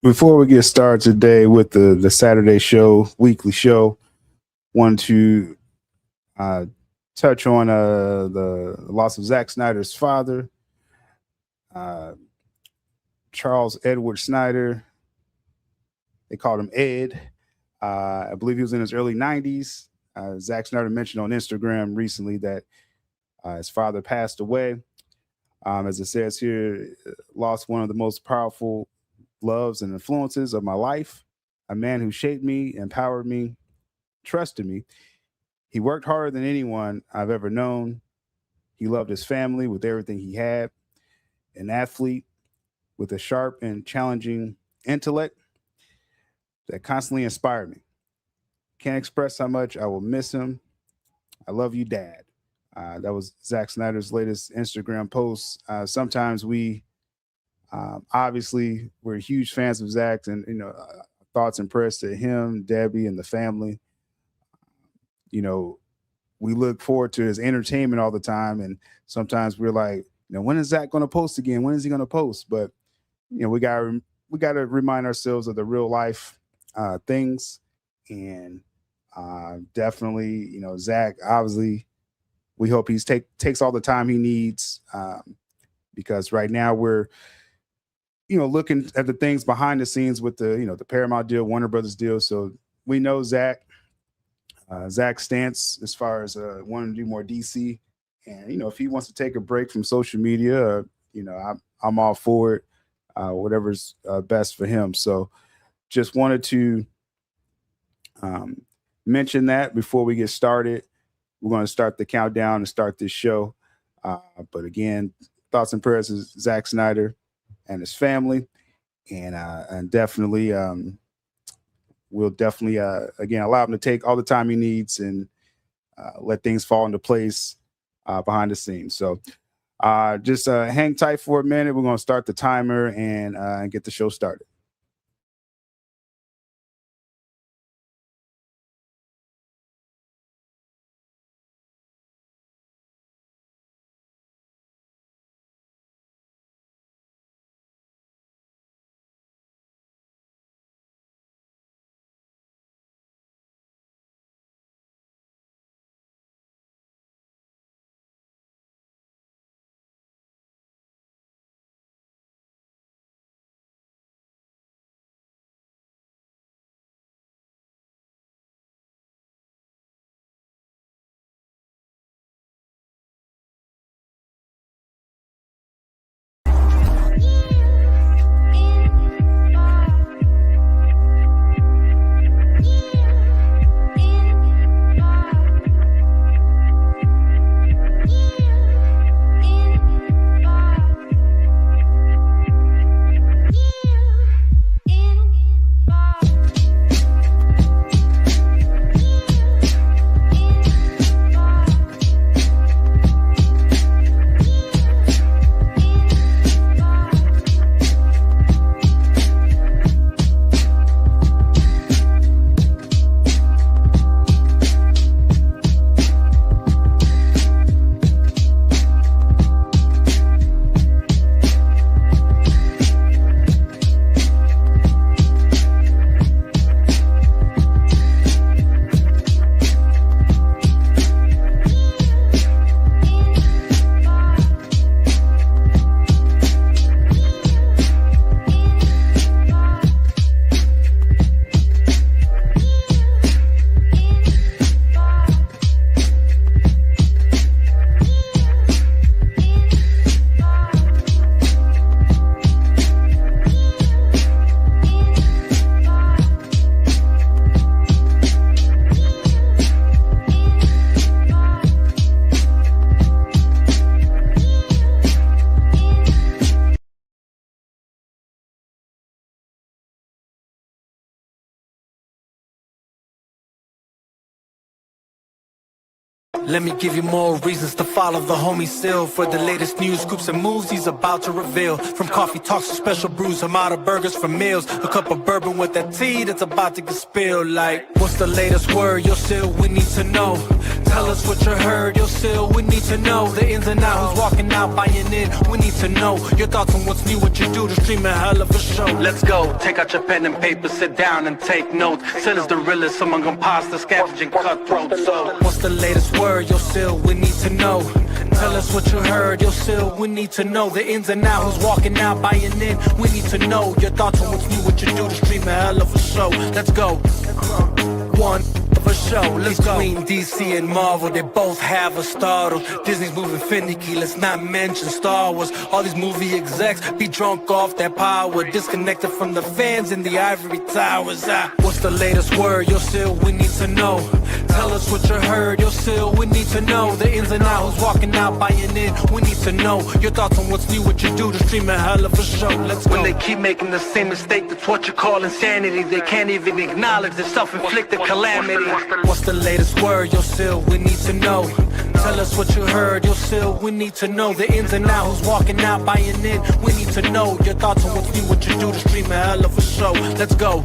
Before we get started today with the Saturday show, weekly show, want to uh, touch on the loss of Zack Snyder's father, uh, Charles Edward Snyder. They called him Ed. I believe he was in his early 90s. Zack Snyder mentioned on Instagram recently that his father passed away. As it says here, lost one of the most powerful loves and influences of my life, a man who shaped me, empowered me, trusted me. He worked harder than anyone I've ever known. He loved his family with everything he had, an athlete with a sharp and challenging intellect that constantly inspired me. Can't express how much I will miss him. I love you, Dad. That was Zack Snyder's latest Instagram post. Sometimes we obviously we're huge fans of Zack, and thoughts and prayers to him, Debbie, and the family. We look forward to his entertainment all the time, and sometimes we're like, when is Zack going to post again? When is he going to post? But we got to remind ourselves of the real life things, and definitely, Zack. Obviously, we hope he's takes all the time he needs, because right now we're looking at the things behind the scenes with the Paramount deal, Warner Brothers deal. So we know Zack's stance as far as wanting to do more DC, and if he wants to take a break from social media, I'm all for it. Whatever's best for him. So just wanted to mention that before we get started. We're going to start the countdown and start this show. But again, thoughts and prayers to Zack Snyder and his family, and definitely we'll definitely again allow him to take all the time he needs and let things fall into place behind the scenes. So just hang tight for a minute. We're going to start the timer and get the show started. Let me give you more reasons to follow the homie Sil for the latest news, scoops and moves he's about to reveal. From coffee talks to special brews, I'm out of burgers for meals. A cup of bourbon with that tea that's about to get spilled. Like, what's the latest word? Yo, Sil, we need to know. Tell us what you heard, yo, still, we need to know the ins and outs, who's walking out, buying in. We need to know your thoughts on what's new, what you do to stream a hell of a show. Let's go, take out your pen and paper, sit down and take notes. Still is the realest among imposters, scavenging cutthroats. So, what's the latest word, yo, still, we need to know. Tell us what you heard, yo, still, we need to know the ins and outs, who's walking out, buying in. We need to know your thoughts on what's new, what you do to stream a hell of a show. Let's go. One of a show. Let's go. Between DC and Marvel, they both have a startle. Disney's moving finicky, let's not mention Star Wars. All these movie execs be drunk off their power, disconnected from the fans in the ivory towers. What's the latest word, yo, still, we need to know. Tell us what you heard, yo, still, we need to know the ins and outs, who's walking out, buying in. We need to know your thoughts on what's new, what you do to stream a hell of a show. Let's go. When they keep making the same mistake, that's what you call insanity. They can't even acknowledge their self-inflicted calamity. What's the latest word, yo, still, we need to know. Tell us what you heard, yo, still, we need to know the ins and outs, who's walking out, buying in. We need to know your thoughts on what's new, what you do to stream a hell of a show. Let's go.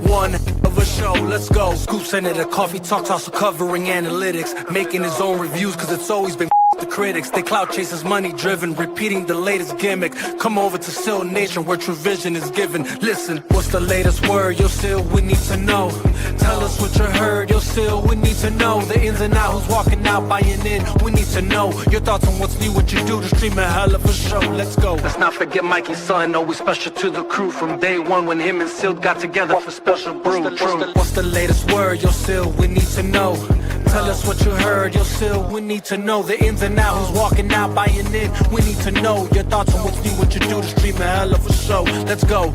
One of a show, let's go. Scoop Senator, Coffee Talks, also covering analytics, making his own reviews, cause it's always been the critics. They clout chasers, money driven, repeating the latest gimmick. Come over to Still Nation where true vision is given. Listen, what's the latest word, yo, still, we need to know. Tell us what you heard, yo, still, we need to know the ins and outs, who's walking out, buying in. We need to know your thoughts on what's new, what you do to stream a hell of a show. Let's go. Let's not forget Mikey's son, always special to the crew from day one when him and Sil got together for special brew. What's the latest word, yo, still, we need to know. Tell us what you heard, yo, still, we need to know the ins and outs, who's walking out, buying in. We need to know your thoughts on what's new, what you do to stream a hell of a show. Let's go.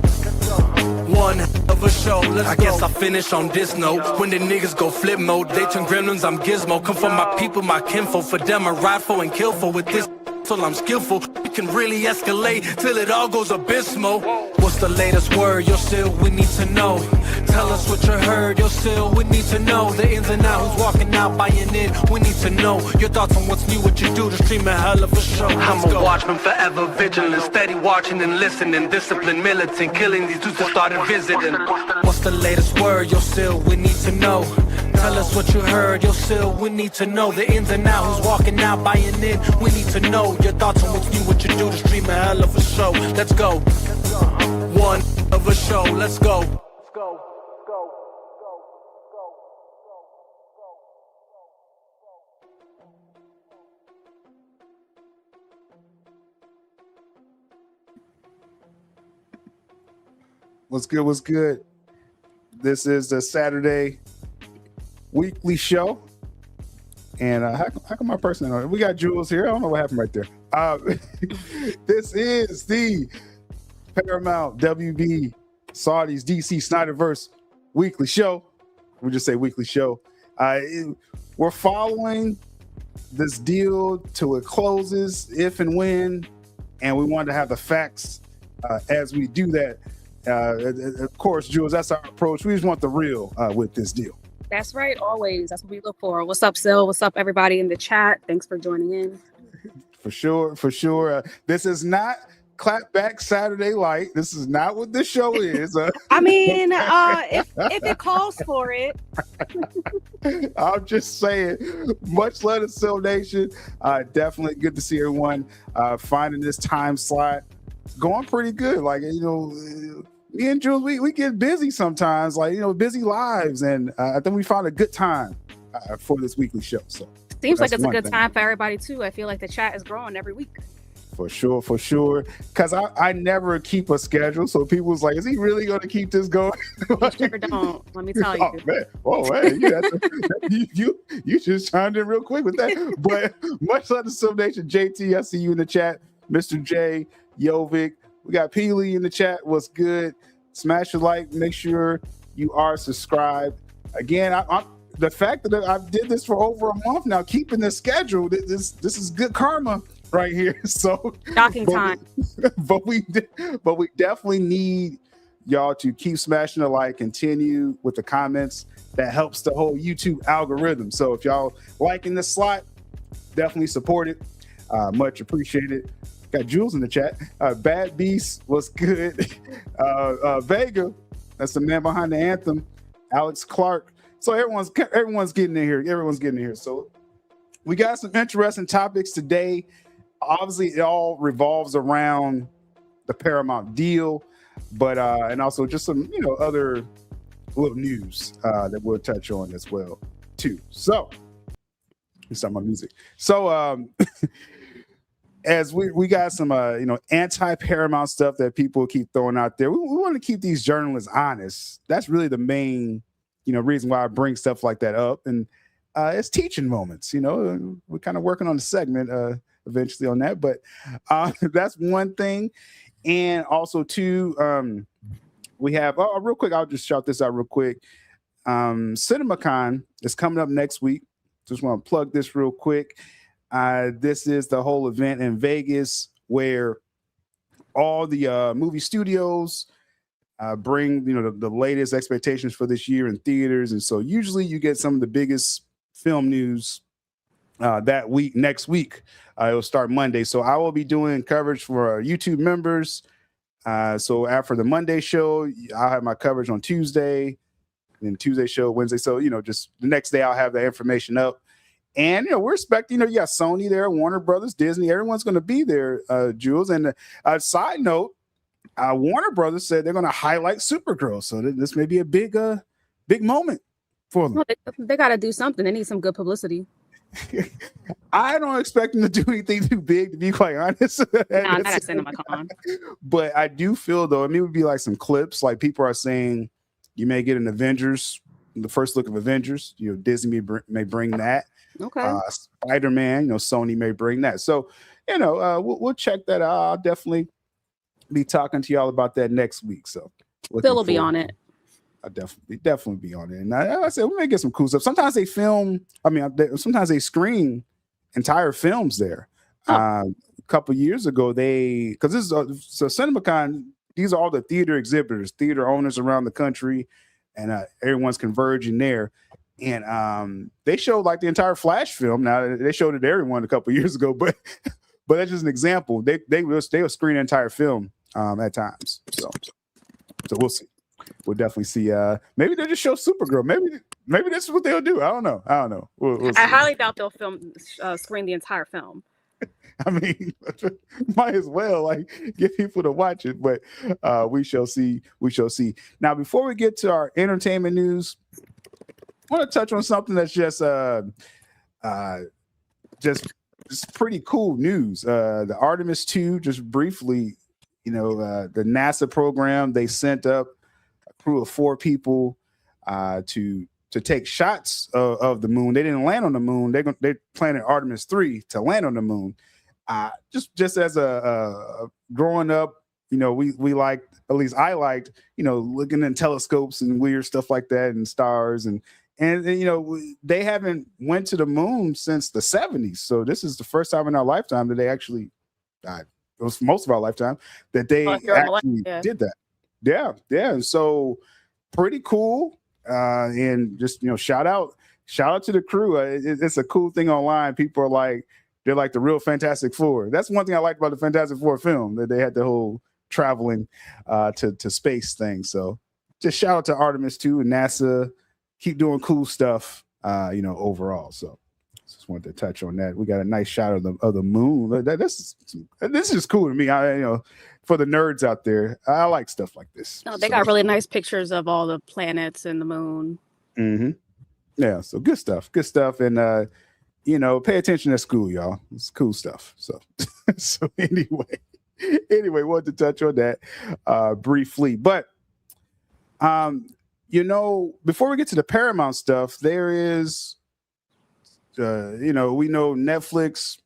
One of a show, I guess I'll finish on this note. When the niggas go flip mode, they turn gremlins, I'm gizmo. Come from my people, my kinfolk. For them I ride for and kill for. With this till I'm skillful, it can really escalate till it all goes abysmal. What's the latest word, yo, still, we need to know. Tell us what you heard, yo, still, we need to know the ins and outs, who's walking out, buying in. We need to know your thoughts on what's new, what you do to stream a hell of a show. I'm a watchman, forever vigilant, steady watching and listening, disciplined, militant, killing these dudes that started visiting. What's the latest word, yo, still, we need to know. Tell us what you heard, yo, still, we need to know the ins and outs, who's walking out, buying in. We need to know your thoughts on what's new, what you do to stream a hell of a show. Let's go. One of a show, let's go. What's good? What's good? This is the Saturday weekly show. And how come my person? We got Jules here. I don't know what happened right there. This is the Paramount WB Saudis DC Snyderverse weekly show. We just say weekly show. We're following this deal till it closes, if and when, and we wanted to have the facts as we do that. Of course, Jules, that's our approach. We just want the real with this deal. That's right. Always. That's what we look for. What's up, Sil? What's up, everybody in the chat? Thanks for joining in. For sure. This is not Clapback Saturday Light. This is not what this show is. I mean, if it calls for it. I'm just saying, much love to Sil Nation. Definitely good to see everyone finding this time slot. It's going pretty good. Like, you know, me and Jules, we get busy sometimes, like, you know, busy lives. And I think we found a good time for this weekly show. So seems like it's a good time for everybody, too. I feel like the chat is growing every week. For sure. Because I never keep a schedule. So people's like, is he really going to keep this going? You sure don't. Let me tell you. Man. You just chimed in real quick with that. But much love to Sil Nation. JT, I see you in the chat. Mr. J, Yovic. We got Peely in the chat. What's good? Smash a like. Make sure you are subscribed. Again, I'm the fact that I did this for over a month now, keeping this schedule. This is good karma right here. So shocking time. But we definitely need y'all to keep smashing the like, continue with the comments. That helps the whole YouTube algorithm. So if y'all liking this slot, definitely support it. Much appreciated. Got Jules in the chat. Bad Beast, what's good? VEGA, that's the man behind the anthem. Alex Clark So everyone's getting in here. Everyone's getting in here. So we got some interesting topics today. Obviously, it all revolves around the Paramount deal, but and also just some other little news that we'll touch on as well too. So let's start my music. So as we got some anti-Paramount stuff that people keep throwing out there. We want to keep these journalists honest. That's really the main reason why I bring stuff like that up, and it's teaching moments. We're kind of working on the segment eventually on that, but that's one thing. And also too, we have real quick, I'll just shout this out real quick. CinemaCon is coming up next week. Just want to plug this real quick. This is the whole event in Vegas where all the movie studios bring the latest expectations for this year in theaters, and so usually you get some of the biggest film news that week. Next week it'll start Monday, so I will be doing coverage for our YouTube members. So after the Monday show, I'll have my coverage on Tuesday, and Tuesday show Wednesday. So just the next day I'll have the information up. And we're expecting, you got Sony there, Warner Brothers, Disney, everyone's going to be there, Jules. And a side note, Warner Brothers said they're going to highlight Supergirl, so this may be a big moment for them. Well, they got to do something. They need some good publicity. I don't expect them to do anything too big, to be quite honest. Not at CinemaCon. But I do feel, though, it would be like some clips. Like people are saying, you may get an Avengers, the first look of Avengers. Disney may bring that. Okay. Spider-Man, Sony may bring that. So, we'll check that out. I'll definitely be talking to y'all about that next week. So Phil will be on it. I'll definitely be on it. And I said, we may get some cool stuff. Sometimes they sometimes they screen entire films there. A couple years ago, because this is so CinemaCon, these are all the theater exhibitors, theater owners around the country, and everyone's converging there. And they showed like the entire Flash film. Now they showed it to everyone a couple years ago, but that's just an example. They will screen an entire film at times. So we'll see. We'll definitely see. Maybe they'll just show Supergirl. Maybe this is what they'll do. I don't know. We'll I highly doubt they'll screen the entire film. I mean, might as well get people to watch it, but we shall see. Now, before we get to our entertainment news, I want to touch on something that's just pretty cool news. The Artemis 2, just briefly, the NASA program, they sent up a crew of 4 people to take shots of the moon. They didn't land on the moon. They planted Artemis 3 to land on the moon. Just as a growing up, we liked, at least I liked, looking in telescopes and weird stuff like that and stars and they haven't went to the moon since the 70s. So this is the first time in our lifetime that they actually, it was most of our lifetime, that they actually did that. Yeah. And so pretty cool. And just, shout out to the crew. It's a cool thing online. People are like, they're like the real Fantastic Four. That's one thing I liked about the Fantastic Four film, that they had the whole traveling to space thing. So just shout out to Artemis 2 and NASA. Keep doing cool stuff, overall. So just wanted to touch on that. We got a nice shot of the moon. This is cool to me. For the nerds out there, I like stuff like this. No, they got really nice pictures of all the planets and the moon. Mm-hmm. Yeah, so good stuff. And pay attention at school, y'all. It's cool stuff. So anyway, wanted to touch on that briefly, but before we get to the Paramount stuff, there is, we know Netflix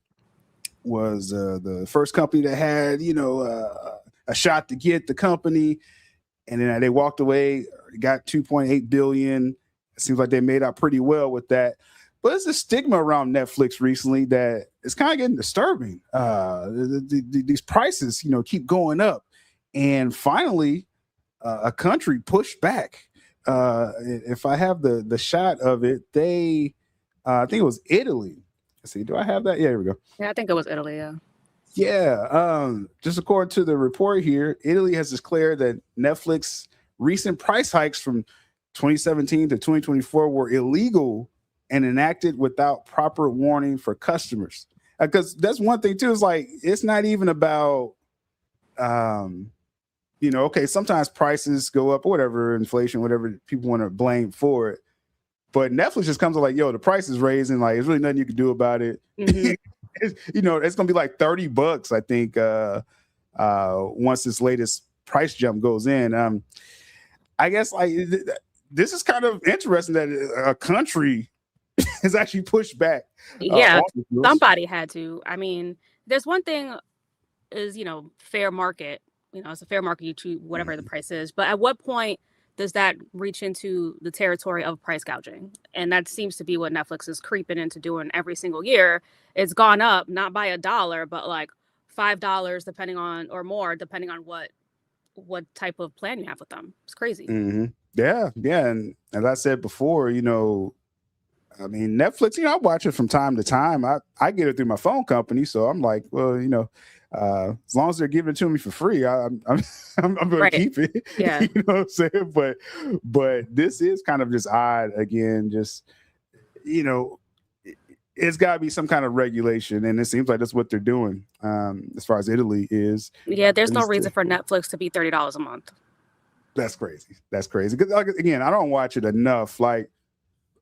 was the first company that had, a shot to get the company, and then they walked away, got $2.8 billion. It seems like they made out pretty well with that. But there's a stigma around Netflix recently that is kind of getting disturbing. These prices, keep going up, and finally, a country pushed back. If I have the shot of it, I think it was Italy. Let's see, do I have that? Yeah, here we go. Yeah, I think it was Italy. Yeah. Just according to the report here, Italy has declared that Netflix recent price hikes from 2017 to 2024 were illegal and enacted without proper warning for customers. Because that's one thing too, is like, it's not even about, okay, sometimes prices go up or whatever, inflation, whatever people want to blame for it. But Netflix just comes to like, yo, the price is raising. Like, there's really nothing you can do about it. Mm-hmm. It's going to be like $30, I think, once this latest price jump goes in. I guess like this is kind of interesting that a country has actually pushed back. Yeah, somebody had to. I mean, there's one thing is, fair market. It's a fair market, you choose whatever the price is. But at what point does that reach into the territory of price gouging? And that seems to be what Netflix is creeping into doing every single year. It's gone up, not by $1, but like $5 depending on, or more, depending on what type of plan you have with them. It's crazy. Mm-hmm. Yeah. And as I said before, I mean, Netflix, I watch it from time to time. I get it through my phone company. So I'm like, well, as long as they're giving it to me for free, I'm going to keep it. Yeah. You know what I'm saying? But this is kind of just odd. Again, just, it's got to be some kind of regulation. And it seems like that's what they're doing as far as Italy is. Yeah, there's no reason for Netflix to be $30 a month. That's crazy. Because, again, I don't watch it enough. Like,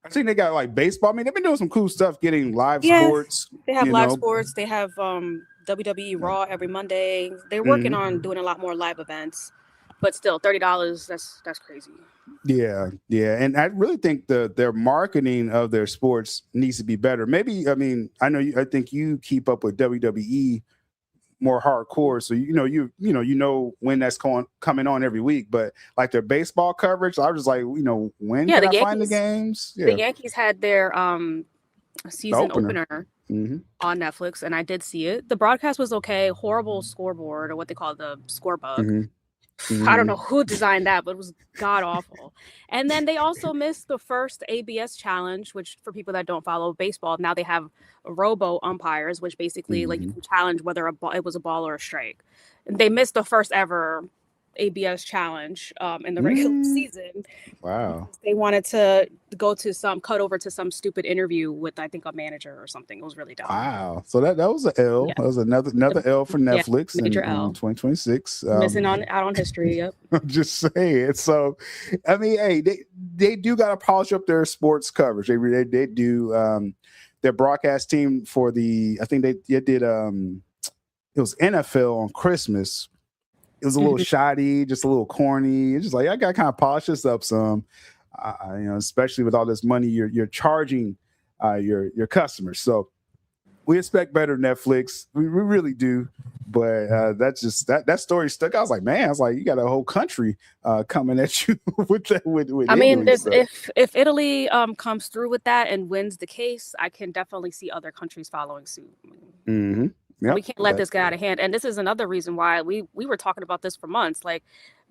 I think they got like baseball. I mean, they've been doing some cool stuff, getting live sports. They have live sports. They have WWE Raw every Monday. They're working on doing a lot more live events, but still $30. That's crazy. Yeah. And I really think their marketing of their sports needs to be better. Maybe, I mean, I think you keep up with WWE more hardcore, so you know when that's coming on every week. But like their baseball coverage, I was just like, when can I find the games? Yeah. The Yankees had their season opener on Netflix, and I did see it. The broadcast was okay. Horrible scoreboard, or what they call the score bug. I don't know who designed that, but it was god awful. And then they also missed the first ABS challenge, which for people that don't follow baseball, now they have robo umpires, which basically like you can challenge whether it was a ball or a strike. And they missed the first ever ABS challenge in the regular season. Wow. They wanted to go to cut over to some stupid interview with, I think, a manager or something. It was really dumb. Wow. So that was an L. Yeah. That was another L for Netflix in 2026. Missing out on history. Yep. I'm just saying. So, I mean, hey, they do got to polish up their sports coverage. They do. Their broadcast team for I think they did. It was NFL on Christmas. It was a little shoddy, just a little corny. It's just like, I got to kind of polish this up some, especially with all this money you're charging your customers. So we expect better Netflix. We really do. But that's just that story stuck. I was like, man, you got a whole country coming at you with I mean, Italy, if Italy comes through with that and wins the case, I can definitely see other countries following suit. Mm-hmm. Yep. We can't let this get out of hand. And this is another reason why we were talking about this for months. Like,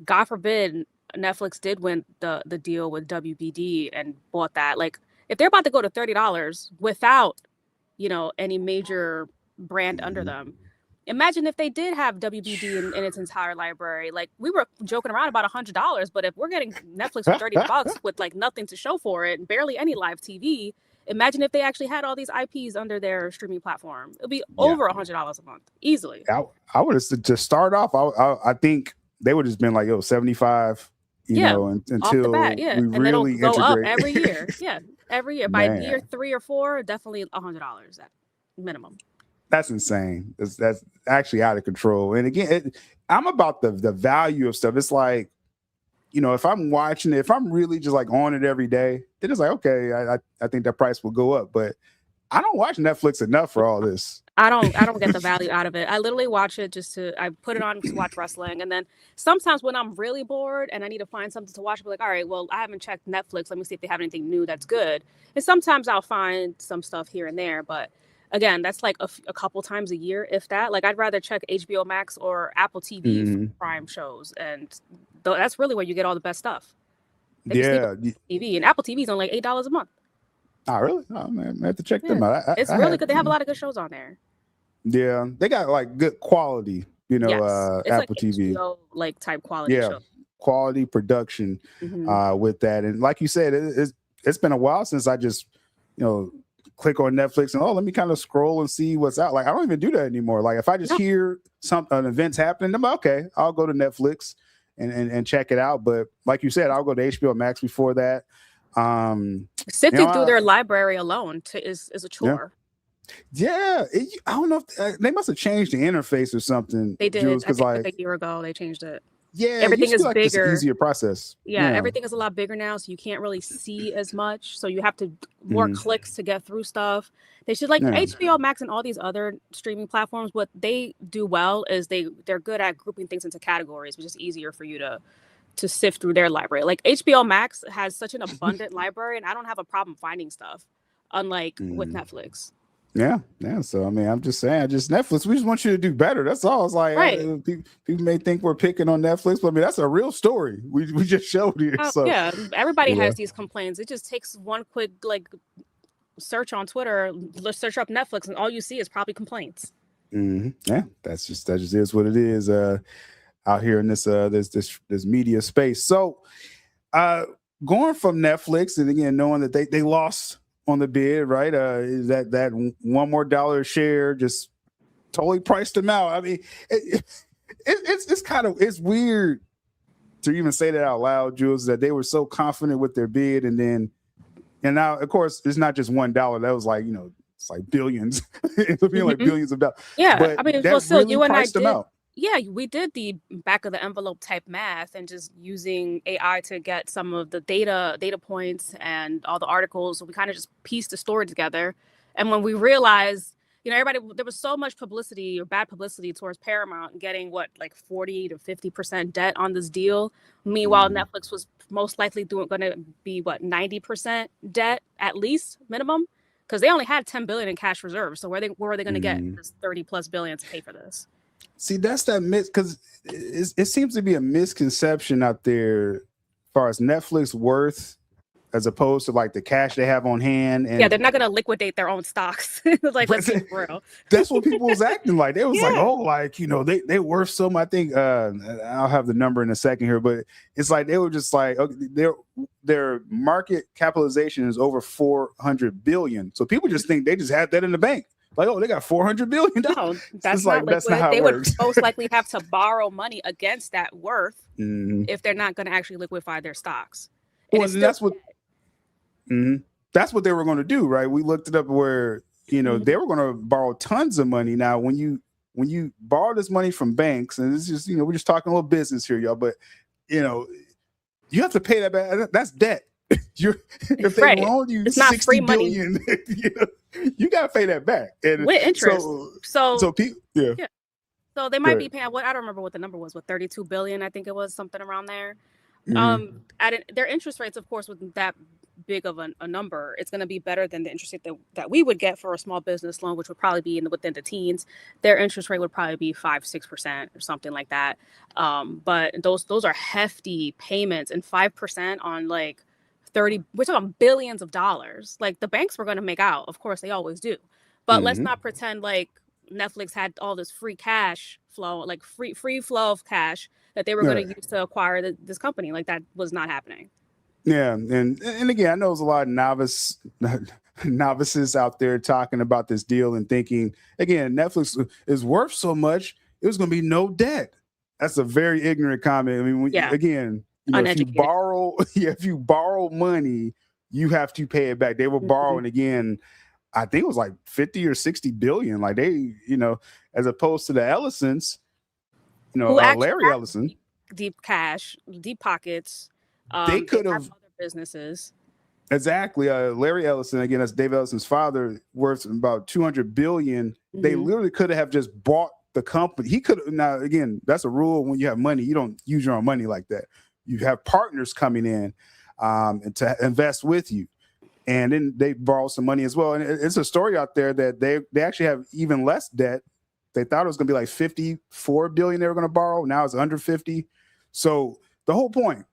God forbid Netflix did win the deal with WBD and bought that. Like, if they're about to go to $30 without, any major brand under them, imagine if they did have WBD in its entire library. Like, we were joking around about $100, but if we're getting Netflix for $30 with like nothing to show for it, and barely any live TV, imagine if they actually had all these IPs under their streaming platform. It'd be over $100 a month, easily. I would have to start off. I think they would have been like, 75. Until off the bat, we and really it'll go integrate. Up every year. Every year. By year 3 or 4, definitely $100 at minimum. That's insane. That's actually out of control. And again, I'm about the value of stuff. It's like, if I'm watching it, if I'm really just like on it every day, then it's like, okay, I think that price will go up. But I don't watch Netflix enough for all this. I don't get the value out of it. I literally watch it I put it on to watch wrestling. And then sometimes when I'm really bored and I need to find something to watch, I'll be like, all right, well, I haven't checked Netflix. Let me see if they have anything new that's good. And sometimes I'll find some stuff here and there. But again, that's like a couple times a year, if that. Like, I'd rather check HBO Max or Apple TV for Prime shows. And that's really where you get all the best stuff. TV. And Apple TV is only like $8 a month. Oh, really? Oh, man, I have to check them out. It's really good. They have a lot of good shows on there. Yeah, they got like good quality, It's Apple like TV. HBO, like type quality show. quality production with that. And like you said, it's been a while since I just, click on Netflix and let me kind of scroll and see what's out. Like I don't even do that anymore. Like if I just hear an event's happening, I'm like, okay, I'll go to Netflix and check it out. But like you said, I'll go to HBO Max before that. Sifting through their library alone is a chore. Yeah, I don't know if they must have changed the interface or something. They did. Because like a year ago, they changed it. Yeah, everything is like bigger. Easier process. Yeah, everything is a lot bigger now, so you can't really see as much. So you have to more clicks to get through stuff. They should HBO Max and all these other streaming platforms. What they do well is they're good at grouping things into categories, which is easier for you to sift through their library. Like HBO Max has such an abundant library, and I don't have a problem finding stuff, unlike with Netflix. Yeah. So I mean, I'm just saying, Netflix. We just want you to do better. That's all. It's like people may think we're picking on Netflix, but I mean that's a real story. We just showed you. So everybody has these complaints. It just takes one quick search on Twitter. Let's search up Netflix, and all you see is probably complaints. Yeah, that just is what it is. Out here in this media space. So, going from Netflix and again knowing that they lost on the bid, right? Is that $1 more a share just totally priced them out? I mean, it's weird to even say that out loud, Jules, that they were so confident with their bid, and now of course it's not just $1. That was like it's like billions. It's being like billions of dollars. Yeah, but I mean, well, still really you and I them out. Yeah, we did the back of the envelope type math and just using AI to get some of the data points and all the articles. So we kind of just pieced the story together. And when we realized, there was so much publicity or bad publicity towards Paramount getting 40 to 50% debt on this deal. Meanwhile, Netflix was most likely going to be 90% debt at least minimum, because they only had $10 billion in cash reserves. So where were they going to get this 30 plus billion to pay for this? See, that's that because it seems to be a misconception out there as far as Netflix worth as opposed to the cash they have on hand. And they're not going to liquidate their own stocks. Let's be real. That's what people was acting like. They was they worth so much. I think I'll have the number in a second here, but it's like they were just like, okay, their market capitalization is over $400 billion. So people just think they just had that in the bank. Like, they got $400 billion. No, that's not that's not how they it would works. most likely have to borrow money against that worth if they're not going to actually liquefy their stocks. And that's what they were going to do, right? We looked it up where they were going to borrow tons of money. Now, when you borrow this money from banks, and it's just we're just talking a little business here, y'all, but you have to pay that back. That's debt. If they loan you it's not $60 free billion, money. You got to pay that back and with interest. So people, So they might be paying I don't remember what the number was. 32 billion, I think it was, something around there. Their interest rates, of course, with that big of a number, it's going to be better than the interest rate that we would get for a small business loan, which would probably be within the teens. Their interest rate would probably be 5-6% or something like that. But those are hefty payments, and 5% on 30, we're talking billions of dollars. The banks were going to make out. Of course, they always do. But let's not pretend Netflix had all this free cash flow, free flow of cash that they were going to use to acquire this company. That was not happening. Yeah, and again, I know there's a lot of novices out there talking about this deal and thinking, again, Netflix is worth so much, it was going to be no debt. That's a very ignorant comment. I mean, again, if you borrow money, you have to pay it back. They were borrowing again. I think it was 50 or 60 billion. They, as opposed to the Ellisons, Larry Ellison, deep cash, deep pockets. They could have other businesses. Exactly. Larry Ellison, again, that's Dave Ellison's father, worth about 200 billion. They literally could have just bought the company. He could have. Now, again, that's a rule. When you have money, you don't use your own money like that. You have partners coming in and to invest with you. And then they borrow some money as well. And it's a story out there that they actually have even less debt. They thought it was going to be 54 billion they were going to borrow. Now it's under 50. So the whole point,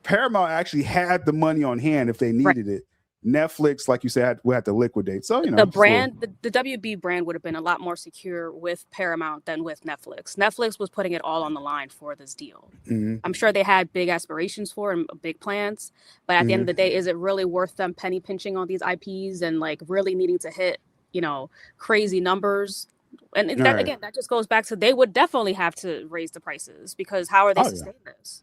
Paramount actually had the money on hand if they needed it. Netflix, like you said, we had to liquidate. So, the brand, the WB brand would have been a lot more secure with Paramount than with Netflix. Netflix was putting it all on the line for this deal. I'm sure they had big aspirations for and big plans, but at the end of the day, is it really worth them penny pinching on these IPs and like really needing to hit, crazy numbers? And that, again, that just goes back to they would definitely have to raise the prices, because how are they sustaining this?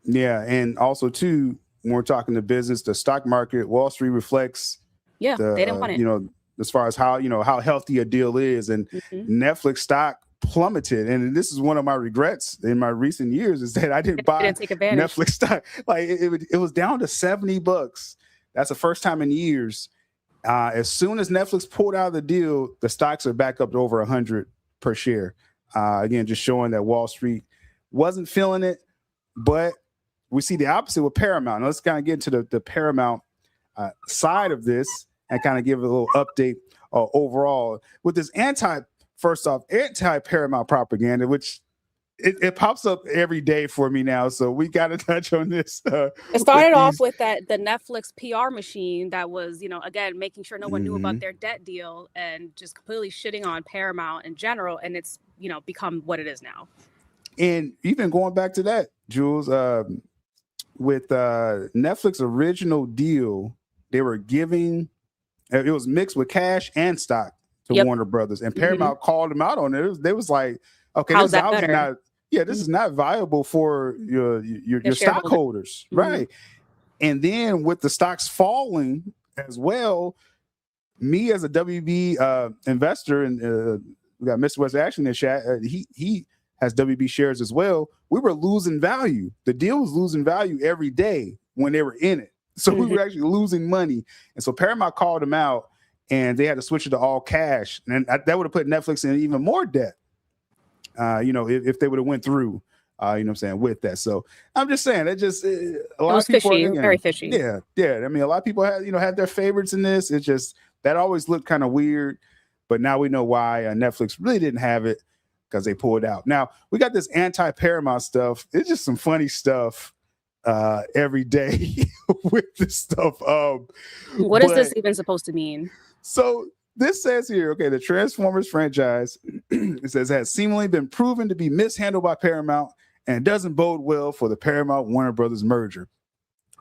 Yeah, and also too, when we're talking to business, the stock market, Wall Street reflects. They didn't want it. As far as how healthy a deal is, and Netflix stock plummeted. And this is one of my regrets in my recent years, is that I didn't buy Netflix stock. Like it was down to $70. That's the first time in years. As soon as Netflix pulled out of the deal, the stocks are back up to over 100 per share. Again, just showing that Wall Street wasn't feeling it, but we see the opposite with Paramount. Now, let's kind of get into the Paramount side of this and kind of give a little update overall with this anti-Paramount propaganda, which it pops up every day for me now. So we got to touch on this. It started off with the Netflix PR machine that was, again, making sure no one knew about their debt deal and just completely shitting on Paramount in general. And it's, become what it is now. And even going back to that, Jules, with Netflix original deal, they were giving, it was mixed with cash and stock to Warner Brothers, and Paramount called them out on it. They was like, okay, this is not viable for your stockholders, right? And then with the stocks falling as well, me as a WB investor, and we got Mr. West Action in the chat, he has WB shares as well. We were losing value. The deal was losing value every day when they were in it. So we were actually losing money. And so Paramount called them out, and they had to switch it to all cash. And that would have put Netflix in even more debt, if they would have went through, with that. So I'm just saying, a lot of people fishy, very fishy. Yeah. I mean, a lot of people had their favorites in this. It's just that always looked kind of weird. But now we know why Netflix really didn't have it, because they pulled out. Now we got this anti-Paramount stuff. It's just some funny stuff every day with this stuff. What is this even supposed to mean? So this says here, okay, the Transformers franchise, it says, has seemingly been proven to be mishandled by Paramount and doesn't bode well for the Paramount Warner Brothers merger.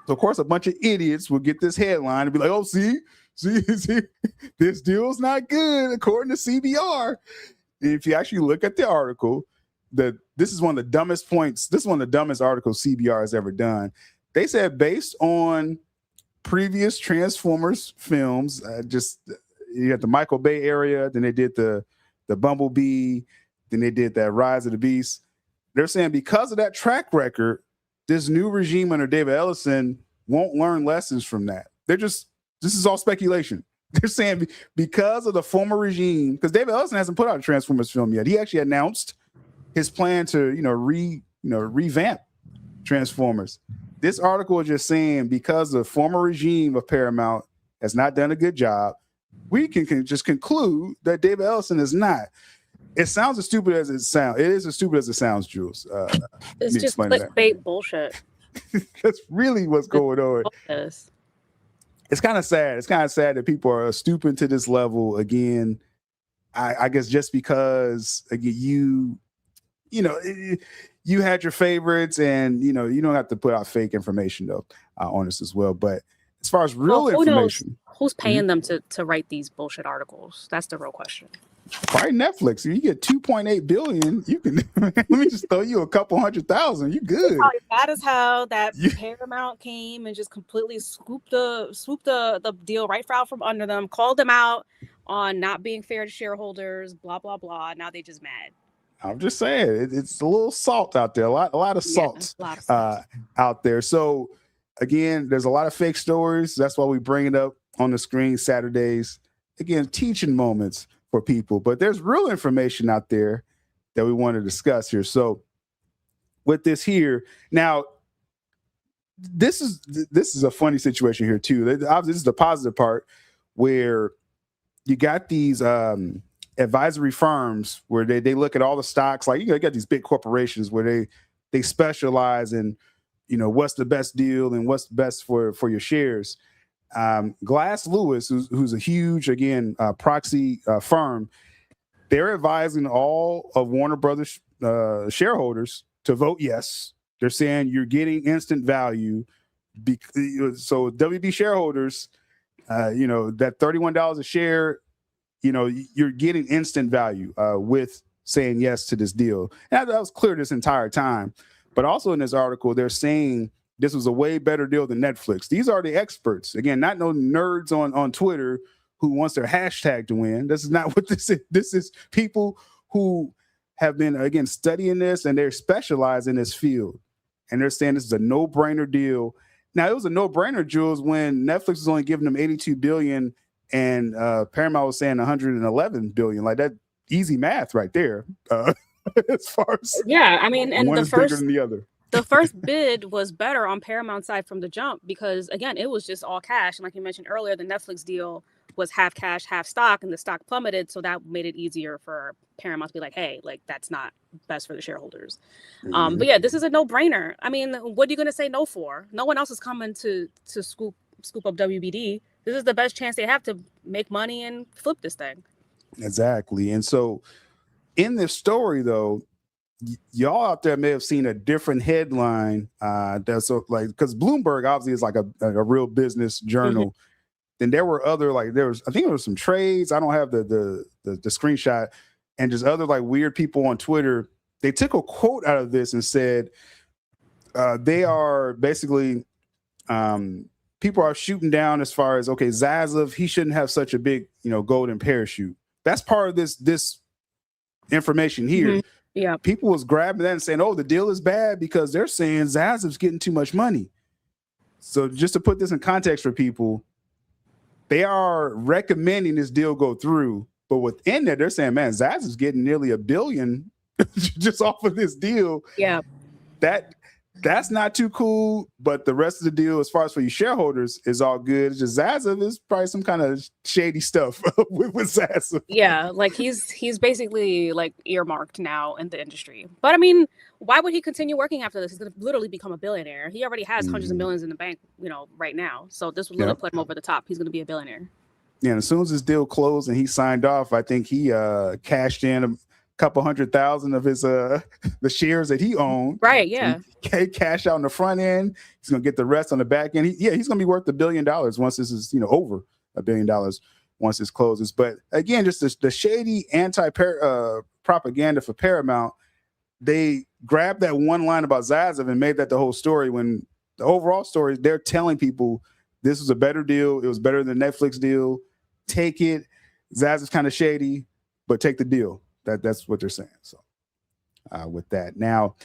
So of course, a bunch of idiots will get this headline and be like, oh, see, this deal's not good according to CBR. If you actually look at the article, this is one of the dumbest points. This is one of the dumbest articles CBR has ever done. They said, based on previous Transformers films, you got the Michael Bay area, then they did the Bumblebee, then they did that Rise of the Beast. They're saying because of that track record, this new regime under David Ellison won't learn lessons from that. This is all speculation. They're saying because of the former regime, because David Ellison hasn't put out a Transformers film yet. He actually announced his plan to, revamp Transformers. This article is just saying because the former regime of Paramount has not done a good job, we can just conclude that David Ellison is not. It sounds as stupid as it sounds. It is as stupid as it sounds, Jules. It's just clickbait bullshit. That's really what's going on. It's kind of sad. It's kind of sad that people are stooping to this level again. I guess just because again, you had your favorites, and you don't have to put out fake information though on this as well. But as far as real information, who's paying them to write these bullshit articles? That's the real question. Probably Netflix. If you get $2.8 billion, you can let me just throw you a couple $100,000. You good? It's probably bad as hell that Paramount came and just completely swooped the deal right out from under them, called them out on not being fair to shareholders, blah blah blah. Now they just mad. I'm just saying it's a little salt out there, a lot of salt out there. So again, there's a lot of fake stories. That's why we bring it up on the screen Saturdays. Again, teaching moments for people, but there's real information out there that we want to discuss here. So with this here, now this is a funny situation here too. Obviously, this is the positive part where you got these advisory firms where they look at all the stocks. Like you got these big corporations where they specialize in what's the best deal and what's best for your shares. Glass Lewis, who's a huge, again, proxy firm, they're advising all of Warner Brothers shareholders to vote yes. They're saying you're getting instant value. So WB shareholders, that $31 a share, you're getting instant value with saying yes to this deal. And that was clear this entire time. But also in this article, they're saying this was a way better deal than Netflix. These are the experts. Again, not no nerds on Twitter who wants their hashtag to win. This is not what this is. This is people who have been, again, studying this, and they're specialized in this field. And they're saying this is a no-brainer deal. Now, it was a no-brainer, Jules, when Netflix was only giving them $82 billion and Paramount was saying $111 billion. Like, that easy math right there. As far as I mean, and one the is first bigger than the other. The first bid was better on Paramount's side from the jump because, again, it was just all cash. And like you mentioned earlier, the Netflix deal was half cash, half stock, and the stock plummeted. So that made it easier for Paramount to be like, hey, like, that's not best for the shareholders. But yeah, this is a no-brainer. I mean, what are you going to say no for? No one else is coming to scoop up WBD. This is the best chance they have to make money and flip this thing. Exactly. And so in this story, though, y'all out there may have seen a different headline that's like, because Bloomberg obviously is like a real business journal. Then there were other, like, I think there was some trades. I don't have the screenshot, and just other like weird people on Twitter. They took a quote out of this and said they are basically people are shooting down as far as, okay, Zaslav, he shouldn't have such a big golden parachute. That's part of this information here. Yeah, people was grabbing that and saying, oh, the deal is bad because they're saying Zaslav's getting too much money. So just to put this in context for people, they are recommending this deal go through, but within that, they're saying, man, Zaslav's getting nearly $1 billion just off of this deal. Yeah, that's not too cool, but the rest of the deal, as far as for you shareholders, is all good. It's just Zaslav is probably some kind of shady stuff with Zaslav. Yeah, like he's basically like earmarked now in the industry. But I mean, why would he continue working after this? He's going to literally become a billionaire. He already has hundreds of millions in the bank, right now. So this would literally put him over the top. He's going to be a billionaire. Yeah, and as soon as this deal closed and he signed off, I think he cashed in couple 100,000 of his the shares that he owned. Right, yeah. So cash out on the front end. He's gonna get the rest on the back end. He's gonna be worth $1 billion once this is over $1 billion once this closes. But again, just the shady propaganda for Paramount. They grabbed that one line about Zaslav and made that the whole story, when the overall story, they're telling people this was a better deal. It was better than the Netflix deal. Take it. Zaslav's kind of shady, but take the deal. That's what they're saying. So with that. Now,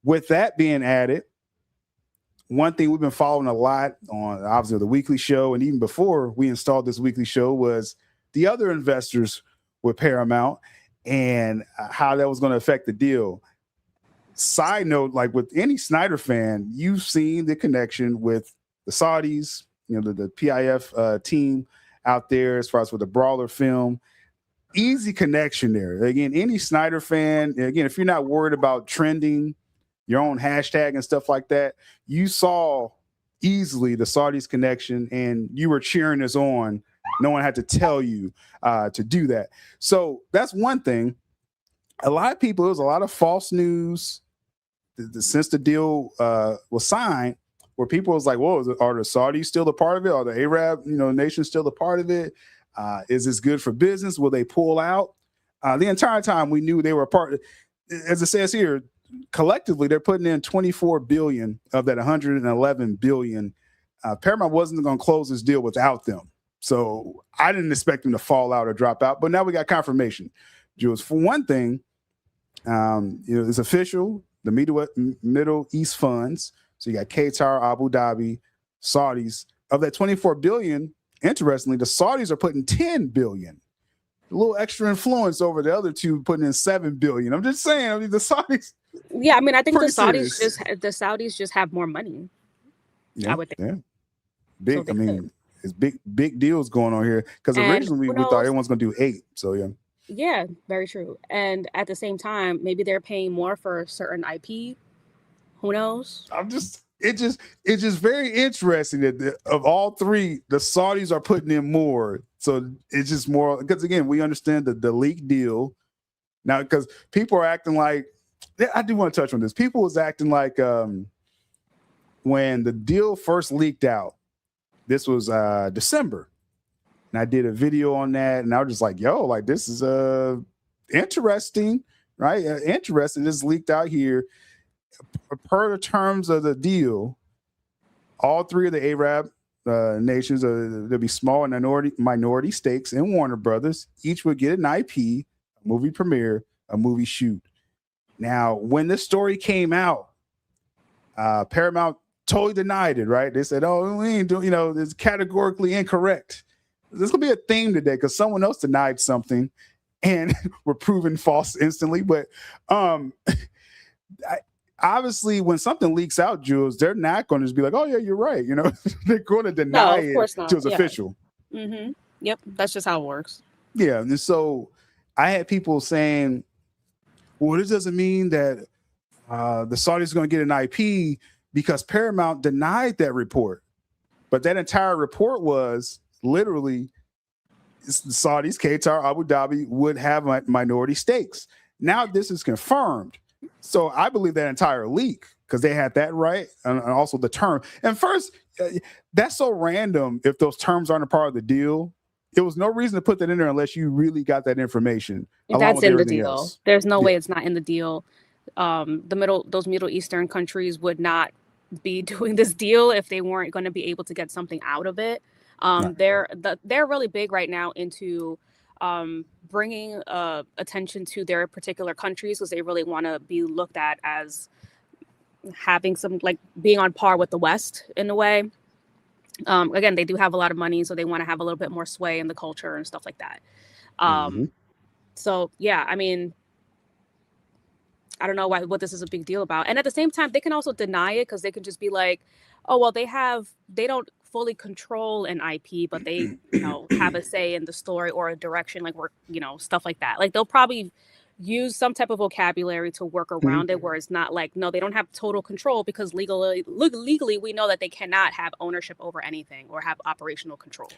with that being added, one thing we've been following a lot on, obviously, the weekly show, and even before we installed this weekly show, was the other investors with Paramount and how that was going to affect the deal. Side note, like with any Snyder fan, you've seen the connection with the Saudis, the PIF team out there as far as with the Brawler film. Easy connection there. Again, any Snyder fan, again, if you're not worried about trending your own hashtag and stuff like that, you saw easily the Saudis connection and you were cheering us on. No one had to tell you to do that. So that's one thing. A lot of people, there was a lot of false news since the deal was signed, where people was like, whoa, are the Saudis still a part of it? Are the Arab nation still a part of it? Is this good for business? Will they pull out? The entire time we knew they were a part. As it says here, collectively, they're putting in $24 billion of that $111 billion. Paramount wasn't going to close this deal without them. So I didn't expect them to fall out or drop out. But now we got confirmation. Jules, for one thing, it's official, the Middle East funds. So you got Qatar, Abu Dhabi, Saudis. Of that $24 billion, interestingly, the Saudis are putting $10 billion. A little extra influence over the other two putting in $7 billion. I'm just saying, I mean, the Saudis. Yeah, I mean, I think the serious. Saudis just have more money. Yeah, I would think. Yeah. Big. So I mean, it's big deals going on here. Because originally we thought everyone's going to do 8. So yeah. Yeah, very true. And at the same time, maybe they're paying more for certain IP. Who knows? it's just very interesting that of all three, the Saudis are putting in more. So it's just more because again, we understand the leak deal now because people are acting like I do want to touch on this. People was acting like when the deal first leaked out. This was December, and I did a video on that, and I was just like, "Yo, like this is interesting, right? Interesting. This leaked out here." Per the terms of the deal, all three of the Arab nations, there'll be small and minority stakes in Warner Brothers. Each would get an IP, a movie premiere, a movie shoot. Now, when this story came out, Paramount totally denied it, right? They said, oh, we ain't doing, it's categorically incorrect. There's going to be a theme today because someone else denied something and were proven false instantly. But obviously, when something leaks out, Jules, they're not going to just be like, oh, yeah, you're right. They're going to deny it till it's official. Mm-hmm. Yep. That's just how it works. Yeah. And so I had people saying, well, this doesn't mean that the Saudis are going to get an IP because Paramount denied that report. But that entire report was literally the Saudis, Qatar, Abu Dhabi would have minority stakes. Now this is confirmed. So I believe that entire leak because they had that right and also the term. And first, that's so random if those terms aren't a part of the deal. There was no reason to put that in there unless you really got that information. That's in the deal. Else. There's no way it's not in the deal. Those Middle Eastern countries would not be doing this deal if they weren't going to be able to get something out of it. They're really big right now into bringing attention to their particular countries because they really want to be looked at as having some like being on par with the West in a way. Again, they do have a lot of money, so they want to have a little bit more sway in the culture and stuff like that. So yeah, I mean, I don't know what this is a big deal about. And at the same time, they can also deny it because they can just be like, oh, well, they don't fully control an IP, but they, have a say in the story or a direction, like stuff like that. Like they'll probably use some type of vocabulary to work around it where it's not like, no, they don't have total control because legally we know that they cannot have ownership over anything or have operational control.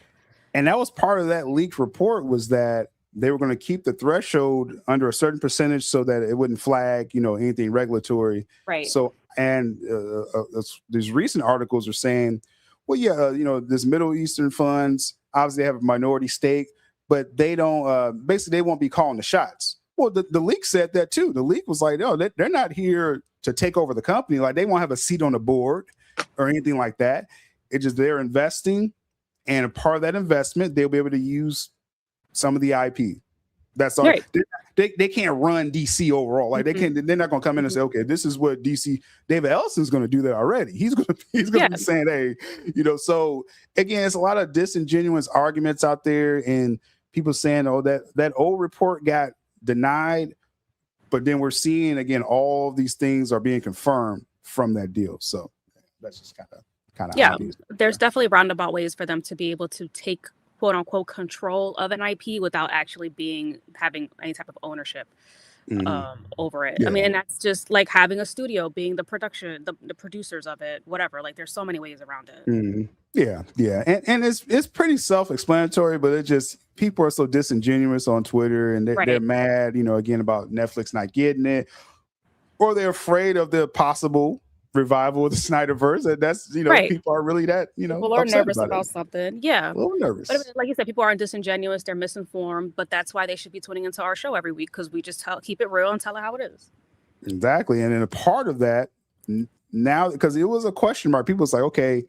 And that was part of that leaked report was that they were going to keep the threshold under a certain percentage so that it wouldn't flag, anything regulatory. Right. So, and these recent articles are saying, well, yeah, this Middle Eastern funds, obviously they have a minority stake, but they don't, basically they won't be calling the shots. Well, the leak said that too. The leak was like, oh, they're not here to take over the company. Like they won't have a seat on the board or anything like that. It's just they're investing, and a part of that investment, they'll be able to use some of the IP. That's all. Right. They can't run DC overall. Like they're not going to come in and say, okay, this is what DC. David Ellison's going to do that already. He's going to be saying, hey, So again, it's a lot of disingenuous arguments out there, and people saying, oh, that old report got denied, but then we're seeing again all these things are being confirmed from that deal. So that's just kind of obvious. There's definitely roundabout ways for them to be able to take quote unquote control of an IP without actually having any type of ownership over it. I mean, and that's just like having a studio, being the producers of it, whatever. Like there's so many ways around it. Yeah. And it's pretty self-explanatory, but it just people are so disingenuous on Twitter and they're mad, again about Netflix not getting it, or they're afraid of the possible revival of the Snyderverse. That's people are really that people are nervous about something. Yeah, a little nervous. But I mean, like you said, people aren't disingenuous; they're misinformed. But that's why they should be tuning into our show every week because we just keep it real and tell it how it is. Exactly, and then a part of that now because it was a question mark. People was like, okay,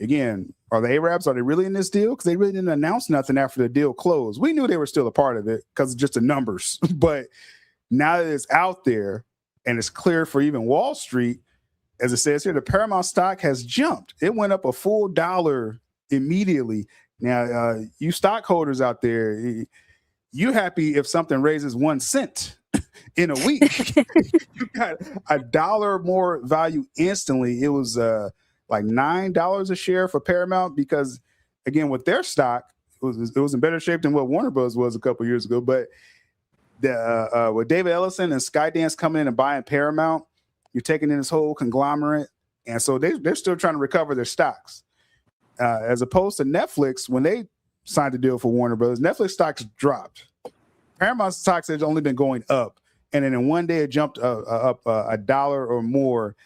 again, are the Arabs really in this deal? Because they really didn't announce nothing after the deal closed. We knew they were still a part of it because of just the numbers. But now that it's out there and it's clear for even Wall Street. As it says here, the Paramount stock has jumped. It went up a full $1 immediately. Now, you stockholders out there, you happy if something raises 1 cent in a week. You got $1 more value instantly. It was like $9 a share for Paramount because, again, with their stock, it was in better shape than what Warner Bros. Was a couple years ago. But with David Ellison and Skydance coming in and buying Paramount, you're taking in this whole conglomerate, And so they're still trying to recover their stocks. As opposed to Netflix, when they signed a deal for Warner Brothers, Netflix stocks dropped. Paramount stocks has only been going up. And then in one day, it jumped up $1 or more.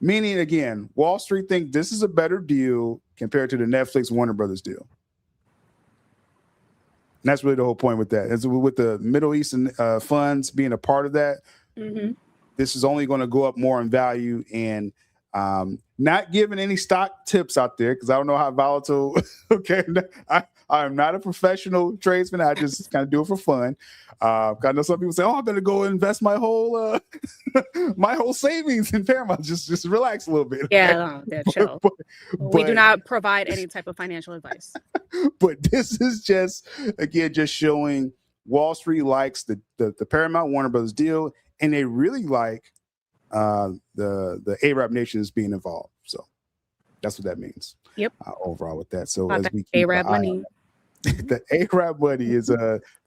Meaning, again, Wall Street think this is a better deal compared to the Netflix Warner Brothers deal. And that's really the whole point with that. As with the Middle Eastern funds being a part of that, this is only going to go up more in value. And not giving any stock tips out there because I don't know how volatile. Okay, I am not a professional tradesman. I just kind of do it for fun. I know some people say, "Oh, I better go invest my whole my whole savings in Paramount." Just relax a little bit. Yeah, chill. We do not provide any type of financial advice. But this is just showing Wall Street likes the Paramount Warner Brothers deal, and they really like the Arab nations being involved. So that's what that means. Yep. Overall with that. So as we keep Arab money. The Arab money is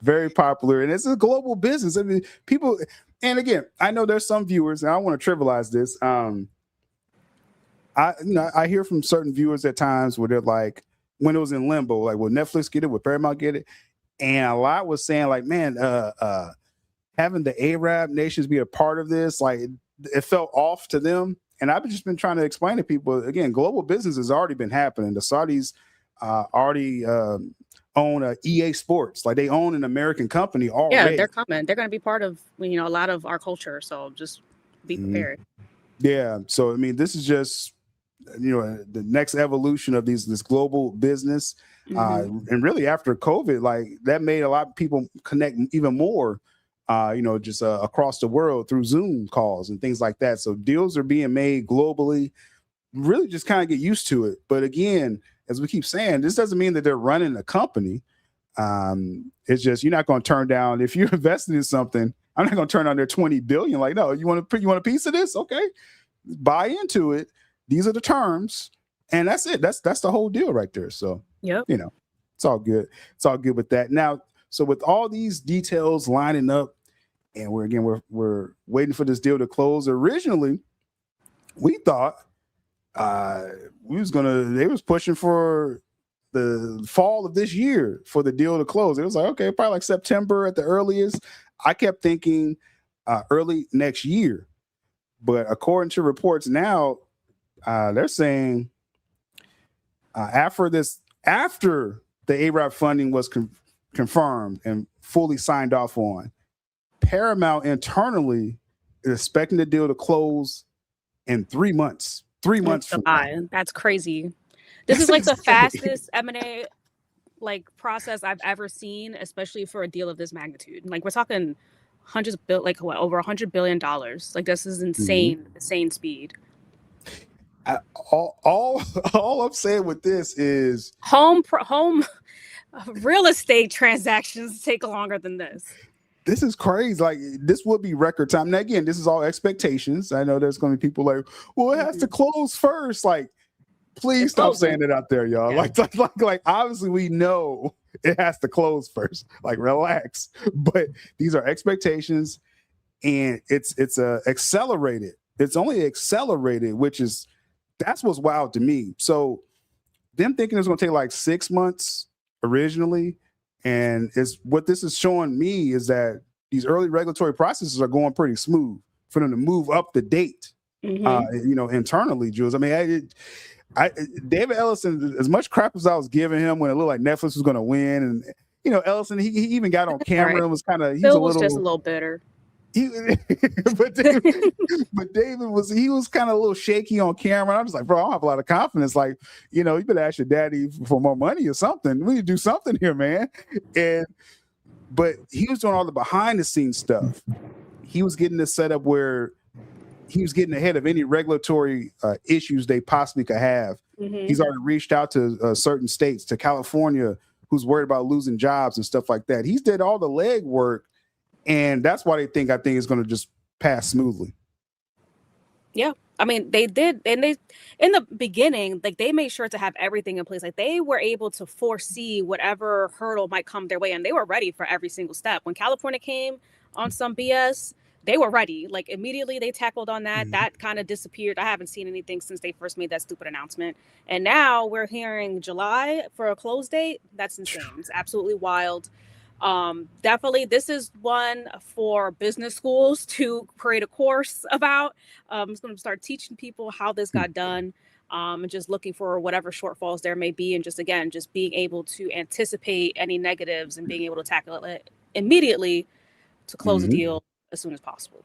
very popular, and it's a global business. I mean, people, and again, I know there's some viewers, and I don't want to trivialize this. I hear from certain viewers at times where they're like, when it was in limbo, like, will Netflix get it? Will Paramount get it? And a lot was saying, like, man, having the Arab nations be a part of this, like, it felt off to them. And I've just been trying to explain to people, again, global business has already been happening. The Saudis already own EA Sports. Like, they own an American company already. Yeah, they're coming. They're going to be part of, a lot of our culture. So just be prepared. Yeah. So, I mean, this is just, the next evolution of this global business. And really after COVID, like, that made a lot of people connect even more, just across the world through Zoom calls and things like that. So deals are being made globally. Really just kind of get used to it. But again, as we keep saying, this doesn't mean that they're running a company. It's just, you're not going to turn down, if you're investing in something, I'm not going to turn down their $20 billion. Like, no, you want a piece of this? Okay, buy into it. These are the terms, and that's it. That's the whole deal right there. So, it's all good. It's all good with that. Now, so with all these details lining up, and we're waiting for this deal to close. Originally, we thought they was pushing for the fall of this year for the deal to close. It was like, okay, probably like September at the earliest. I kept thinking early next year, but according to reports now, they're saying after the Arab funding was confirmed and fully signed off on, Paramount internally is expecting the deal to close in 3 months. 3 months from now. That's crazy. This is like the fastest M&A process I've ever seen, especially for a deal of this magnitude. Like, we're talking over $100 billion. Like, this is insane, insane speed. All I'm saying with this is home real estate transactions take longer than this. This is crazy. Like, this would be record time. Now, again, this is all expectations. I know there's going to be people like, well, it has to close first. Like, please stop saying it out there, y'all. Yeah. Like, obviously we know it has to close first. Like, relax. But these are expectations, and it's accelerated. It's only accelerated, that's what's wild to me. So them thinking it's going to take like 6 months originally, and what this is showing me is that these early regulatory processes are going pretty smooth for them to move up the date, internally, Jules. I mean, David Ellison, as much crap as I was giving him when it looked like Netflix was going to win, and Ellison, he even got on camera and was kind of, Bill was just a little bitter. But David was kind of a little shaky on camera. And I'm just like, bro, I don't have a lot of confidence. Like, you better ask your daddy for more money or something. We need to do something here, man. But he was doing all the behind the scenes stuff. He was getting this set up where he was getting ahead of any regulatory issues they possibly could have. He's already reached out to certain states, to California, who's worried about losing jobs and stuff like that. He's did all the legwork. And that's why I think it's going to just pass smoothly. Yeah. I mean, they did. And they, in the beginning, like, they made sure to have everything in place. Like, they were able to foresee whatever hurdle might come their way. And they were ready for every single step. When California came on some BS, they were ready. Like immediately they tackled on that. That kind of disappeared. I haven't seen anything since they first made that stupid announcement. And now we're hearing July for a close date. That's insane. It's absolutely wild. Definitely this is one for business schools to create a course about. It's going to start teaching people how this got done. And just looking for whatever shortfalls there may be. And just being able to anticipate any negatives and being able to tackle it immediately to close a deal as soon as possible.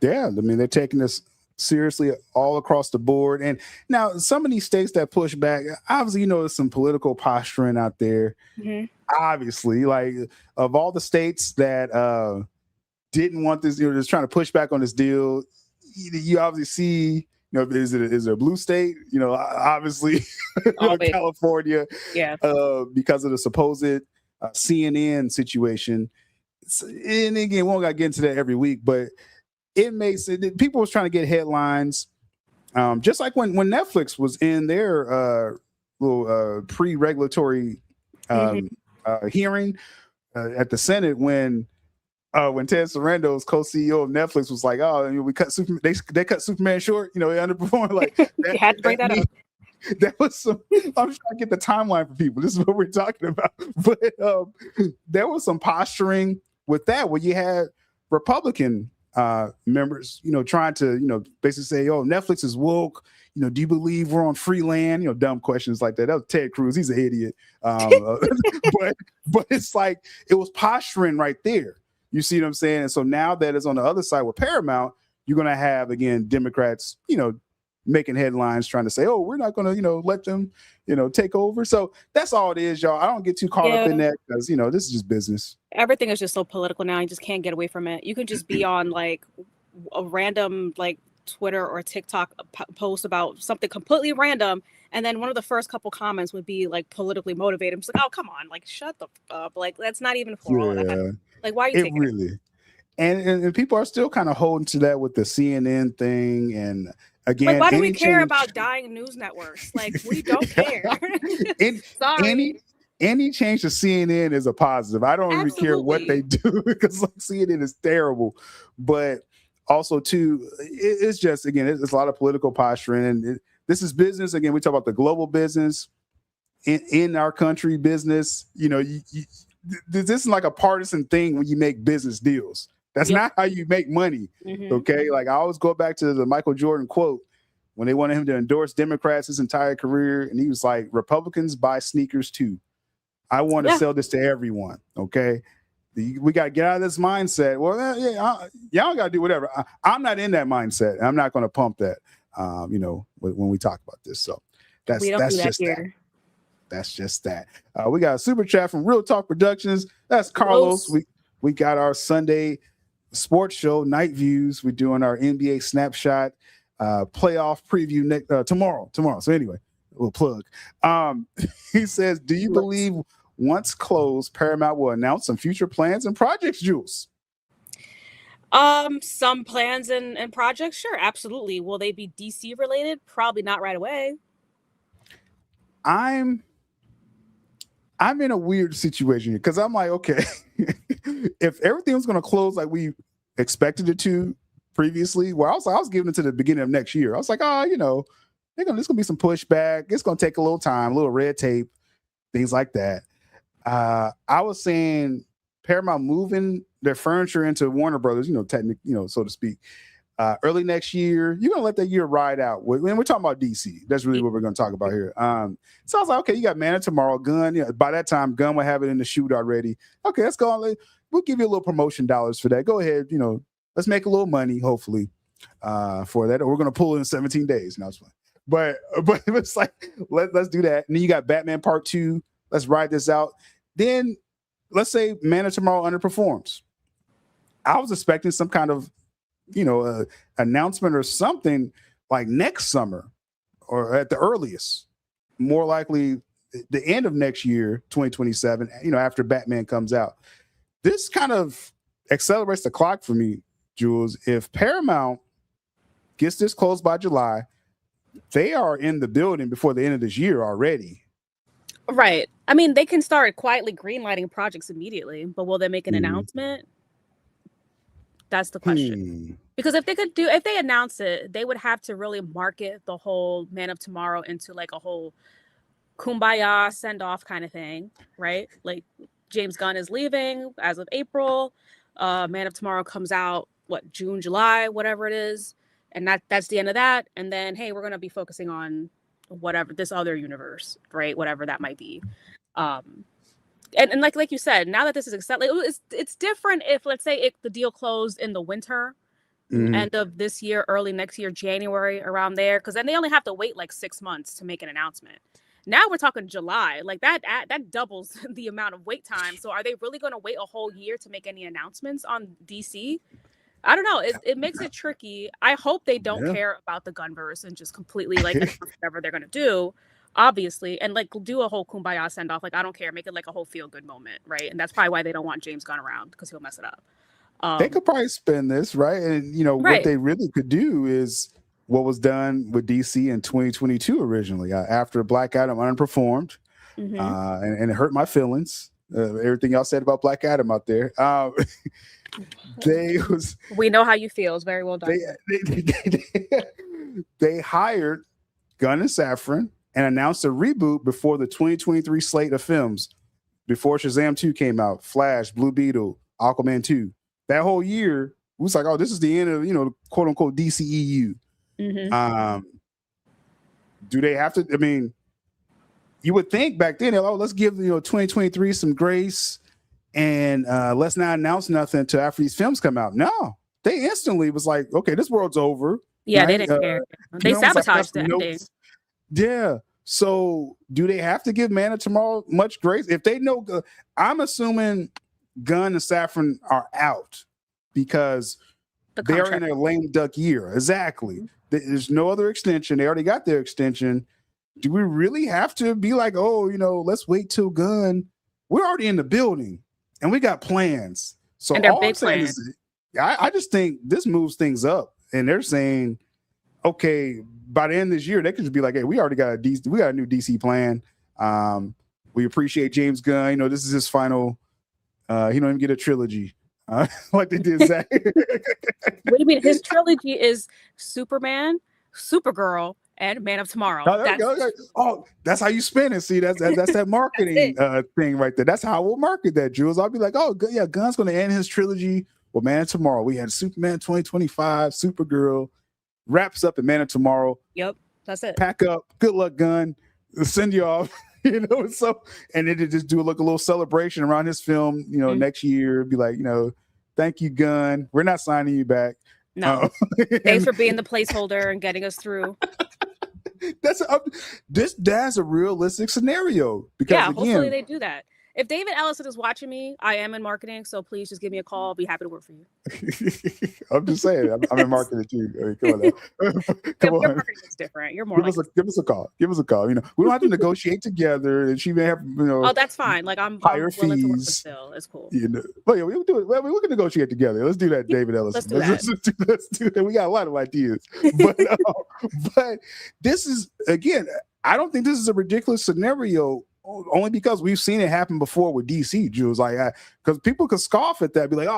Yeah, I mean, they're taking this seriously all across the board. And now some of these states that push back, obviously, there's some political posturing out there. Obviously, like of all the states that didn't want this, just trying to push back on this deal, you obviously see, is it a blue state? Obviously, California, because of the supposed CNN situation. And again, we won't got to get into that every week, but it makes it, people was trying to get headlines, just like when Netflix was in their little pre-regulatory hearing at the Senate when Ted Sarandos, co-CEO of Netflix, was like, "Oh, we cut Superman. They cut Superman short. They underperformed." Like you had to bring that up. That was some. I'm trying to get the timeline for people. This is what we're talking about. But there was some posturing with that, where you had Republican members, trying to, basically say, "Oh, Netflix is woke. Do you believe we're on free land?" Dumb questions like that. That was Ted Cruz. He's an idiot. But it's like it was posturing right there. You see what I'm saying? And so now that it's on the other side with Paramount, you're going to have, again, Democrats, making headlines trying to say, "Oh, we're not going to, let them, take over." So that's all it is, y'all. I don't get too caught up in that because, this is just business. Everything is just so political now. You just can't get away from it. You can just be on like a random like Twitter or TikTok post about something completely random, and then one of the first couple comments would be like politically motivated. I'm just like, "Oh, come on, like shut the fuck up. Like that's not even for all that." Like, why are you taking really it? And people are still kind of holding to that with the CNN thing. And again, like, why do we care about dying news networks? Like, we don't care. Sorry. Any change to CNN is a positive. I don't even care what they do because like CNN is terrible. But also too, it's just, again, it's a lot of political posturing, and this is business. Again, we talk about the global business in our country business. This isn't like a partisan thing when you make business deals. That's not how you make money. Okay. Like I always go back to the Michael Jordan quote when they wanted him to endorse Democrats his entire career. And he was like, "Republicans buy sneakers too. I want to sell this to everyone." Okay. We got to get out of this mindset. Well, y'all got to do whatever. I'm not in that mindset. I'm not going to pump that, when we talk about this. So that's just that. That's just that. We got a super chat from Real Talk Productions. That's Carlos. We got our Sunday sports show, Night Views. We're doing our NBA snapshot playoff preview tomorrow. So anyway, a little plug. He says, "Do you believe once closed, Paramount will announce some future plans and projects, Jules?" Some plans and projects, sure, absolutely. Will they be DC related? Probably not right away. I'm in a weird situation because I'm like, okay, if everything was going to close like we expected it to previously, I was giving it to the beginning of next year. I was like, there's going to be some pushback. It's going to take a little time, a little red tape, things like that. I was saying Paramount moving their furniture into Warner Brothers, technically, so to speak, early next year. You're going to let that year ride out. When we're talking about DC, that's really what we're going to talk about here. So I was like, okay, you got Man of Tomorrow, Gunn. By that time, Gunn will have it in the shoot already. Okay, let's go on. We'll give you a little promotion dollars for that. Go ahead, let's make a little money, hopefully, for that. Or we're going to pull it in 17 days. No, it's fine. But it's like, let's do that. And then you got Batman Part 2. Let's ride this out. Then let's say Man of Tomorrow underperforms. I was expecting some kind of announcement or something like next summer or at the earliest, more likely the end of next year, 2027, after Batman comes out. This kind of accelerates the clock for me, Jules. If Paramount gets this closed by July, they are in the building before the end of this year already. Right. I mean, they can start quietly greenlighting projects immediately, but will they make an announcement? That's the question. Because if they announce it, they would have to really market the whole Man of Tomorrow into like a whole kumbaya send off kind of thing, right? Like James Gunn is leaving as of April. Man of Tomorrow comes out June, July, whatever it is, and that's the end of that. And then hey, we're gonna be focusing on whatever this other universe, right? Whatever that might be. And like you said, now that this is accepted, it's different if let's say the deal closed in the winter, end of this year, early next year, January, around there, because then they only have to wait like 6 months to make an announcement. Now we're talking July, like that doubles the amount of wait time. So are they really going to wait a whole year to make any announcements on DC? I don't know. It makes it tricky. I hope they don't care about the Gunverse and just completely like whatever they're going to do. Obviously, and like do a whole kumbaya send off. Like I don't care, make it like a whole feel good moment, right? And that's probably why they don't want James Gunn around, because he'll mess it up. They could probably spin this, right? And what they really could do is what was done with DC in 2022 originally, after Black Adam underperformed, and it hurt my feelings. Everything y'all said about Black Adam out there. We know how you feel. It's very well done. They hired Gunn and Safran and announced a reboot before the 2023 slate of films, before Shazam 2 came out, Flash, Blue Beetle, Aquaman 2. That whole year, it was like, oh, this is the end of, the quote unquote DCEU. Do they have to? I mean, you would think back then, let's give 2023 some grace, and let's not announce nothing until after these films come out. No, they instantly was like, okay, this world's over. Yeah, right? They didn't care. They sabotaged the ending. Yeah. So do they have to give Man of Tomorrow much grace? If they know, I'm assuming Gunn and Safran are out because they're in their lame duck year. Exactly. There's no other extension. They already got their extension. Do we really have to be like, let's wait till Gunn? We're already in the building and we got plans. So and they're big plans. I just think this moves things up, and they're saying, okay, by the end of this year, they could just be like, hey, we already got we got a new DC plan. We appreciate James Gunn. This is his final. He don't even get a trilogy like they did Zack. What do you mean? His trilogy is Superman, Supergirl, and Man of Tomorrow. That's how you spin it. See, that's that marketing thing right there. That's how we'll market that, Jules. I'll be like, oh, yeah, Gunn's going to end his trilogy with Man of Tomorrow. We had Superman 2025, Supergirl, wraps up in Man of Tomorrow. Yep, that's it. Pack up. Good luck, Gunn. We'll send you off. So, and then just do a little celebration around his film, next year. Be like, thank you, Gunn. We're not signing you back. No, thanks for being the placeholder and getting us through. That's a realistic scenario, because hopefully they do that. If David Ellison is watching me, I am in marketing, so please just give me a call. I'll be happy to work for you. I'm just saying, I'm in marketing too. I mean, come on. Your marketing is different. You're more give us a call. Give us a call. We don't have to negotiate together, and she may have Oh, that's fine. Like I'm higher willing fees. To work with still. It's cool. But yeah, we'll do it. Well, we can negotiate together. Let's do that, David Ellison. Let's do that. We got a lot of ideas, but this is, again, I don't think this is a ridiculous scenario. Only because we've seen it happen before with DC, Jules. Because people could scoff at that, be like,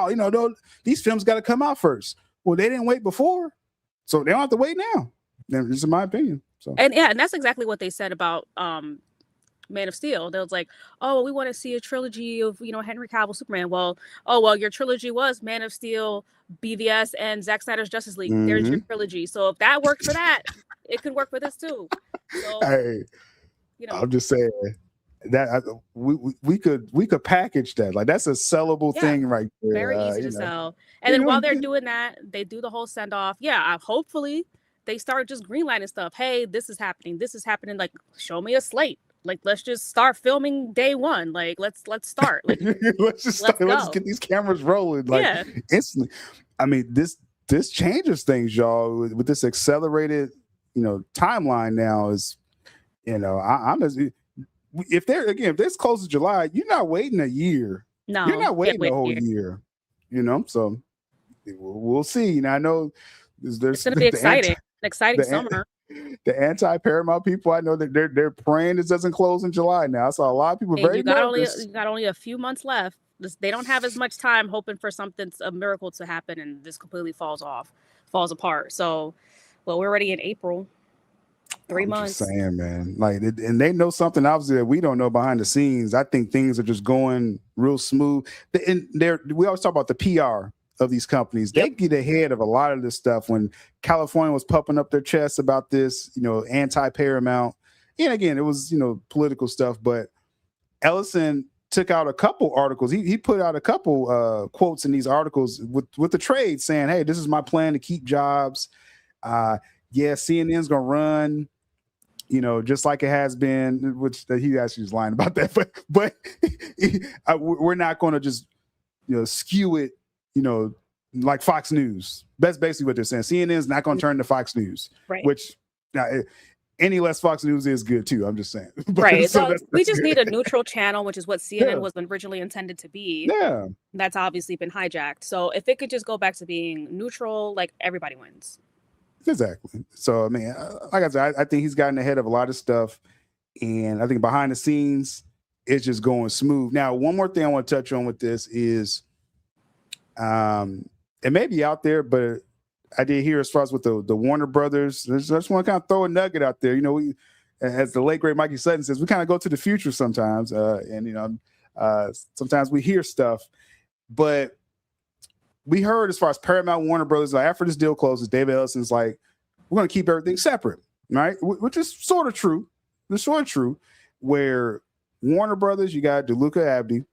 these films got to come out first. Well, they didn't wait before, so they don't have to wait now. This is my opinion. So and that's exactly what they said about Man of Steel. They was like, oh, we want to see a trilogy of Henry Cavill Superman. Well, your trilogy was Man of Steel, BVS, and Zack Snyder's Justice League. There's your trilogy. So if that worked for that, it could work for this too. So, hey, I'm just saying that we could package that. Like, that's a sellable thing right there. Very easy to sell. And then while they're doing that, they do the whole send off. Hopefully they start just greenlighting stuff. Hey, this is happening. Like, show me a slate. Like, let's just start filming day one. Like, let's start. Like, let's start. Let's get these cameras rolling. Like, instantly. I mean, this changes things, y'all. With this accelerated, timeline now is, if this close to July, you're not waiting a year. No, you're not waiting a whole year. So we'll see. I know there's going to be exciting. Exciting summer. The anti-Paramount people, I know that they're praying this doesn't close in July now. I saw a lot of people very nervous. You got only a few months left. They don't have as much time hoping for a miracle to happen, and this completely falls apart. So, well, we're already in April. 3 months. Just saying, man. Like, and they know something obviously that we don't know behind the scenes. I think things are just going real smooth. And we always talk about the PR of these companies. They get ahead of a lot of this stuff. When California was pumping up their chests about this, anti-Paramount, and again, it was political stuff. But Ellison took out a couple articles. He put out a couple quotes in these articles with the trade saying, "Hey, this is my plan to keep jobs. CNN's gonna run, just like it has been," which he actually was lying about that, but we're not going to just skew it, like Fox News. That's basically what they're saying. CNN's not going to turn to Fox News, right? Which any less Fox News is good too. I'm just saying, right? So that's we just need a neutral channel, which is what CNN was originally intended to be. Yeah, that's obviously been hijacked. So if it could just go back to being neutral, like everybody wins. Exactly. So, I mean, like I said, I think he's gotten ahead of a lot of stuff, and I think behind the scenes, it's just going smooth. Now, one more thing I want to touch on with this is, it may be out there, but I did hear as far as with the Warner Brothers. I just want to kind of throw a nugget out there. We, as the late great Mikey Sutton says, we kind of go to the future sometimes, and sometimes we hear stuff, but we heard as far as Paramount, Warner Brothers, like after this deal closes, David Ellison's like, we're going to keep everything separate, right? Which is sort of true. It's sort of true. Where Warner Brothers, you got DeLuca Abdi,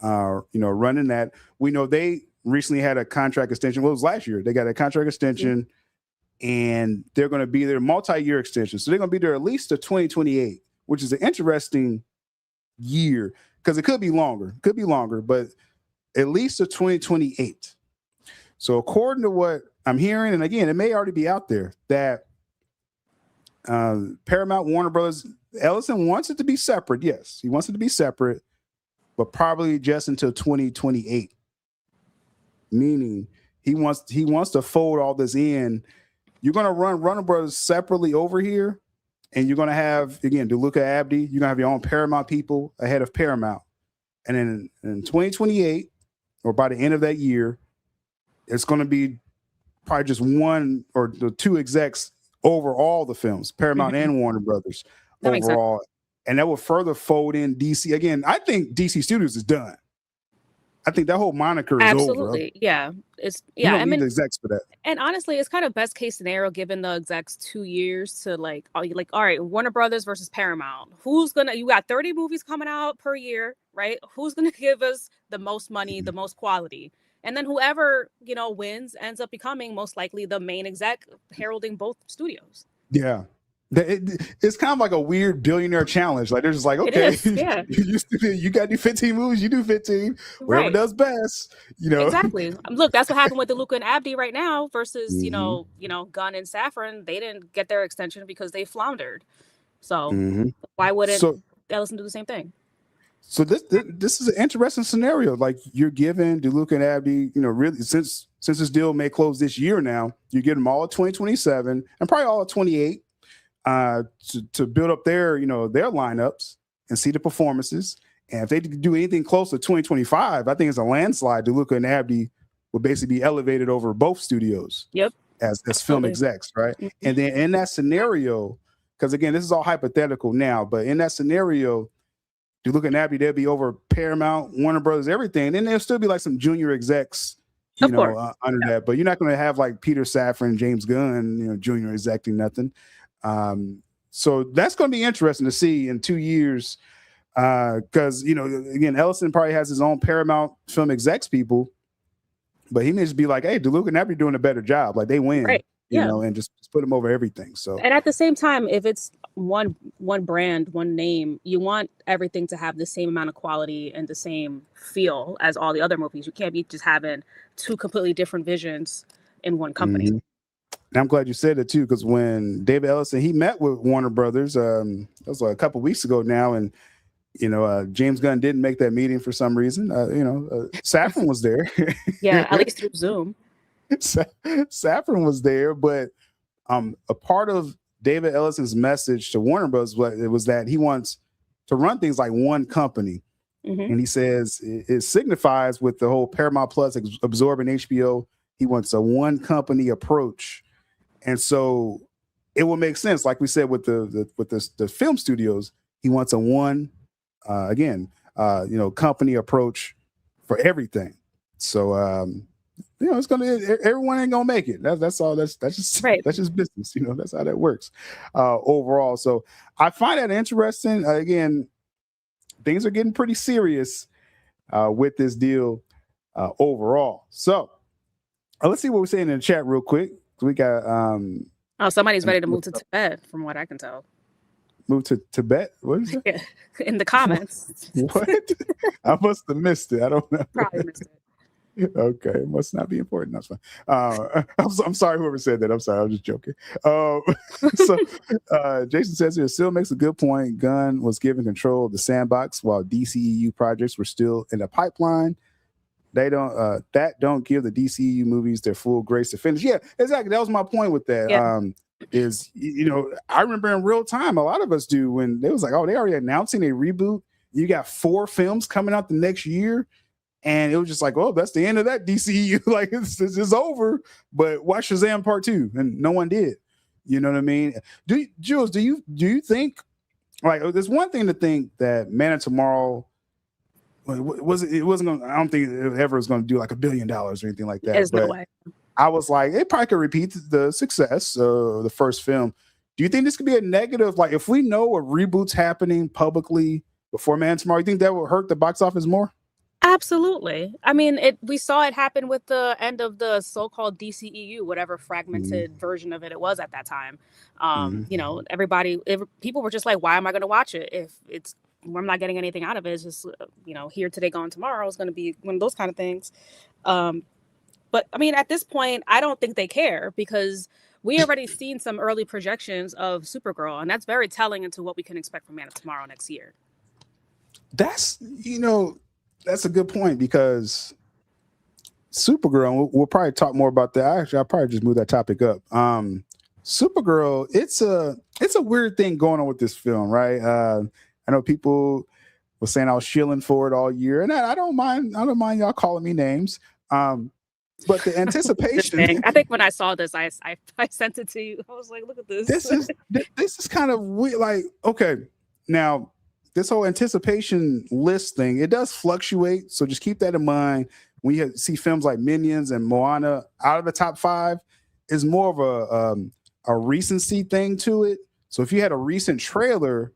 running that. We know they recently had a contract extension. Well, it was last year. They got a contract extension, and they're going to be there multi-year extension. So they're going to be there at least to 2028, which is an interesting year because it could be longer. But at least to 2028. So according to what I'm hearing, and again, it may already be out there, that Paramount, Warner Brothers, Ellison wants it to be separate. Yes, he wants it to be separate, but probably just until 2028. Meaning he wants to fold all this in. You're going to run Warner Brothers separately over here, and you're going to have, again, DeLuca Abdi, you're going to have your own Paramount people ahead of Paramount. And then in 2028, or by the end of that year, it's going to be probably just one or the two execs over all the films, Paramount and Warner Brothers overall. And that will further fold in DC. Again, I think DC Studios is done. I think that whole moniker is over. Absolutely. Yeah. You don't need the execs for that. And honestly, it's kind of best case scenario giving the execs 2 years to all right, Warner Brothers versus Paramount. You got 30 movies coming out per year, right? Who's gonna give us the most money, the most quality? And then whoever, wins ends up becoming most likely the main exec heralding both studios. Yeah. It's kind of like a weird billionaire challenge. Like they're just like, okay, you got to do 15 movies, you do 15, whoever does best, Exactly. Look, that's what happened with DeLuca and Abdi right now versus, Gunn and Safran. They didn't get their extension because they floundered. So why wouldn't Ellison do the same thing? So this is an interesting scenario. Like you're giving DeLuca and Abdi, really since this deal may close this year now, you get them all at 2027 and probably all at 28. To build up their lineups and see the performances. And if they do anything close to 2025, I think it's a landslide. DeLuca and Abdi will basically be elevated over both studios. Yep. As film execs, right? Mm-hmm. And then in that scenario, because again, this is all hypothetical now, but in that scenario, DeLuca and Abdi, they'll be over Paramount, Warner Brothers, everything. And there'll still be like some junior execs, under that. But you're not going to have like Peter Safran, James Gunn, junior execing nothing. So that's going to be interesting to see in 2 years. Because, again, Ellison probably has his own Paramount film execs people, but he may just be like, hey, DeLuca and Abdi doing a better job. Like they win, and just put them over everything. So, and at the same time, if it's one brand, one name, you want everything to have the same amount of quality and the same feel as all the other movies. You can't be just having two completely different visions in one company. Mm-hmm. And I'm glad you said it too, because when David Ellison, he met with Warner Brothers, that was like a couple weeks ago now, and James Gunn didn't make that meeting for some reason. Safran was there. Yeah, at least through Zoom. Safran was there, but a part of David Ellison's message to Warner Brothers was that he wants to run things like one company. And he says it signifies with the whole Paramount Plus absorbing HBO, he wants a one company approach. And so it will make sense, like we said with the film studios, he wants a one company approach for everything. So it's everyone ain't gonna make it. That's all. That's just right. That's just business. That's how that works overall. So I find that interesting. Again, things are getting pretty serious with this deal overall. So let's see what we're saying in the chat real quick. We got somebody's ready to move to Tibet, from what I can tell. Move to Tibet? What is it? In the comments. What? I must have missed it. I don't know. Probably missed it. Okay, it must not be important. That's fine. I'm sorry, whoever said that. I'm sorry, I was just joking. Jason says here, still makes a good point. Gunn was given control of the sandbox while DCEU projects were still in the pipeline. They don't give the DCEU movies their full grace to finish. Yeah, exactly. That was my point with that. Yeah. I remember in real time, a lot of us do, when they was like, oh, they already announcing a reboot. You got 4 films coming out the next year. And it was just like, oh, that's the end of that DCU. Like, it's over. But watch Shazam Part 2, and no one did. You know what I mean? Jules, do you think, like, there's one thing to think that Man of Tomorrow wasn't going. I don't think it ever was going to do like $1 billion or anything like that. There's but no way. I was like, it probably could repeat the success of the first film. Do you think this could be a negative? Like, if we know a reboot's happening publicly before Man of Tomorrow, you think that would hurt the box office more? Absolutely. I mean, we saw it happen with the end of the so-called DCEU, whatever fragmented version of it was at that time. People were just like, why am I going to watch it if I'm not getting anything out of it? It's just, here today, gone tomorrow is going to be one of those kind of things. But I mean, at this point, I don't think they care, because we already seen some early projections of Supergirl, and that's very telling into what we can expect from Man of Tomorrow next year. That's a good point, because Supergirl, we'll probably talk more about that. Actually, I'll probably just move that topic up. Supergirl, it's a weird thing going on with this film, right? I know people were saying I was shilling for it all year, and I don't mind y'all calling me names. But the anticipation. I think when I saw this, I sent it to you. I was like, look at this. This is kind of weird. Like, okay, now this whole anticipation list thing, it does fluctuate. So just keep that in mind. When you see films like Minions and Moana out of the top 5, is more of a recency thing to it. So if you had a recent trailer,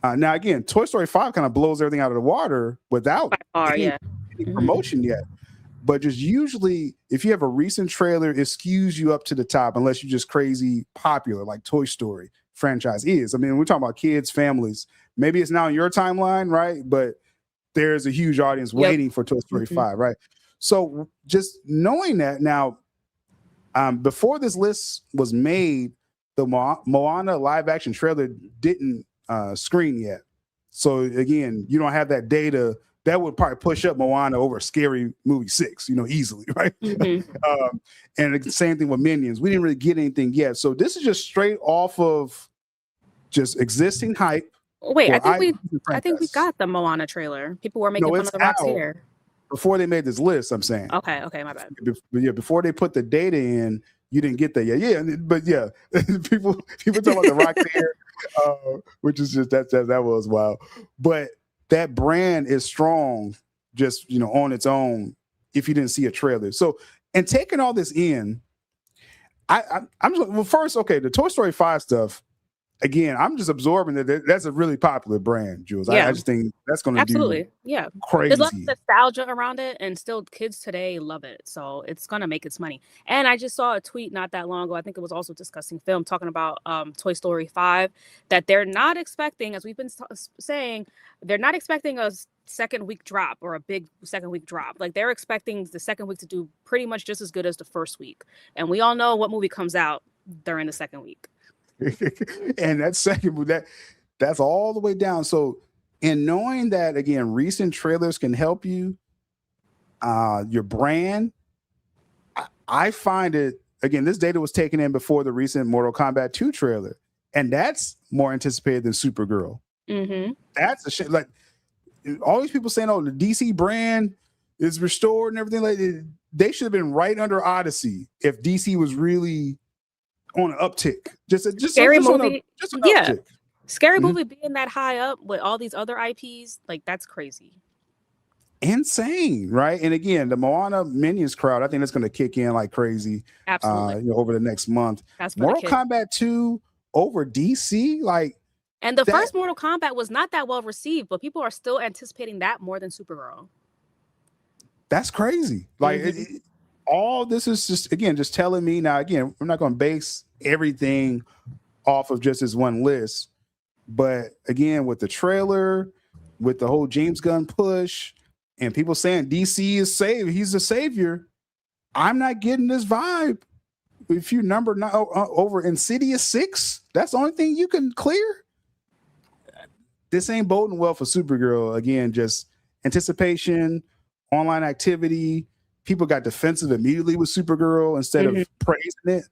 now again, Toy Story 5 kind of blows everything out of the water without any promotion yet. But just usually, if you have a recent trailer, it skews you up to the top, unless you're just crazy popular, like Toy Story franchise is. I mean, we're talking about kids, families. Maybe it's now in your timeline, right? But there's a huge audience waiting for Toy Story 5, right? So just knowing that now, before this list was made, the Moana live action trailer didn't screen yet. So again, you don't have that data. That would probably push up Moana over Scary Movie 6, easily, right? And the same thing with Minions. We didn't really get anything yet. So this is just straight off of just existing hype. Wait, I think we got the Moana trailer. People were making fun of the rocks here. Before they made this list, I'm saying. Okay, my bad. Before they put the data in, you didn't get that yet. Yeah, but yeah, people talk about the rock there, which is just that was wild. But that brand is strong, just on its own. If you didn't see a trailer, so and taking all this in, I'm just, first, okay, the Toy Story 5 stuff. Again, I'm just absorbing that that's a really popular brand, Jules. Yeah. I just think that's going to absolutely, crazy. There's a lot of nostalgia around it, and still kids today love it. So it's going to make its money. And I just saw a tweet not that long ago. I think it was also discussing film, talking about Toy Story 5, that they're not expecting, as we've been saying, they're not expecting a second week drop or a big second week drop. Like, they're expecting the second week to do pretty much just as good as the first week. And we all know what movie comes out during the second week. And that second, that's all the way down. So in knowing that, again, recent trailers can help you, your brand, I find it, again, this data was taken in before the recent Mortal Kombat 2 trailer, and that's more anticipated than Supergirl. That's a shit. Like, all these people saying, "Oh, the DC brand is restored and everything," like they should have been right under Odyssey if DC was really on an uptick. Just Scary movie, just an yeah. uptick. Scary movie being that high up with all these other IPs, like that's crazy. Insane, right? And again, the Moana Minions crowd, I think that's going to kick in like crazy. Absolutely, over the next month. That's Mortal Kombat 2 over DC, like. And the first Mortal Kombat was not that well received, but people are still anticipating that more than Supergirl. That's crazy. Like all this is just telling me now. Again, we're not going to base everything off of just this one list, but again, with the trailer, with the whole James Gunn push. And people saying DC is he's the savior. I'm not getting this vibe. If you number over Insidious 6, that's the only thing you can clear. This ain't boding well for Supergirl. Again, just anticipation, online activity. People got defensive immediately with Supergirl instead of praising it.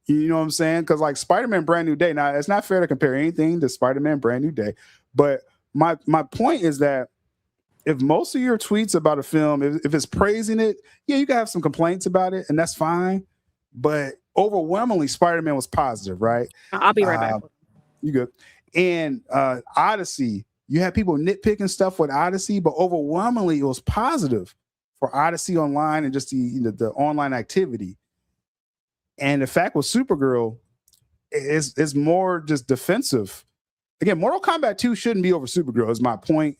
You know what I'm saying? Because like Spider-Man Brand New Day. Now, it's not fair to compare anything to Spider-Man Brand New Day. But my point is that if most of your tweets about a film, if it's praising it, yeah, you can have some complaints about it, and that's fine. But overwhelmingly, Spider-Man was positive, right? I'll be right back. You good. And Odyssey, you had people nitpicking stuff with Odyssey, but overwhelmingly it was positive for Odyssey Online and just the online activity. And the fact with Supergirl is more just defensive. Again, Mortal Kombat 2 shouldn't be over Supergirl, is my point.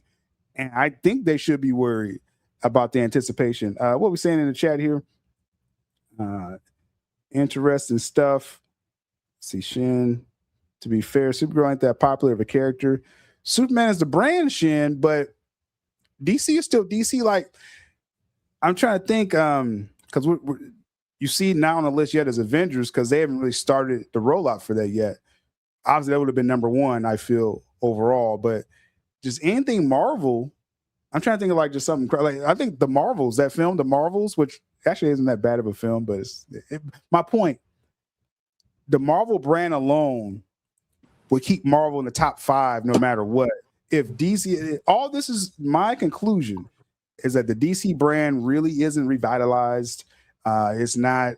And I think they should be worried about the anticipation. What we saying in the chat here? Interesting stuff. Let's see, Shin. To be fair, Supergirl ain't that popular of a character. Superman is the brand, Shin, but DC is still DC. Like, I'm trying to think, because you see now on the list yet as Avengers, because they haven't really started the rollout for that yet. Obviously, that would have been number one, I feel, overall, but just anything Marvel, I'm trying to think of like just something like I think the Marvels, that film, The Marvels, which actually isn't that bad of a film, but my point, the Marvel brand alone would keep Marvel in the top 5 no matter what. If DC, all this is my conclusion is that the DC brand really isn't revitalized. It's not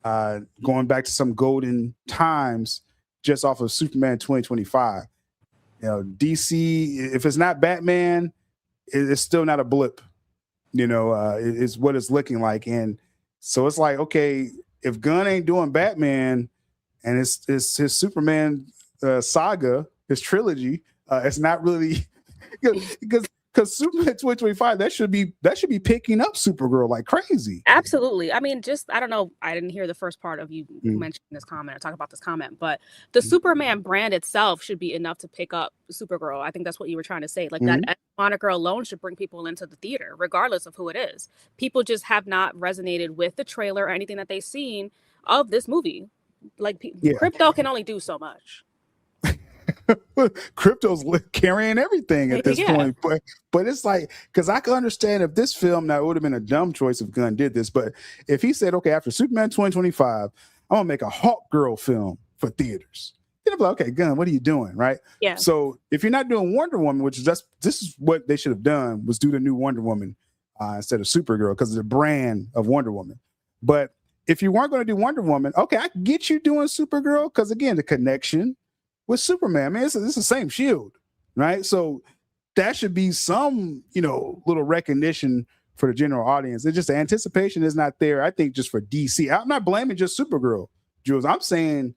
going back to some golden times just off of Superman 2025. You know, DC, if it's not Batman, it's still not a blip. You know, it's what it's looking like. And so it's like, okay, if Gunn ain't doing Batman and it's his Superman saga, his trilogy, it's not really because Superman 2025, that should be picking up Supergirl like crazy. Absolutely. I mean, just I don't know. I didn't hear the first part of you mentioning this comment or talk about this comment, but the Superman brand itself should be enough to pick up Supergirl. I think that's what you were trying to say. Like that moniker alone should bring people into the theater, regardless of who it is. People just have not resonated with the trailer or anything that they've seen of this movie. Like Crypto can only do so much. Crypto's carrying everything at this point, but it's like, because I can understand if this film, now it would have been a dumb choice if Gunn did this, but if he said, okay, after Superman 2025, I'm gonna make a Hawk Girl film for theaters, then I'm like, okay, Gunn, what are you doing, right? Yeah. So if you're not doing Wonder Woman, which is this is what they should have done, was do the new Wonder Woman instead of Supergirl, because of the brand of Wonder Woman. But if you weren't going to do Wonder Woman, okay, I can get you doing Supergirl, because again, the connection with Superman, man, it's the same shield, right? So that should be some, little recognition for the general audience. It's just the anticipation is not there, I think, just for DC. I'm not blaming just Supergirl, Jules. I'm saying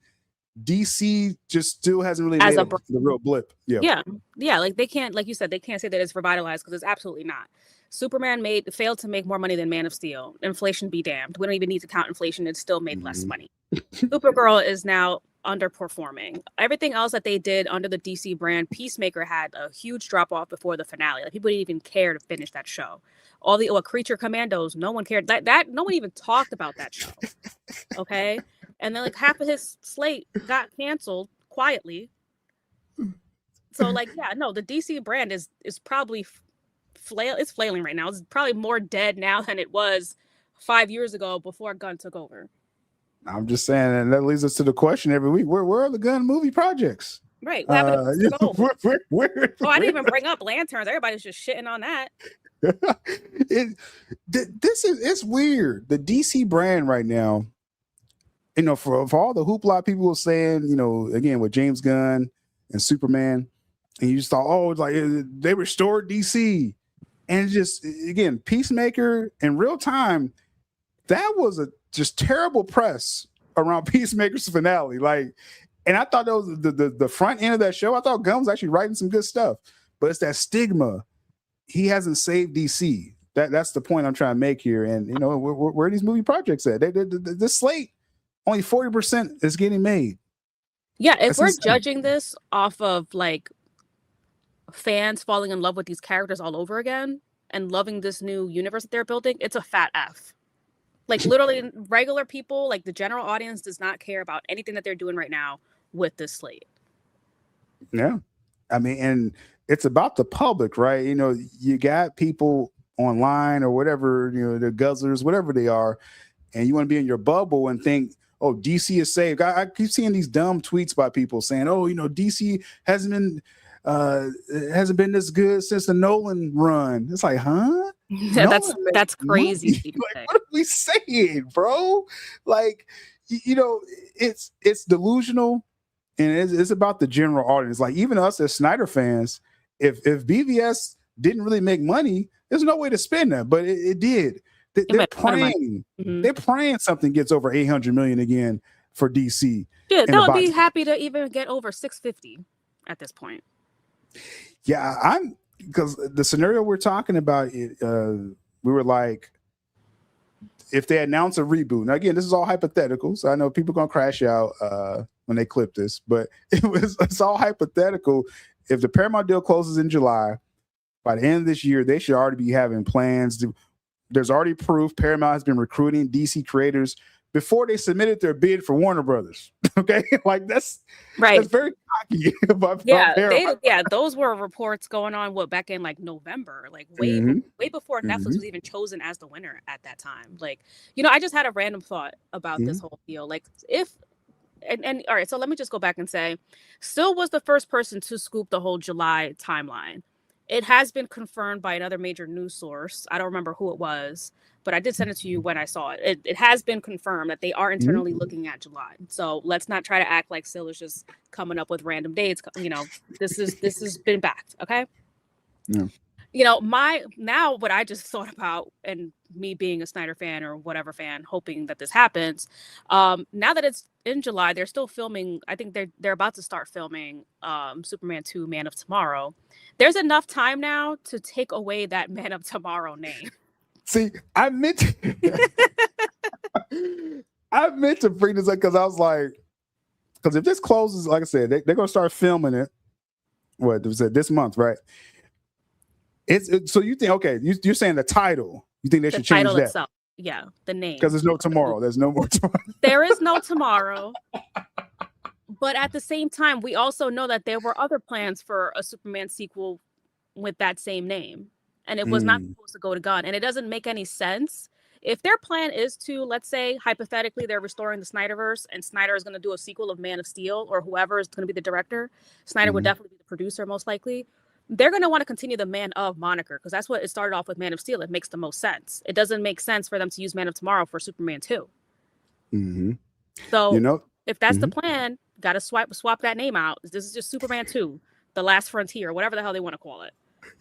DC just still hasn't really made the real blip. Yeah. Like they can't, like you said, they can't say that it's revitalized, because it's absolutely not. Superman failed to make more money than Man of Steel. Inflation be damned. We don't even need to count inflation. It still made less money. Supergirl is now underperforming. Everything else that they did under the DC brand, Peacemaker had a huge drop off before the finale. Like, people didn't even care to finish that show. All the Creature Commandos, no one cared. That no one even talked about that show. Okay, and then like half of his slate got canceled quietly. So like, the DC brand is probably it's flailing right now. It's probably more dead now than it was 5 years ago before Gunn took over. I'm just saying, and that leads us to the question every week: where are the Gunn movie projects? Right. What happened to Mr. Gold? Oh, I didn't even bring up lanterns. Everybody's just shitting on that. It's weird. The DC brand right now, for all the hoopla people were saying, again with James Gunn and Superman, and you just thought, oh, it's like they restored DC, and just again Peacemaker in real time, that was just terrible press around Peacemaker's finale. Like, and I thought that was the front end of that show. I thought Gunn was actually writing some good stuff, but it's that stigma. He hasn't saved DC. That's the point I'm trying to make here. And where are these movie projects at? This slate, only 40% is getting made. Yeah, if we're judging this off of like fans falling in love with these characters all over again and loving this new universe that they're building, it's a fat F. Like literally regular people, like the general audience does not care about anything that they're doing right now with this slate. Yeah. I mean, and it's about the public, right? You got people online or whatever, the guzzlers, whatever they are, and you want to be in your bubble and think, oh, DC is saved. I keep seeing these dumb tweets by people saying, oh, DC hasn't been this good since the Nolan run. It's like, huh? Yeah, that's crazy. Like, what are we saying, bro? Like, it's delusional, and it's about the general audience. Like, even us as Snyder fans, if BVS didn't really make money, there's no way to spend that, but it did. They're praying. Mm-hmm. They're praying something gets over 800 million again for DC. Yeah, they'll be happy to even get over 650 at this point. Yeah, because the scenario we're talking about, we were like, if they announce a reboot. Now, again, this is all hypothetical, so I know people are gonna crash out when they clip this, but it's all hypothetical. If the Paramount deal closes in July, by the end of this year, they should already be having plans. There's already proof Paramount has been recruiting DC creators before they submitted their bid for Warner Brothers. Okay, like that's right. That's very cocky. Those were reports going on back in like November, like way before Netflix was even chosen as the winner at that time. Like, I just had a random thought about this whole deal. Like, and all right, so let me just go back and say, Still was the first person to scoop the whole July timeline. It has been confirmed by another major news source. I don't remember who it was, but I did send it to you when I saw it. It has been confirmed that they are internally looking at July. So let's not try to act like Syl is just coming up with random dates. This has been backed. Okay. Yeah. What I just thought about, and me being a Snyder fan or whatever fan, hoping that this happens. Now that it's in July, they're still filming. I think they're about to start filming Superman 2: Man of Tomorrow. There's enough time now to take away that Man of Tomorrow name. See, I meant to bring this up because I was like, because if this closes, like I said, they're gonna start filming it. What was it this month, right? So you think, okay, you're saying the title. You think they should change that? Itself. Yeah, the name. Because there's no tomorrow. There's no more tomorrow. There is no tomorrow. But at the same time, we also know that there were other plans for a Superman sequel with that same name. And it was not supposed to go to Gunn. And it doesn't make any sense. If their plan is to, let's say, hypothetically, they're restoring the Snyderverse and Snyder is going to do a sequel of Man of Steel, or whoever is going to be the director. Snyder would definitely be the producer, most likely. They're going to want to continue the Man of moniker because that's what it started off with, Man of Steel. It makes the most sense. It doesn't make sense for them to use Man of Tomorrow for Superman 2. So if that's the plan, got to swap that name out. This is just Superman 2, The Last Frontier, whatever the hell they want to call it.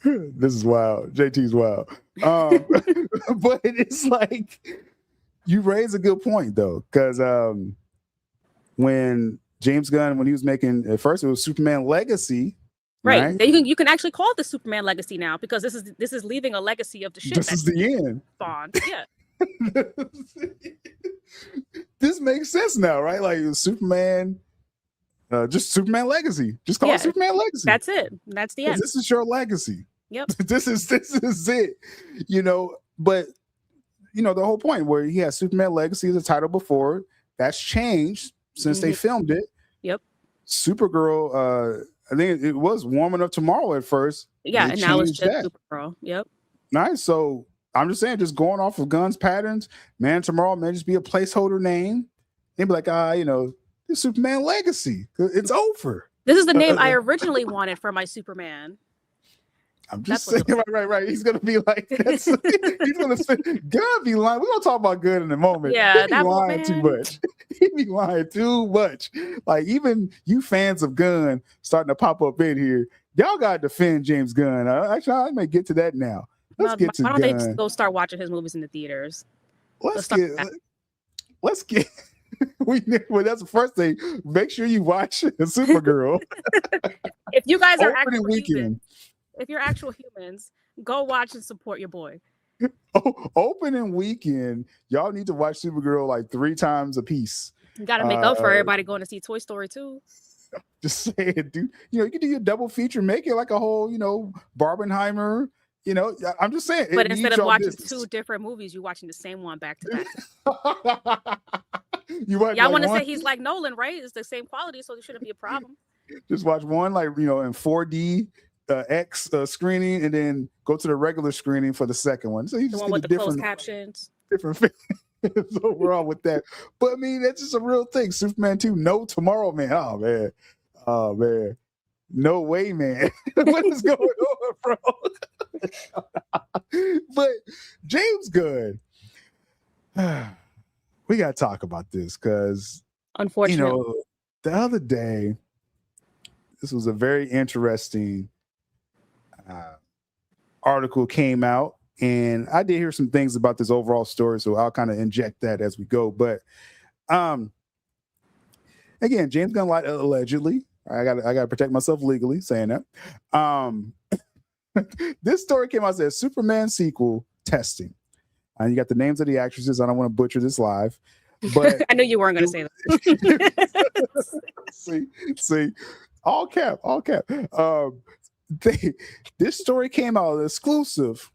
This is wild. JT's wild. But it's like, you raise a good point, though, because when James Gunn, when he was making, at first it was Superman Legacy. Right. You can actually call it the Superman Legacy now because this is leaving a legacy of the shit. This is the end. Bond. Yeah. This makes sense now, right? Like Superman, just Superman Legacy. Just call it Superman Legacy. That's it. That's the end. This is your legacy. Yep. This is it. But the whole point where he has Superman Legacy as a title before, that's changed since they filmed it. Yep. Supergirl, I think it was Warm Enough Tomorrow at first. Yeah, and now it's just Supergirl. Yep. Nice. So I'm just saying, just going off of Gunn's patterns, Man Tomorrow may just be a placeholder name. They'd be like, this Superman Legacy. It's over. This is the name I originally wanted for my Superman. I'm just saying, right. He's gonna be like, he's gonna say, Gunn be lying. We're gonna talk about Gunn in a moment. Yeah, he be lying too much. He be lying too much. Like, even you fans of Gunn starting to pop up in here. Y'all gotta defend James Gunn. Actually, I may get to that now. Let's get to Gunn. Why don't they just go start watching his movies in the theaters? Let's get. Well, that's the first thing. Make sure you watch Supergirl. If you guys are opening weekend. If you're actual humans, go watch and support your boy. Opening weekend, y'all need to watch Supergirl like 3 times a piece. You got to make up for everybody going to see Toy Story 2. Just saying, dude. You can do your double feature, make it like a whole, Barbenheimer. I'm just saying. But instead of watching 2 different movies, you're watching the same one back to back. Y'all want to say he's like Nolan, right? It's the same quality, so there shouldn't be a problem. Just watch one, in 4D. X screening, and then go to the regular screening for the second one. So you just the one with the closed captions. Different feelings overall with that. But I mean, that's just a real thing. Superman 2, no tomorrow, man. Oh man. No way, man. What is going on, bro? But James Gunn, we gotta talk about this because unfortunately, the other day, this was a very interesting article came out, and I did hear some things about this overall story, so I'll kind of inject that as we go. But again, James Gunn lied allegedly. I gotta protect myself legally saying that. This story came out, said Superman sequel testing, and you got the names of the actresses. I don't want to butcher this live, but I knew you weren't going to say that. see, all cap. This story came out exclusive,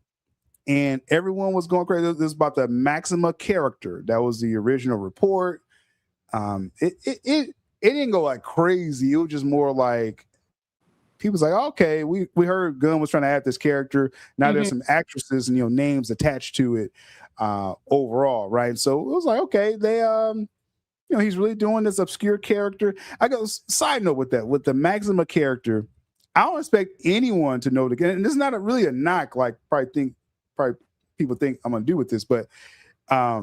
and everyone was going crazy. This is about the Maxima character. That was the original report. It didn't go like crazy. It was just more like people was like, okay, we heard Gunn was trying to add this character. Now there's some actresses and names attached to it overall, right? So it was like, okay, they he's really doing this obscure character. I go side note with the Maxima character. I don't expect anyone to know and this is not really a knock, like probably people think I'm gonna do with this, but I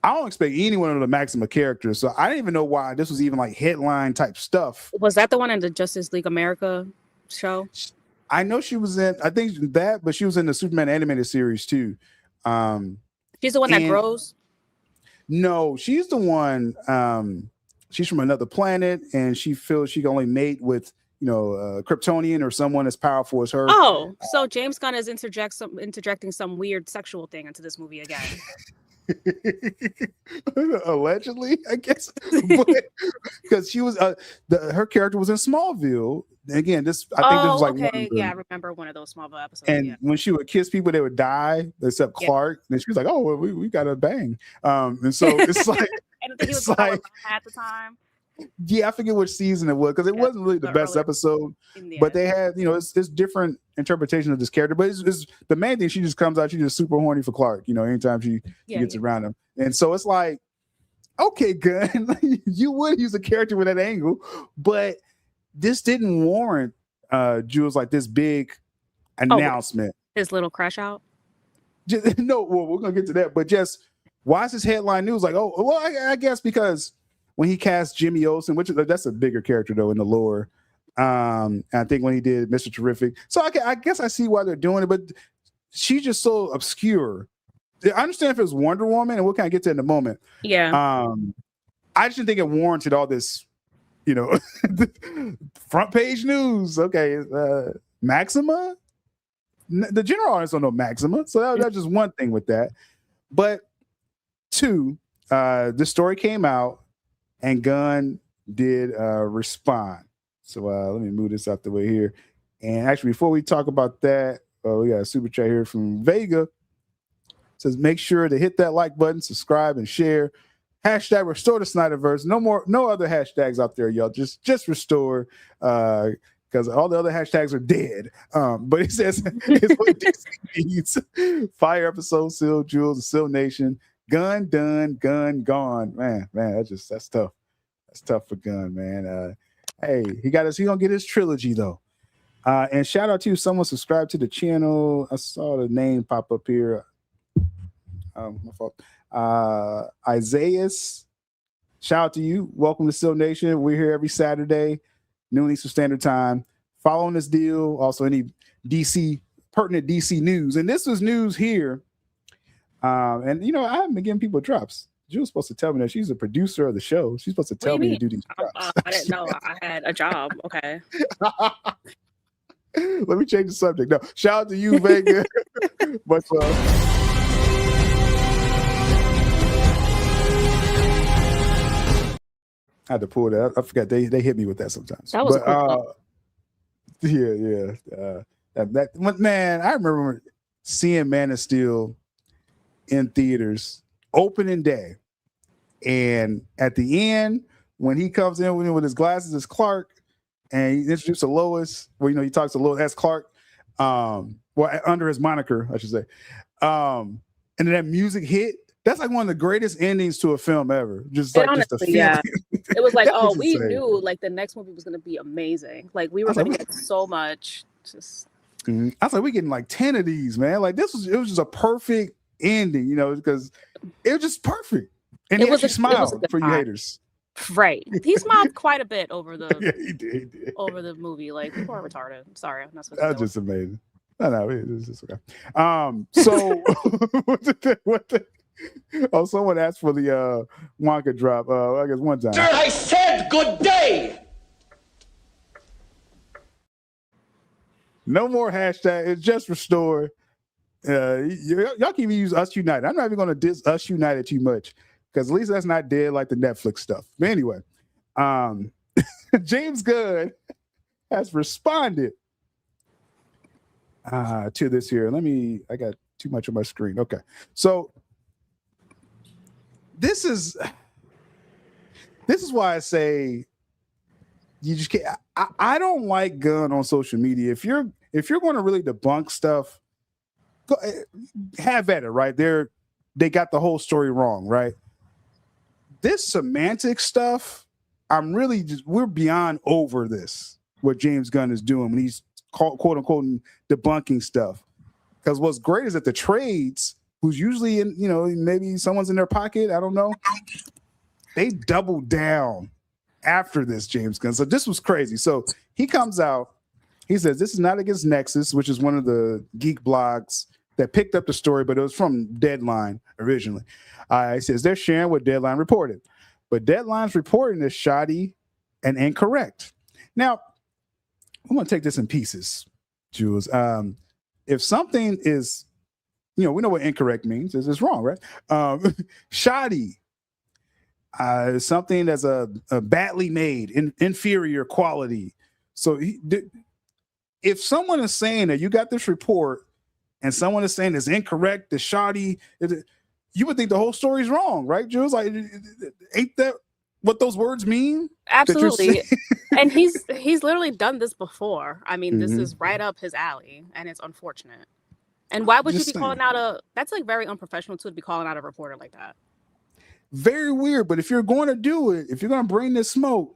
don't expect anyone to know the Maxima character. So I didn't even know why this was even like headline type stuff. Was that the one in the Justice League America show? I know she was in, I think that, but she was in the Superman animated series too. She's the one that grows? No, she's the one. She's from another planet, and she feels she can only mate with Kryptonian or someone as powerful as her. Oh, so James Gunn is interjecting some weird sexual thing into this movie again. Allegedly, I guess, because she was her character was in Smallville. Again, I think this was like okay. Yeah, I remember one of those Smallville episodes. And when she would kiss people, they would die, except Clark. And she was like, "Oh, well, we got to bang." And so it's like, I don't think he was at the time. Yeah, I forget which season it was because it wasn't really the best episode. But they had, it's different interpretation of this character. But it's the main thing. She just comes out. She's just super horny for Clark. Anytime she gets around him, and so it's like, okay, Gunn, you would use a character with that angle, but this didn't warrant Jules like this big announcement. His little crash out. No, well, we're gonna get to that, but just why is this headline news? Like, oh, well, I guess because when he cast Jimmy Olsen, that's a bigger character though in the lore. And I think when he did Mr. Terrific, so I guess I see why they're doing it, but she's just so obscure. I understand if it was Wonder Woman, and we'll kind of get to it in a moment. Yeah. I just didn't think it warranted all this, front page news. Okay, Maxima. The general audience don't know Maxima, so that's just one thing with that. But two, this story came out, and Gunn did respond. So let me move this out the way here. And actually, before we talk about that, we got a super chat here from VEGA. It says, make sure to hit that like button, subscribe, and share. Hashtag restore the Snyderverse. No other hashtags out there, y'all. Just restore, because all the other hashtags are dead. But it says it's what Disney needs. Fire episode, Seal Jules, the Seal Nation. Gunn done, Gunn gone. Man, that's tough. That's tough for Gunn, man. Hey, he gonna get his trilogy though. And shout out to someone subscribed to the channel. I saw the name pop up here. My fault. Isaiah. Shout out to you. Welcome to Still Nation. We're here every Saturday, noon Eastern Standard Time. Following this deal, also any pertinent DC news. And this was news here. And I haven't been giving people drops. Jill's supposed to tell me that she's a producer of the show. She's supposed to tell me to do these drops. I didn't know I had a job. Okay. Let me change the subject. No, shout out to you, Vega. But I had to pull that. I forgot they hit me with that sometimes. That was cool. Man, I remember seeing Man of Steel in theaters opening day, and at the end when he comes in with his glasses as Clark, and he introduces to Lois, where he talks to Lois as Clark, under his moniker, I should say. And then that music hit. That's like one of the greatest endings to a film ever. Just like honestly, just a feeling. Yeah. It was like, oh, we knew like the next movie was going to be amazing. Like we were going to get so much. Just. I was like, we getting like 10 of these, man. Like it was just a perfect ending, because it was just perfect. And he actually smiled for you haters. Right. He smiled quite a bit over the he did. Over the movie. Like people are retarded. Sorry, I'm not supposed to. That's just amazing. No, it's just okay. So someone asked for the Wonka drop. I guess one time. Sir, I said good day. No more hashtag. It's just restore. Y'all can even use Us United. I'm not even going to diss Us United too much because at least that's not dead like the Netflix stuff. But anyway, James Gunn has responded to this here. I got too much on my screen. Okay. So this is why I say you just can't. I don't like Gunn on social media. If you're going to really debunk stuff, have at it, right? They got the whole story wrong, right? This semantic stuff, we're beyond over this, what James Gunn is doing when he's quote unquote debunking stuff. Because what's great is that the trades, who's usually in, maybe someone's in their pocket, I don't know, they doubled down after this, James Gunn. So this was crazy. So he comes out, he says, this is not against Nexus, which is one of the geek blogs that picked up the story, but it was from Deadline originally. He says they're sharing what Deadline reported, but Deadline's reporting is shoddy and incorrect. Now, I'm going to take this in pieces, Jules. If something is, we know what incorrect means. It's wrong, right? Shoddy is something that's a badly made, inferior quality. So if someone is saying that you got this report and someone is saying it's incorrect, it's shoddy, you would think the whole story's wrong, right, Jules? Like, ain't that what those words mean? Absolutely. And he's literally done this before. I mean, this is right up his alley, and it's unfortunate. And why would you be calling out that's like very unprofessional too, to be calling out a reporter like that. Very weird. But if you're going to do it, if you're going to bring this smoke,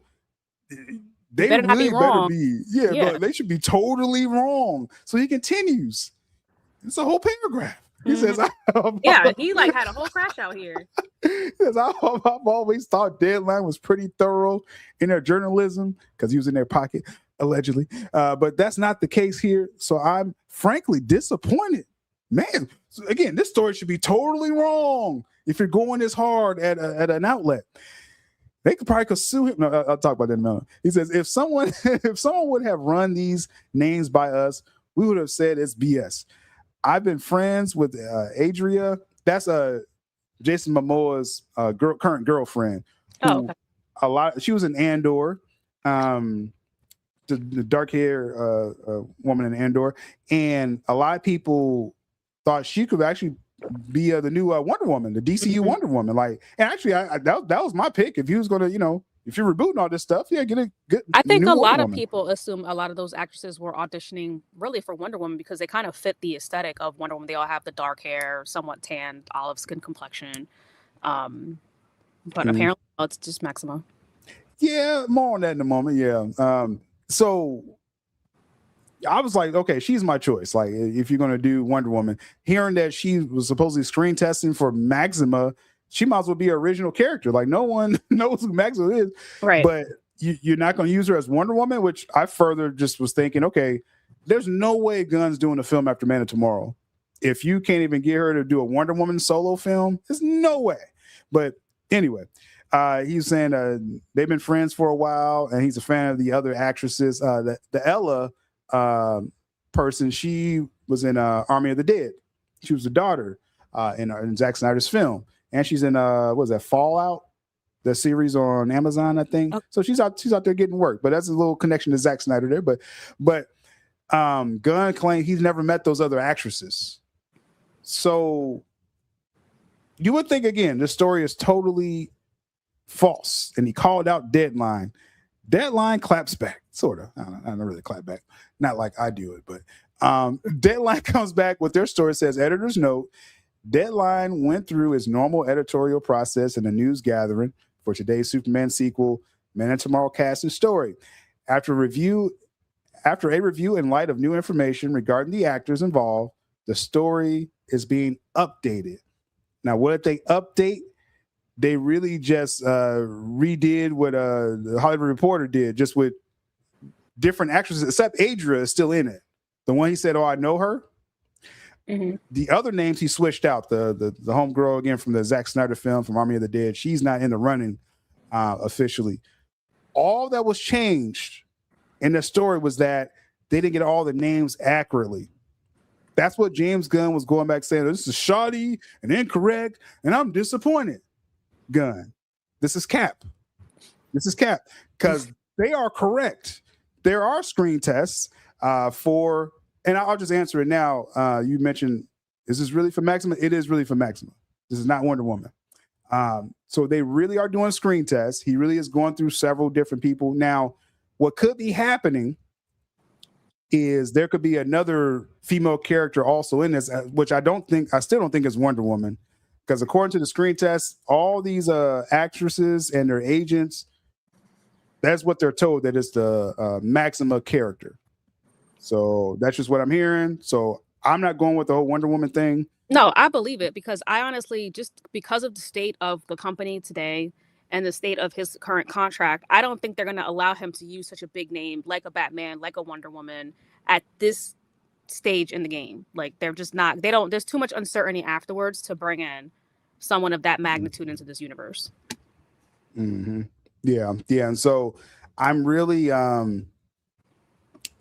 they better not be wrong. But they should be totally wrong. So he continues. It's a whole paragraph. He says, he like had a whole crash out here. He says, I've always thought Deadline was pretty thorough in their journalism because he was in their pocket, allegedly. But that's not the case here. So I'm frankly disappointed. Man, again, this story should be totally wrong if you're going this hard at an outlet. They could sue him. No, I'll talk about that in a minute. He says, if someone would have run these names by us, we would have said it's BS. I've been friends with Adria. That's Jason Momoa's current girlfriend. She was in Andor, the dark hair woman in Andor, and a lot of people thought she could actually be the new Wonder Woman, the DCU Wonder Woman. Like, and actually, that was my pick. If he was gonna, if you're rebooting all this stuff, get a good. I think a lot of people assume a lot of those actresses were auditioning really for Wonder Woman because they kind of fit the aesthetic of Wonder Woman. They all have the dark hair, somewhat tanned, olive skin complexion. But apparently, it's just Maxima. Yeah, more on that in a moment. Yeah. So I was like, okay, she's my choice. Like, if you're gonna do Wonder Woman, hearing that she was supposedly screen testing for Maxima, she might as well be an original character. Like, no one knows who Maxima is, Right? But you're not gonna use her as Wonder Woman, which I further just was thinking, okay, there's no way Gunn's doing a film after Man of Tomorrow. If you can't even get her to do a Wonder Woman solo film, there's no way. But anyway, he's saying they've been friends for a while, and he's a fan of the other actresses. The Ella person, she was in Army of the Dead. She was the daughter in Zack Snyder's film, and she's in what was that, Fallout, the series on Amazon, I think. Okay. So she's out there getting work. But that's a little connection to Zack Snyder there. But Gunn claimed he's never met those other actresses. So you would think, again, this story is totally false, and he called out Deadline. Deadline claps back, sort of. I don't really clap back, not like I do it, but Deadline comes back with their story. Says, editor's note, Deadline went through its normal editorial process in a news gathering for today's Superman sequel, Man of Tomorrow cast and story. After a review in light of new information regarding the actors involved, the story is being updated. Now, what did they update? They really just redid what the Hollywood Reporter did, just with different actresses, except Adria is still in it. The one he said, oh, I know her. Mm-hmm. The other names he switched out. The homegirl, again, from the Zack Snyder film, from Army of the Dead, she's not in the running officially. All that was changed in the story was that they didn't get all the names accurately. That's what James Gunn was going back saying. This is shoddy and incorrect, and I'm disappointed. Gunn, this is Cap. Because they are correct. There are screen tests for, and I'll just answer it now. You mentioned, is this really for Maxima? It is really for Maxima. This is not Wonder Woman. So they really are doing screen tests. He really is going through several different people. Now, what could be happening is there could be another female character also in this, which I still don't think is Wonder Woman. Because according to the screen test, all these actresses and their agents, that's what they're told, that it's the Maxima character. So that's just what I'm hearing. So I'm not going with the whole Wonder Woman thing. No, I believe it, because I honestly, just because of the state of the company today and the state of his current contract, I don't think they're going to allow him to use such a big name like a Batman, like a Wonder Woman at this stage in the game. Like, they're just not, there's too much uncertainty afterwards to bring in someone of that magnitude into this universe. Mm-hmm. Yeah. And so I'm really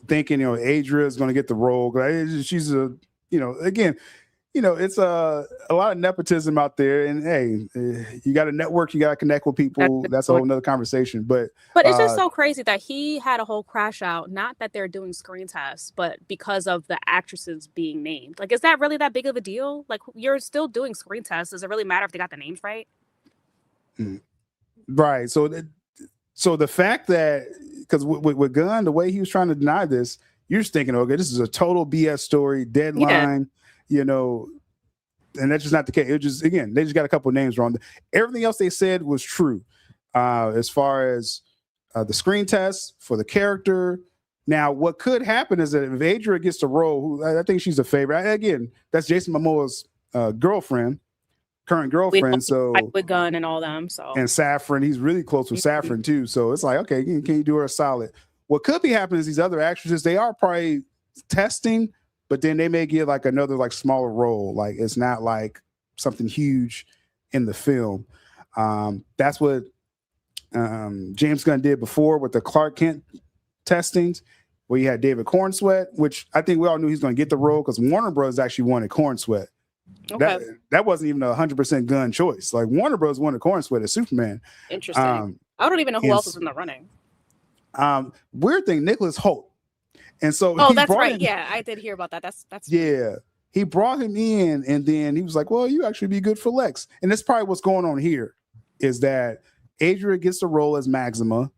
thinking, Adria is going to get the role. She's again, it's a lot of nepotism out there, and hey, you got to network, you got to connect with people. That's a whole nother conversation. But it's just so crazy that he had a whole crash out, not that they're doing screen tests, but because of the actresses being named. Like, is that really that big of a deal? Like, you're still doing screen tests. Does it really matter if they got the names right? Right. So the fact that, because with Gunn, the way he was trying to deny this, you're just thinking, okay, this is a total BS story, Deadline. Yeah. And that's just not the case. It just, again, they just got a couple of names wrong. Everything else they said was true, as far as the screen test for the character. Now, what could happen is that if Adria gets the role, who I think she's a favorite. Again, that's Jason Momoa's current girlfriend. So with Gunn and all them. So, and Saffron, he's really close with Saffron too. So it's like, okay, can you do her a solid? What could be happening is these other actresses, they are probably testing, but then they may get like another like smaller role. Like, it's not like something huge in the film. That's what James Gunn did before with the Clark Kent testings, where you had David Cornsweet, which I think we all knew he's going to get the role because Warner Bros. Actually wanted Cornsweet. Okay. That wasn't even 100% Gunn choice. Like, Warner Bros. Wanted Cornsweet as Superman. Interesting. I don't even know who else was in the running. Weird thing, Nicholas Hoult. And so, that's right. Yeah, I did hear about that. That's yeah. He brought him in, and then he was like, "Well, you actually be good for Lex." And that's probably what's going on here, is that Adria gets the role as Maxima,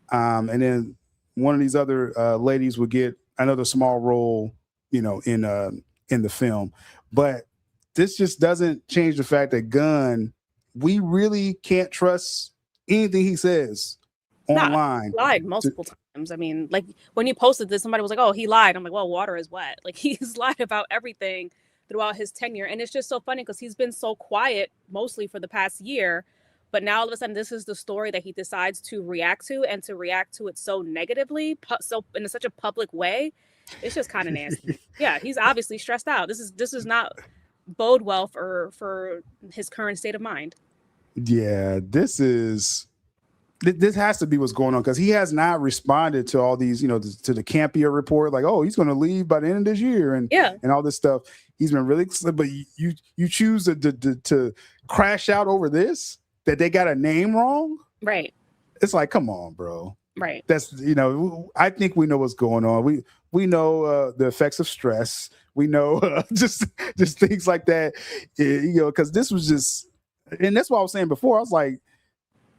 and then one of these other ladies would get another small role, in the film. But this just doesn't change the fact that Gunn, we really can't trust anything he says online. He lied multiple times. I mean, like when he posted this, somebody was like, "Oh, he lied." I'm like, "Well, water is wet." Like he's lied about everything throughout his tenure, and it's just so funny because he's been so quiet mostly for the past year, but now all of a sudden this is the story that he decides to react to, and to react to it so negatively, so in such a public way. It's just kind of nasty. Yeah, he's obviously stressed out. This is not bode well for his current state of mind. Yeah, this has to be what's going on, because he has not responded to all these, to the Campia report, like, oh, he's going to leave by the end of this year, and all this stuff. He's been really, but you choose to crash out over this, that they got a name wrong, right? It's like, come on, bro. Right. That's, I think we know what's going on. We know the effects of stress. We know just things like that, because this was just, and that's what I was saying before. I was like,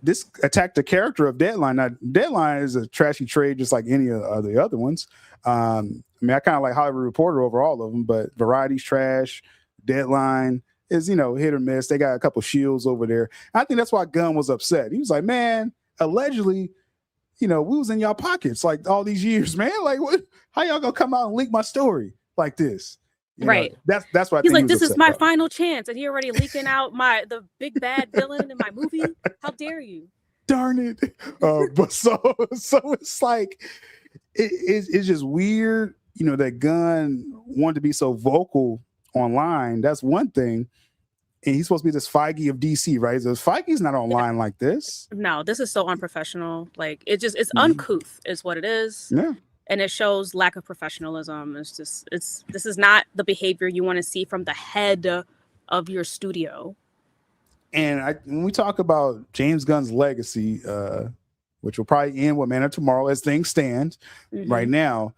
this attacked the character of Deadline. Now, Deadline is a trashy trade, just like any of the other ones. I mean, I kind of like Hollywood Reporter over all of them, but Variety's trash. Deadline is, hit or miss. They got a couple shields over there. I think that's why Gunn was upset. He was like, man, allegedly, we was in y'all pockets like all these years, man. Like, what? How y'all gonna come out and leak my story like this? Right. That's what he's like. He this is my about. Final chance, and he already leaking out the big bad villain in my movie. How dare you? Darn it! But so it's like it's just weird, that Gunn wanted to be so vocal online. That's one thing, and he's supposed to be this Feige of DC, right? So Feige's not online like this. No, this is so unprofessional. Like it's uncouth, is what it is. Yeah. And it shows lack of professionalism. This is not the behavior you want to see from the head of your studio. And when we talk about James Gunn's legacy, which will probably end with Man of Tomorrow as things stand right now,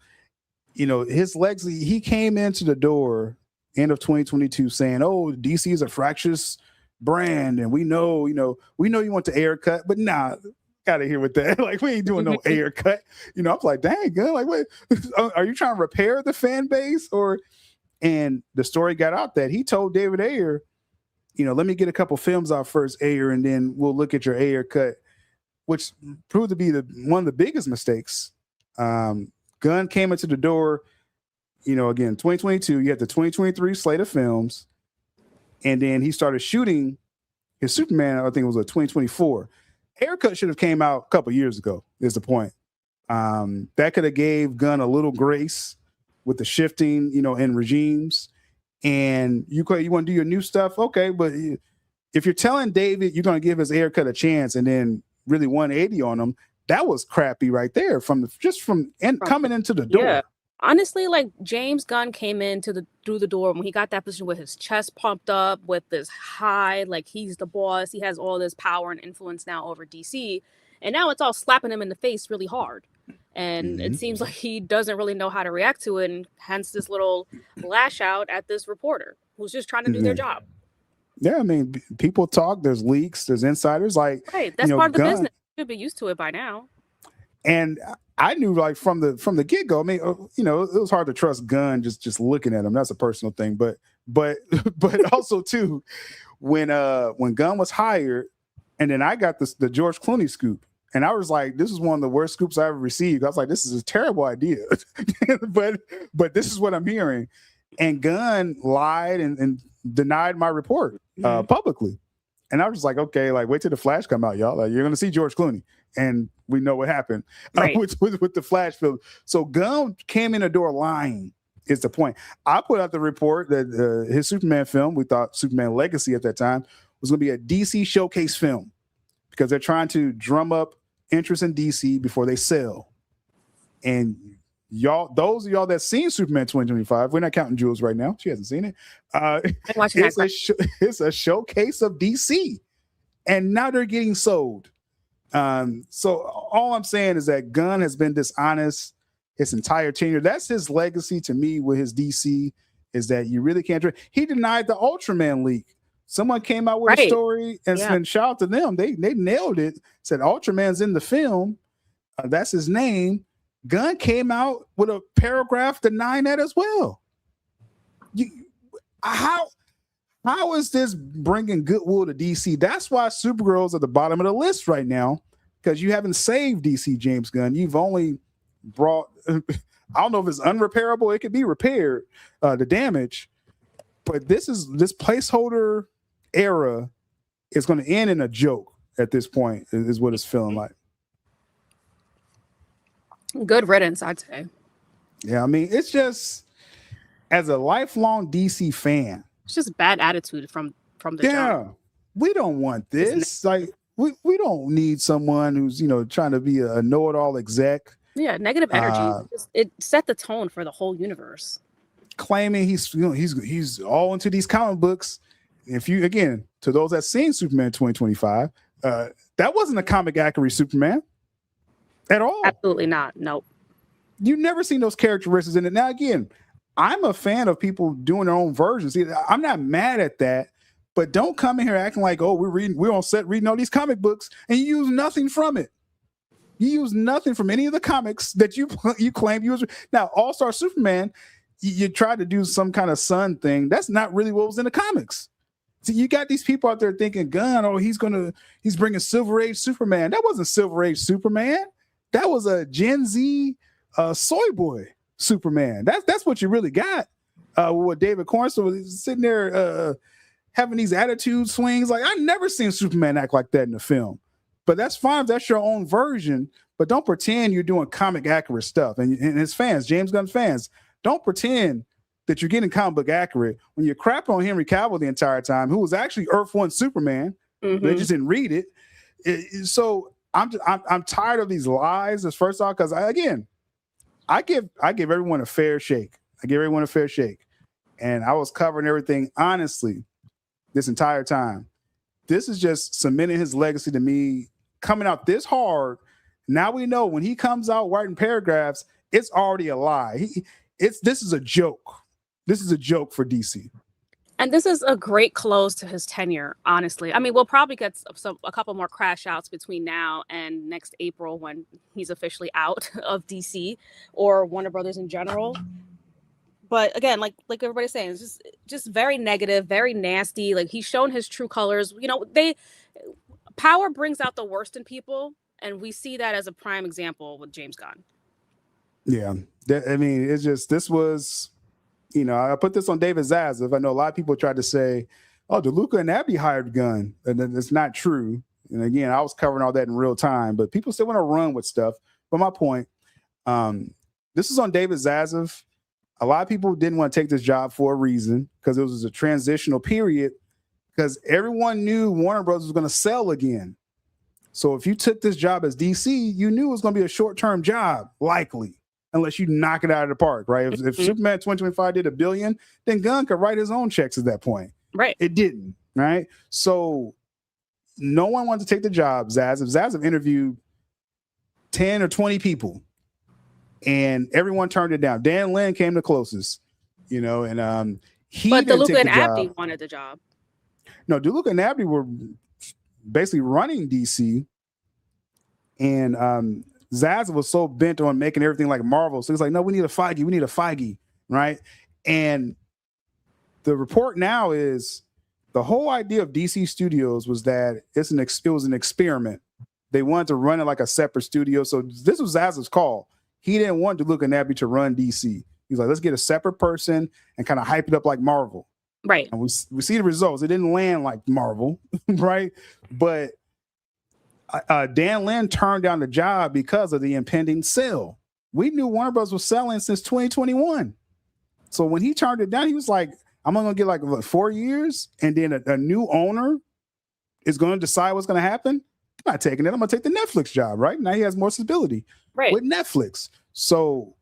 his legacy, he came into the door end of 2022 saying, oh, DC is a fractious brand, and we know you want the air cut, but nah, out of here with that. Like, we ain't doing no air cut. I was like, dang, good. Like, what? Are you trying to repair the fan base? And the story got out that he told David Ayer, let me get a couple films out first, Ayer, and then we'll look at your Ayer cut, which proved to be one of the biggest mistakes. Gunn came into the door, again, 2022, you had the 2023 slate of films, and then he started shooting his Superman, I think it was 2024. Haircut should have came out a couple years ago, is the point. That could have gave Gunn a little grace with the shifting, in regimes. And you want to do your new stuff, okay, but if you're telling David you're going to give his haircut a chance and then really 180 on him, that was crappy right there from coming into the door. Yeah. Honestly, like James Gunn came in through the door when he got that position with his chest pumped up, with this high, like he's the boss. He has all this power and influence now over DC. And now it's all slapping him in the face really hard. And it seems like he doesn't really know how to react to it. And hence this little lash out at this reporter who's just trying to do their job. Yeah, I mean, people talk, there's leaks, there's insiders. Like, right, that's part of the business. You should be used to it by now. And I knew, like, from the get-go, I mean, it was hard to trust Gunn just looking at him. That's a personal thing. But also too, when Gunn was hired, and then I got the George Clooney scoop, and I was like, this is one of the worst scoops I ever received. I was like, this is a terrible idea. but this is what I'm hearing. And Gunn lied and denied my report publicly. And I was like, okay, like, wait till the Flash come out, y'all. Like, you're gonna see George Clooney. And we know what happened with the Flash film. So Gunn came in the door lying, is the point. I put out the report that his Superman film, we thought Superman Legacy at that time, was going to be a DC showcase film because they're trying to drum up interest in DC before they sell. And those of y'all that seen Superman 2025, we're not counting Jules right now. She hasn't seen it. It's a showcase of DC. And now they're getting sold. So all I'm saying is that Gunn has been dishonest his entire tenure. That's his legacy to me with his DC, is that you really can't. He denied the Ultraman leak. Someone came out with a story and shout out to them. They nailed it. Said Ultraman's in the film. That's his name. Gunn came out with a paragraph denying that as well. How is this bringing goodwill to DC? That's why Supergirl's at the bottom of the list right now, because you haven't saved DC, James Gunn. You've only brought, I don't know if it's unrepairable. It could be repaired, the damage. But this placeholder era is going to end in a joke at this point, is what it's feeling like. Good riddance, I'd say. Yeah, I mean, it's just, as a lifelong DC fan, it's just bad attitude from the jump. We don't want this. Like, we don't need someone who's, trying to be a know-it-all exec. Yeah, negative energy. It set the tone for the whole universe. Claiming he's all into these comic books. If you, again, to those that seen Superman 2025, that wasn't a comic accurate Superman at all. Absolutely not. Nope. You've never seen those characteristics in it. Now, again, I'm a fan of people doing their own versions. I'm not mad at that, but don't come in here acting like, oh, we're on set reading all these comic books and you use nothing from it. You use nothing from any of the comics that you claim you was. Now, All-Star Superman, you tried to do some kind of sun thing. That's not really what was in the comics. See, you got these people out there thinking, Gunn, oh, he's bringing Silver Age Superman. That wasn't Silver Age Superman. That was a Gen Z soy boy Superman. That's what you really got. With David Cornstalk was sitting there having these attitude swings. Like, I never seen Superman act like that in the film. But that's fine if that's your own version. But don't pretend you're doing comic accurate stuff. And his fans, James Gunn fans, don't pretend that you're getting comic book accurate when you're crapping on Henry Cavill the entire time, who was actually Earth 1 Superman. Mm-hmm. They just didn't read it. So I'm tired of these lies. As first off, because I give everyone a fair shake. I give everyone a fair shake, and I was covering everything honestly this entire time. This is just cementing his legacy to me, coming out this hard. Now we know when he comes out writing paragraphs, it's already a lie. This is a joke. This is a joke for DC. And this is a great close to his tenure, honestly. I mean, we'll probably get a couple more crash outs between now and next April when he's officially out of DC or Warner Brothers in general. But again, like everybody's saying, it's just very negative, very nasty. Like, he's shown his true colors. Power brings out the worst in people, and we see that as a prime example with James Gunn. Yeah, I mean, it's just, this was, I put this on David Zaslav. I know a lot of people tried to say, oh, DeLuca and Abdi hired Gunn, and it's not true. And again, I was covering all that in real time, but people still want to run with stuff. But my point, this is on David Zaslav. A lot of people didn't want to take this job for a reason, because it was a transitional period, because everyone knew Warner Bros. Was going to sell again. So if you took this job as DC, you knew it was going to be a short-term job, likely, unless you knock it out of the park, right? If Superman 2025 did $1 billion, then Gunn could write his own checks at that point. Right. It didn't, right? So no one wanted to take the job. Zaslav interviewed 10 or 20 people, and everyone turned it down. Dan Lin came the closest, and he. But DeLuca and Abdi wanted the job. No, DeLuca and Abdi were basically running DC, and Zaslav was so bent on making everything like Marvel, so he's like, "No, we need a Feige, right?" And the report now is the whole idea of DC Studios was that it was an experiment. They wanted to run it like a separate studio, so this was Zaslav's call. He didn't want DeLuca and Abdi to run DC. He's like, let's get a separate person and kind of hype it up like Marvel. Right. And we see the results. It didn't land like Marvel, right? But Dan Lin turned down the job because of the impending sale. We knew Warner Bros. Was selling since 2021. So when he turned it down, he was like, I'm only going to get like 4 years, and then a new owner is going to decide what's going to happen. I'm not taking it. I'm going to take the Netflix job, right? Now he has more stability with Netflix. So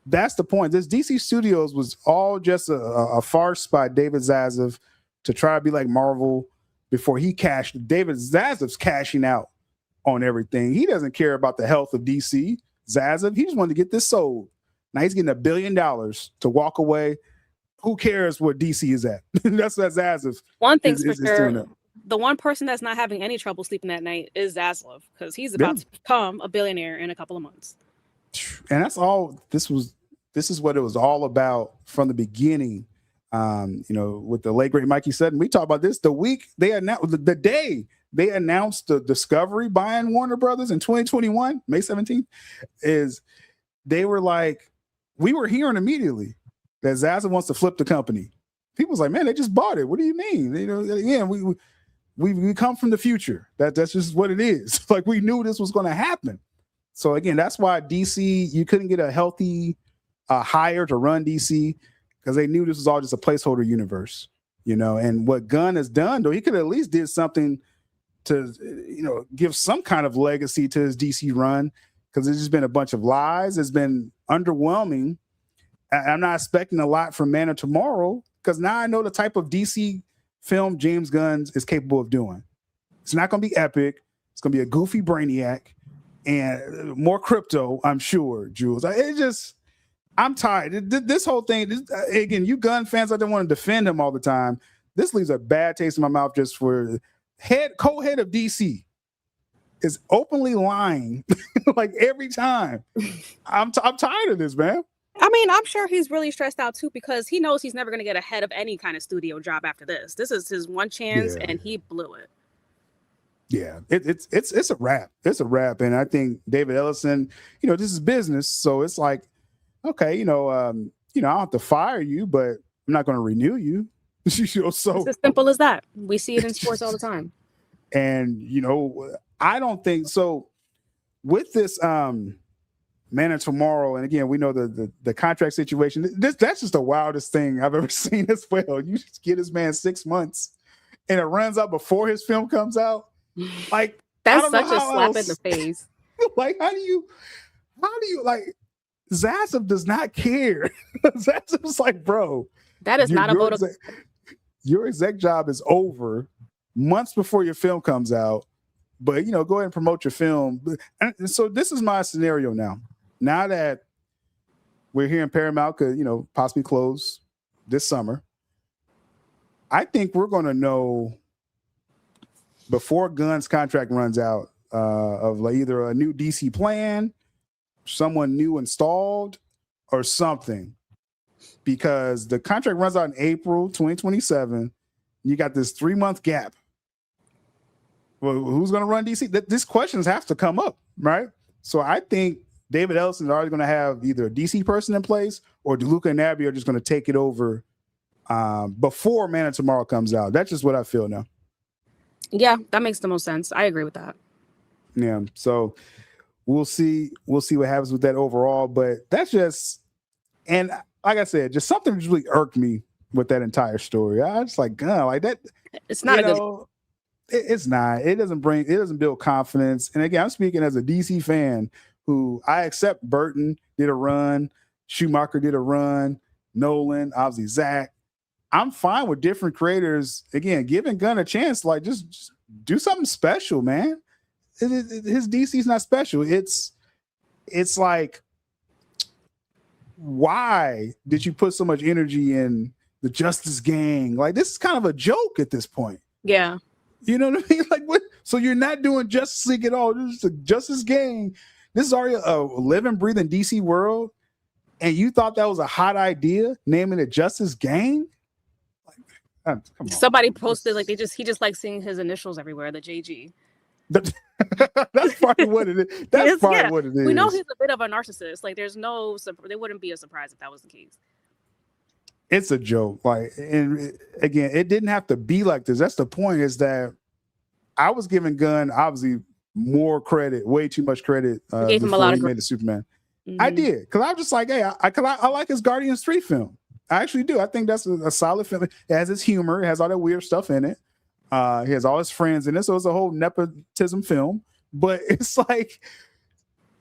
that's the point. This DC Studios was all just a farce by David Zaslav to try to be like Marvel before he cashed. David Zaslav's cashing out on everything. He doesn't care about the health of DC. Zaslav, he just wanted to get this sold. Now he's getting $1 billion to walk away. Who cares where DC is at? That's what Zaslav. One thing's for sure. The one person that's not having any trouble sleeping that night is Zaslav, because he's about to become a billionaire in a couple of months. And that's all. This is what it was all about from the beginning. With the late great Mikey Sutton, we talked about this the week they announced, the day they announced the Discovery buying Warner Brothers in 2021, May 17th, is they were like, we were hearing immediately that Zaza wants to flip the company. People was like, man, they just bought it. What do you mean? You know, again, we come from the future. That's just what it is. Like, we knew this was going to happen. So again, that's why DC, you couldn't get a healthy hire to run DC, because they knew this was all just a placeholder universe, you know. And what Gunn has done, though, he could at least did something to, you know, give some kind of legacy to his DC run, because it's just been a bunch of lies. It's been underwhelming. I'm not expecting a lot from Man of Tomorrow, because now I know the type of DC film James Gunn is capable of doing. It's not going to be epic. It's going to be a goofy brainiac and more crypto, I'm sure, Jules. It just, I'm tired. This whole thing, again, you Gunn fans, I don't want to defend him all the time. This leaves a bad taste in my mouth just for co-head of DC is openly lying like every time. I'm tired of this, man. I mean, I'm sure he's really stressed out too, because he knows he's never going to get ahead of any kind of studio job after this. This is his one chance, and he blew it. Yeah, it's a wrap. It's a wrap, and I think David Ellison, you know, this is business, so it's like, okay, you know, I don't have to fire you, but I'm not going to renew you. You know, so it's as simple as that. We see it in sports all the time. And you know, I don't think so. With this Man of Tomorrow, and again, we know the contract situation. That's just the wildest thing I've ever seen as well. You just get this man 6 months, and it runs out before his film comes out. Like, that's such a slap in the face. Like, how do you like? Zaza does not care. Zaza's like, bro, that is not a vote. Your exec job is over months before your film comes out. But, you know, go ahead and promote your film. And so this is my scenario now. Now that we're here in Paramount could, you know, possibly close this summer, I think we're going to know before Gunn's contract runs out of like either a new DC plan, someone new installed, or something. Because the contract runs out in April 2027. You got this 3-month gap. Well, who's going to run DC? These questions have to come up, right? So I think David Ellison is already going to have either a DC person in place, or DeLuca and Abby are just going to take it over before Man of Tomorrow comes out. That's just what I feel now. Yeah, that makes the most sense. I agree with that. Yeah, so we'll see what happens with that overall. But that's just, and like I said, just something that really irked me with that entire story. I just like, God, like that. It's not a good. It's not. It doesn't build confidence. And again, I'm speaking as a DC fan who I accept Burton did a run, Schumacher did a run, Nolan, obviously Zack. I'm fine with different creators. Again, giving Gunn a chance, like just do something special, man. His DC's not special. It's like, why did you put so much energy in the Justice Gang? Like, this is kind of a joke at this point. Yeah. You know what I mean? Like, what? So you're not doing Justice League at all. This is the Justice Gang. This is already a living, breathing DC world. And you thought that was a hot idea, naming it Justice Gang? Like, come on. Somebody posted, like, he just likes seeing his initials everywhere, the JG. That's probably what it is. That's probably what it is. We know he's a bit of a narcissist. Like, they wouldn't be a surprise if that was the case. It's a joke. Like, and again, it didn't have to be like this. That's the point, is that I was giving Gunn obviously more credit, way too much credit. Gave him a lot of made the Superman. Mm-hmm. I did, because I was just like, hey, I like his Guardians 3 film. I actually do. I think that's a solid film. It has its humor. It has all that weird stuff in it. He has all his friends in it, so it's a whole nepotism film. But it's like,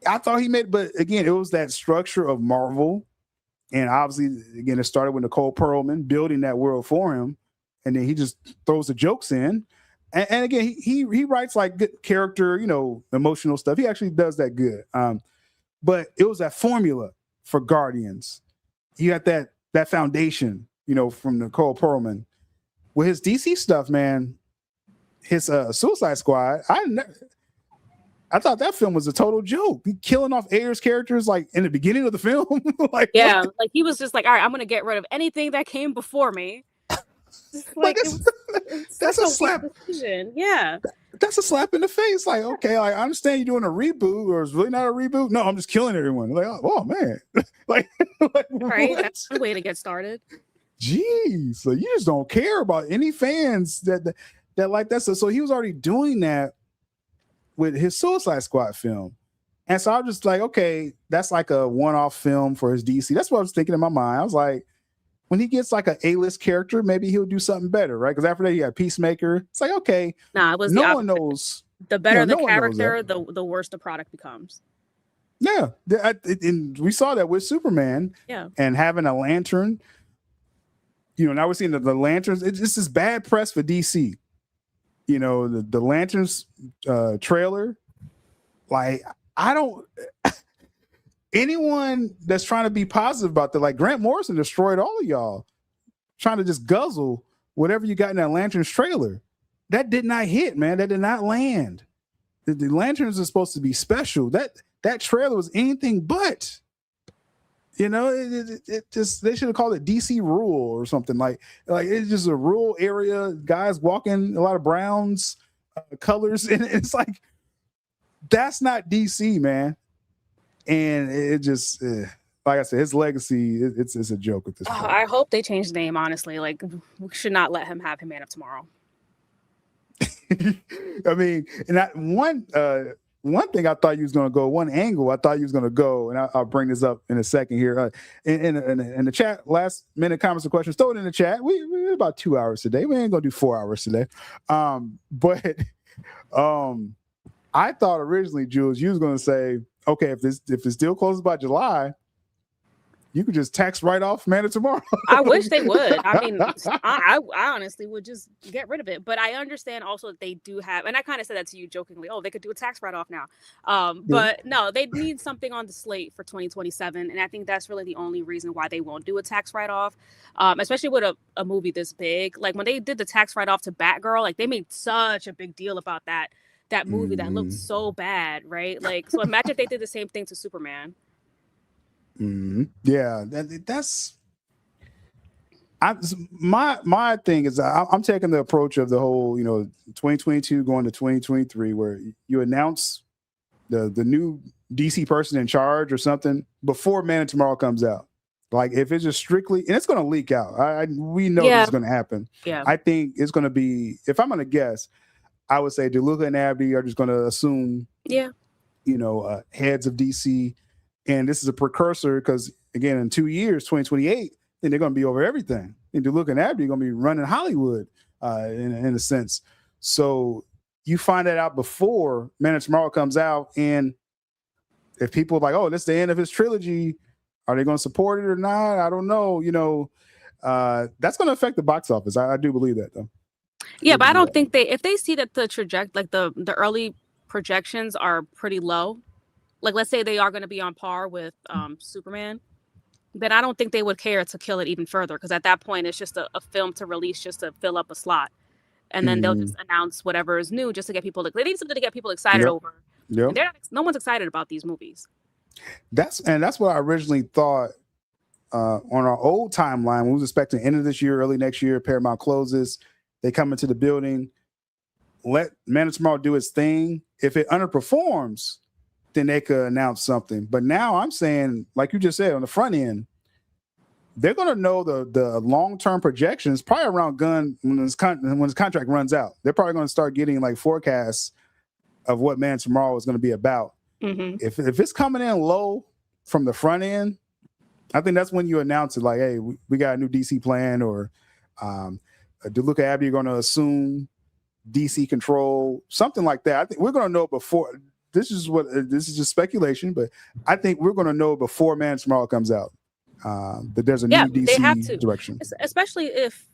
I thought he made, but again, it was that structure of Marvel. And obviously, again, it started with Nicole Perlman building that world for him. And then he just throws the jokes in. And again, he writes like good character, you know, emotional stuff. He actually does that good. But it was that formula for Guardians. You got that foundation, you know, from Nicole Perlman. With his DC stuff, man, his Suicide Squad, I thought that film was a total joke. He killing off Ayer's characters like in the beginning of the film. Like, yeah, like he was just like, all right, I'm gonna get rid of anything that came before me. Just Like like it was that's such a a slap. weird decision. Yeah. That's a slap in the face. Like, okay, I understand you're doing a reboot, or it's really not a reboot. No, I'm just killing everyone. Like, oh man, like Right. what? That's one way to get started. Jeez, so you just don't care about any fans that like that. So he was already doing that with his Suicide Squad film, and so I was just like, okay, that's like a one-off film for his DC. That's what I was thinking in my mind. I was like, when he gets like an A-list character, maybe he'll do something better, right? Because after that, you got Peacemaker. It's like, okay, Nah, it was no the one opposite. knows. The better no the one knows character, that. the worse the product becomes. Yeah, and we saw that with Superman. Yeah. And having a lantern. Now we're seeing the lanterns. It's just this bad press for DC. The lanterns trailer. Like, I don't. Anyone that's trying to be positive about that, like Grant Morrison destroyed all of y'all, trying to just guzzle whatever you got in that lanterns trailer. That did not hit, man. That did not land. The lanterns are supposed to be special. That trailer was anything but. It just, they should have called it DC Rural or something. Like it's just a rural area, guys walking, a lot of browns, colors, and it's like, that's not DC, man. And it just, like I said, his legacy, it's a joke at this point. I hope they change the name, honestly. Like, we should not let him have him Man of Tomorrow. I mean, and one thing I thought you was going to go, one angle I thought you was going to go, and I'll bring this up in a second here. In the chat, last minute comments and questions, throw it in the chat. We're about 2 hours today. We ain't going to do 4 hours today. But I thought originally, Jules, you was going to say, okay, if this deal closes by July, you could just tax write off Man of Tomorrow. I wish they would. I mean, I honestly would just get rid of it. But I understand also that they do have, and I kind of said that to you jokingly, oh, they could do a tax write off now. But no, they need something on the slate for 2027. And I think that's really the only reason why they won't do a tax write off, especially with a movie this big. Like when they did the tax write off to Batgirl, like they made such a big deal about that movie that looked so bad, right? Like, so imagine if they did the same thing to Superman. Yeah, that's my thing is I'm taking the approach of the whole 2022 going to 2023 where you announce the new DC person in charge or something before Man of Tomorrow comes out. Like if it's just strictly, and it's going to leak out. We know this is going to happen. Yeah, I think it's going to be, if I'm going to guess, I would say DeLuca and Abdi are just going to assume, heads of DC. And this is a precursor because, again, in 2 years, 2028, then they're going to be over everything. And DeLuca and Abdi are going to be running Hollywood in a sense. So you find that out before Man of Tomorrow comes out. And if people are like, oh, this is the end of his trilogy, are they going to support it or not? I don't know. That's going to affect the box office. I do believe that, though. Yeah, but I don't think if they see that the early projections are pretty low, like let's say they are going to be on par with Superman, then I don't think they would care to kill it even further because at that point it's just a film to release just to fill up a slot, and then they'll just announce whatever is new just to get people. They need something to get people excited over. Yep. And no one's excited about these movies. That's what I originally thought on our old timeline. We was expecting end of this year, early next year. Paramount closes, they come into the building, let Man of Tomorrow do its thing. If it underperforms, then they could announce something. But now I'm saying, like you just said, on the front end, they're going to know the long-term projections probably around Gunn when his contract runs out. They're probably going to start getting like forecasts of what Man of Tomorrow is going to be about. Mm-hmm. If it's coming in low from the front end, I think that's when you announce it like, hey, we got a new DC plan, or DeLuca Abbey are going to assume DC control, something like that. I think we're going to know before. This is just speculation, but I think we're going to know before Man of Tomorrow comes out that there's a new DC direction. Especially if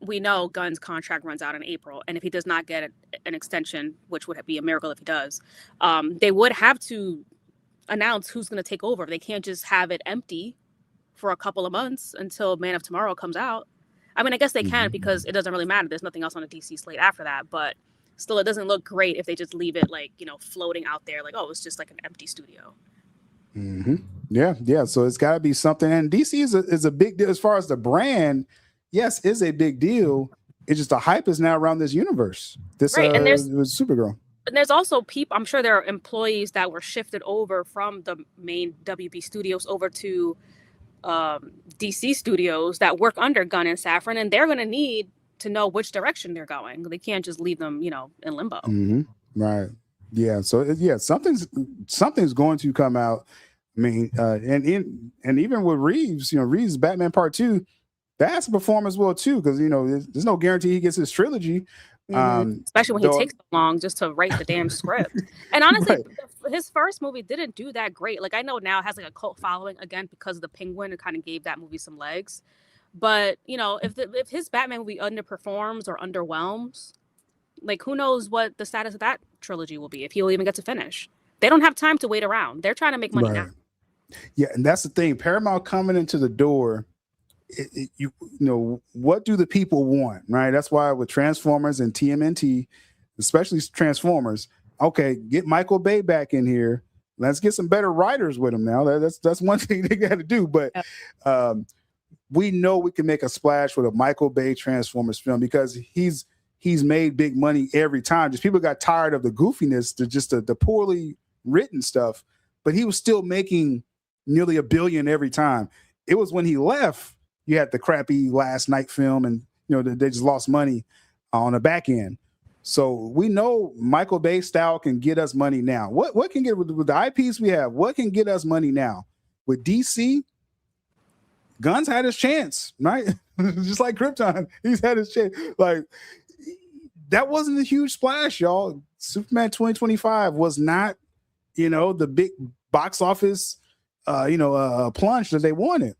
we know Gunn's contract runs out in April, and if he does not get an extension, which would be a miracle if he does, they would have to announce who's going to take over. They can't just have it empty for a couple of months until Man of Tomorrow comes out. I mean, I guess they can because it doesn't really matter. There's nothing else on the DC slate after that, but still, it doesn't look great if they just leave it floating out there like, oh, it's just like an empty studio. Yeah. So it's got to be something. And DC is a big deal as far as the brand. yes, is a big deal. It's just the hype is now around this universe. This right, and there's Supergirl. And there's also people, I'm sure there are employees that were shifted over from the main WB studios over to DC studios that work under Gunn and Safran, and they're going to need to know which direction they're going. They can't just leave them, in limbo. Mm-hmm. Right. Yeah. So something's going to come out. I mean, and even with Reeves, Reeves Batman Part 2, that's a performance well too, because there's no guarantee he gets his trilogy. Especially when he takes so long just to write the damn script. And honestly, his first movie didn't do that great. Like, I know now it has like a cult following again because of the Penguin. It kind of gave that movie some legs. But if his Batman movie underperforms or underwhelms, like, who knows what the status of that trilogy will be, if he'll even get to finish. They don't have time to wait around. They're trying to make money now. Yeah, and that's the thing. Paramount coming into the door. What do the people want, right? That's why with Transformers and TMNT, especially Transformers, okay, get Michael Bay back in here. Let's get some better writers with him now. That's one thing they got to do. But we know we can make a splash with a Michael Bay Transformers film because he's made big money every time. Just people got tired of the goofiness, the poorly written stuff, but he was still making nearly $1 billion every time. It was when he left, you had the crappy Last Night film, and they just lost money on the back end. So we know Michael Bay style can get us money now. What can get with the IPs we have? What can get us money now? With DC, Gunn's had his chance, right? Just like Krypton, he's had his chance. Like, that wasn't a huge splash, y'all. Superman 2025 was not, the big box office, plunge that they wanted.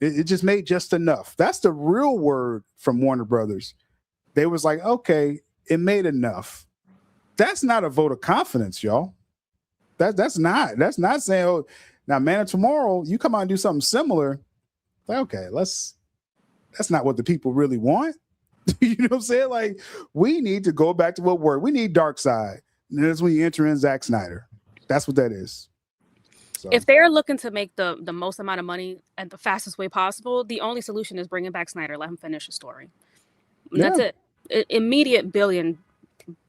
It just made just enough. That's the real word from Warner Brothers. They was like, okay, it made enough. That's not a vote of confidence, y'all. That's not saying, oh, now Man of Tomorrow, you come out and do something similar. Like, okay, that's not what the people really want. You know what I'm saying? Like, we need to go back to what worked. We need Dark Side. And that's when you enter in Zack Snyder. That's what that is. So. If they're looking to make the most amount of money at the fastest way possible, the only solution is bringing back Snyder. Let him finish the story. Yeah. That's it. Immediate billions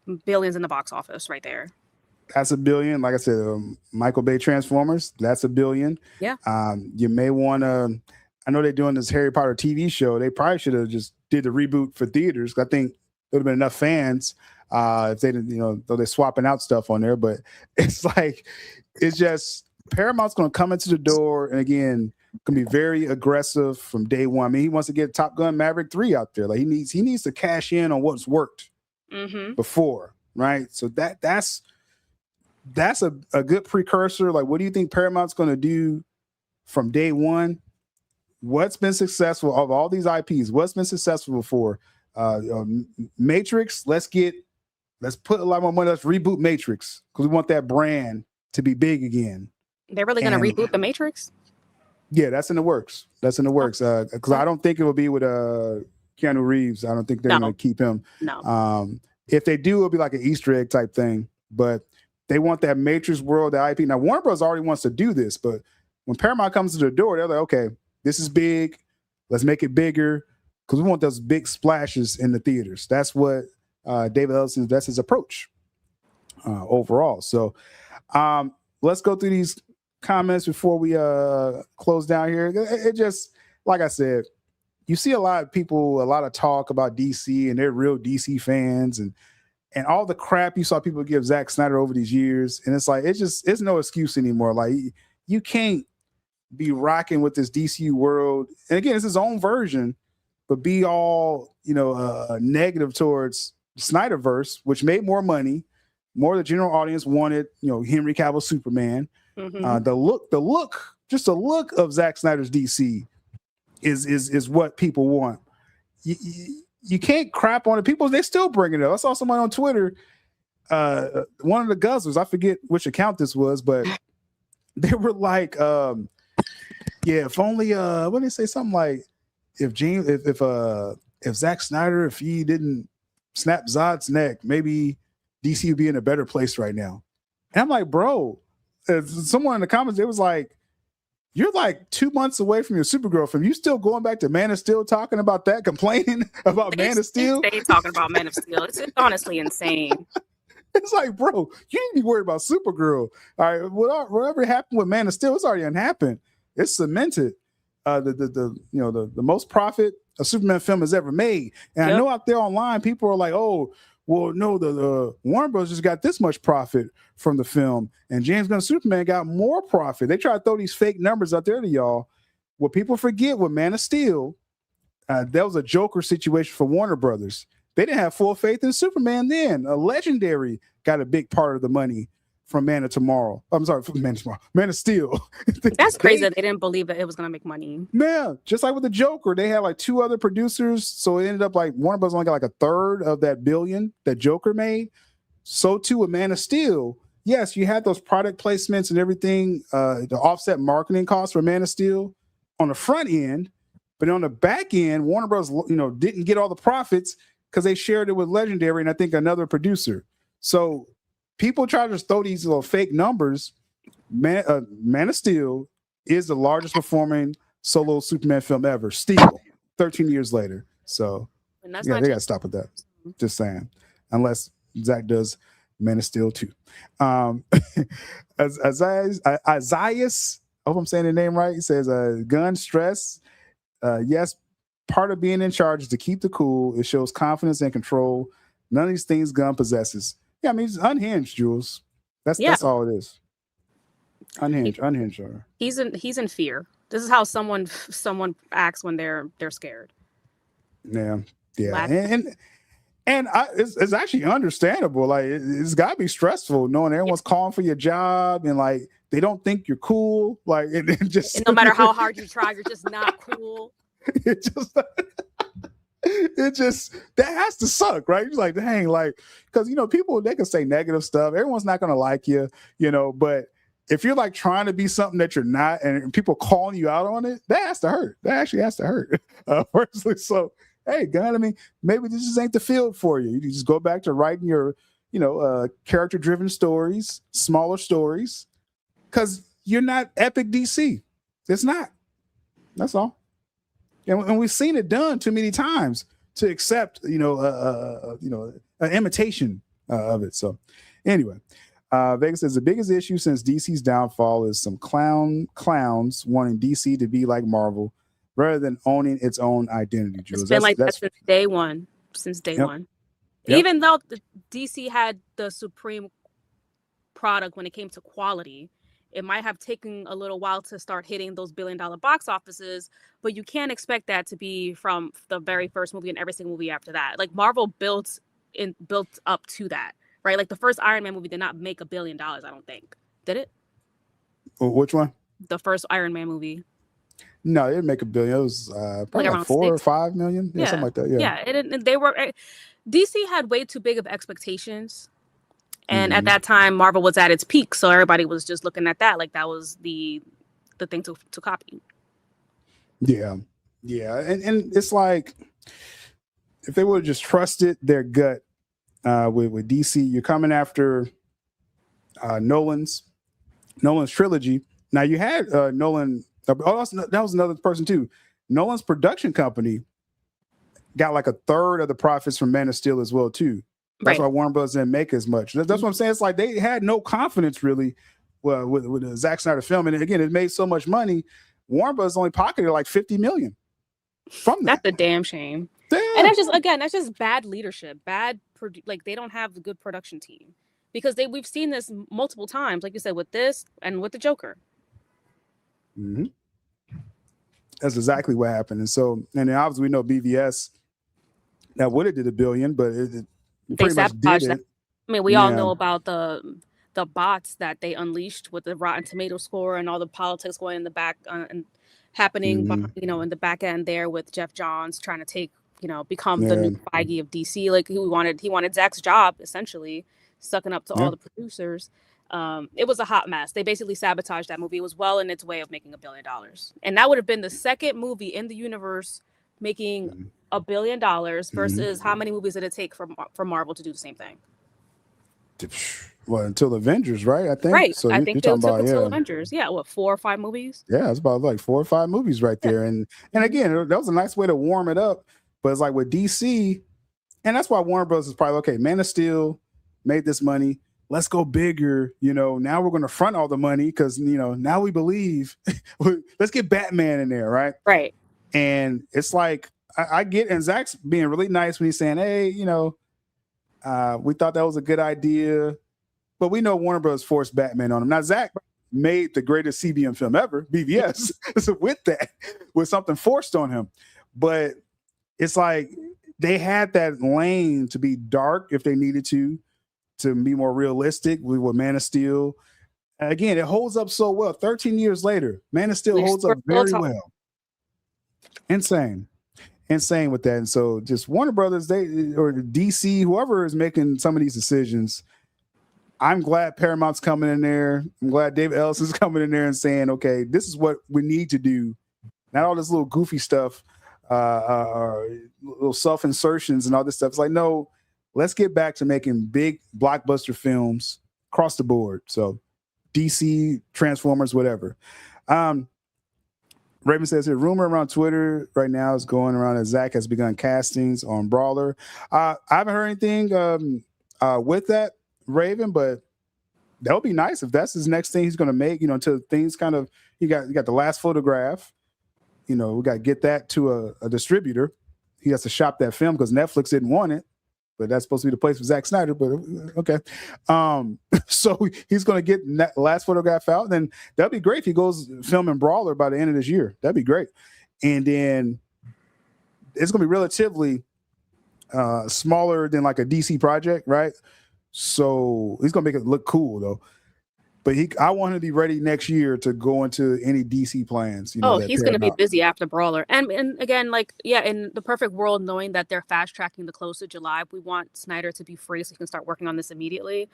in the box office right there. That's $1 billion. Like I said, Michael Bay Transformers, that's $1 billion. Yeah. You may want to, I know they're doing this Harry Potter TV show. They probably should have just did the reboot for theaters. I think there would have been enough fans if they didn't, though they're swapping out stuff on there. But it's like, it's just, Paramount's going to come into the door and again going to be very aggressive from day one. I mean, he wants to get Top Gun Maverick 3 out there. Like, he needs to cash in on what's worked before, right? So that's a good precursor. Like, what do you think Paramount's going to do from day one? What's been successful of all these IPs? What's been successful before? Matrix. Let's put a lot more money. Let's reboot Matrix because we want that brand to be big again. They're really going to reboot the Matrix? Yeah, that's in the works. Because I don't think it will be with Keanu Reeves. I don't think they're going to keep him. No. If they do, it'll be like an Easter egg type thing. But they want that Matrix world, the IP. Now, Warner Bros. Already wants to do this, but when Paramount comes to the door, they're like, okay, this is big. Let's make it bigger because we want those big splashes in the theaters. That's what David Ellison, that's his approach overall. So let's go through these comments before we close down here. It just, like I said, you see a lot of people, a lot of talk about DC and they're real DC fans and all the crap you saw people give Zack Snyder over these years. And it's like, it's no excuse anymore. Like, you can't be rocking with this DC world. And again, it's his own version, but be all, negative towards Snyderverse, which made more money, more the general audience wanted, Henry Cavill Superman. The look of Zack Snyder's DC is what people want. You can't crap on it. People, they still bring it up. I saw someone on Twitter, one of the Guzzlers, I forget which account this was, but they were like, if only what did they say? Something like if Zack Snyder, if he didn't snap Zod's neck, maybe DC would be in a better place right now. And I'm like, bro, someone in the comments, it was like, You're like 2 months away from your Supergirl film. You still going back to Man of Steel, talking about that, complaining about Man of Steel? They talking about Man of Steel. It's honestly insane. It's like, bro, you need to be worried about Supergirl. All right, whatever happened with Man of Steel, it's already happened. It's cemented. The most profit a Superman film has ever made. And I know out there online, people are like, oh, well, no, the Warner Bros. Just got this much profit from the film, and James Gunn's Superman got more profit. They try to throw these fake numbers out there to y'all. What people forget with Man of Steel, that was a Joker situation for Warner Brothers. They didn't have full faith in Superman then. A Legendary got a big part of the money from Man of Tomorrow. I'm sorry, from Man of Steel. That's crazy that they didn't believe that it was going to make money. Yeah, just like with the Joker, they had like 2 other producers, so it ended up like Warner Bros. Only got like a third of that billion that Joker made. So too with Man of Steel. Yes, you had those product placements and everything, the offset marketing costs for Man of Steel on the front end, but on the back end, Warner Bros. Didn't get all the profits because they shared it with Legendary and I think another producer. So people try to just throw these little fake numbers. Man of Steel is the largest performing solo Superman film ever. Still, 13 years later. So they got to stop with that. Just saying. Unless Zach does Man of Steel 2. Isaiah, I hope I'm saying the name right. He says, Gunn stress. Yes, part of being in charge is to keep the cool. It shows confidence and control. None of these things Gunn possesses. Yeah, I mean, he's unhinged, Jules. That's all it is. Unhinged. He's in fear. This is how someone acts when they're scared. Yeah. And it's actually understandable. Like it's got to be stressful knowing everyone's calling for your job and like they don't think you're cool. Like and no matter how hard you try, you're just not cool. It just that has to suck, right? You're like, dang, like, because people, they can say negative stuff. Everyone's not gonna like you, but if you're like trying to be something that you're not and people calling you out on it, that has to hurt. That actually has to hurt. Personally. So hey, Gunn, I mean, maybe this just ain't the field for you. You just go back to writing your, character driven stories, smaller stories, because you're not epic DC. It's not. That's all. And we've seen it done too many times to accept, an imitation of it. So anyway, Vega says the biggest issue since DC's downfall is some clowns wanting DC to be like Marvel rather than owning its own identity. Jules. It's been like that since day one. Yep. Even though the DC had the supreme product when it came to quality, it might have taken a little while to start hitting those billion-dollar box offices, but you can't expect that to be from the very first movie and every single movie after that. Like Marvel built up to that, right? Like the first Iron Man movie did not make $1 billion, I don't think. Did it? Which one? The first Iron Man movie. No, it didn't make $1 billion. It was probably like 4 or 5 million. Yeah, something like that. Yeah. DC had way too big of expectations. And at that time, Marvel was at its peak, so everybody was just looking at that like that was the thing to copy. Yeah, and it's like if they would have just trusted their gut with DC, you're coming after Nolan's trilogy. Now you had Nolan. That was another person too. Nolan's production company got like a third of the profits from Man of Steel as well too. That's why Warner Bros. Didn't make as much. That's what I'm saying. It's like they had no confidence really with the Zack Snyder film. And again, it made so much money. Warner Bros. Only pocketed like $50 million from that. That's a damn shame. Damn. And that's just bad leadership. Like they don't have a good production team because we've seen this multiple times, like you said, with this and with the Joker. Mm-hmm. That's exactly what happened. And so, and then obviously we know BVS that would have did $1 billion, but they sabotaged that. I mean, we all know about the bots that they unleashed with the Rotten Tomato score and all the politics going in the back and happening, in the back end there with Jeff Johns trying to become the new Feige of DC. Like he wanted Zack's job essentially, sucking up to all the producers. It was a hot mess. They basically sabotaged that movie. It was well in its way of making $1 billion, and that would have been the second movie in the universe making $1 billion versus how many movies did it take for Marvel to do the same thing? well, until Avengers, right? I think. Right. So I you're think talking they'll took about until Avengers. Yeah, what, 4 or 5 movies? Yeah, it's about like 4 or 5 movies right there. And again, that was a nice way to warm it up. But it's like with DC, and that's why Warner Bros. Is probably okay. Man of Steel made this money. Let's go bigger. Now we're going to front all the money because now we believe. Let's get Batman in there, right? Right. And it's like I get, and Zach's being really nice when he's saying, "Hey, we thought that was a good idea," but we know Warner Bros. Forced Batman on him. Now Zach made the greatest CBM film ever, BVS, with something forced on him, but it's like they had that lane to be dark if they needed to be more realistic with Man of Steel. Again, it holds up so well. 13 years later, Man of Steel holds up very well. Insane with that. And so just Warner Brothers, or DC, whoever is making some of these decisions, I'm glad Paramount's coming in there. I'm glad David Ellis is coming in there and saying, okay, this is what we need to do. Not all this little goofy stuff, little self-insertions and all this stuff. It's like, no, let's get back to making big blockbuster films across the board. So DC, Transformers, whatever. Raven says here, rumor around Twitter right now is going around that Zach has begun castings on Brawler. I haven't heard anything with that, Raven, but that would be nice if that's his next thing he's going to make, until things kind of, you got the last photograph, we got to get that to a distributor. He has to shop that film because Netflix didn't want it, but that's supposed to be the place for Zack Snyder, but okay. So he's going to get that last photograph out. Then that'd be great if he goes filming Brawler by the end of this year. That'd be great. And then it's going to be relatively smaller than like a DC project, right? So he's going to make it look cool though. But I want him to be ready next year to go into any DC plans. He's going to be busy after Brawler. And again, in the perfect world, knowing that they're fast tracking the close to July, we want Snyder to be free so he can start working on this immediately.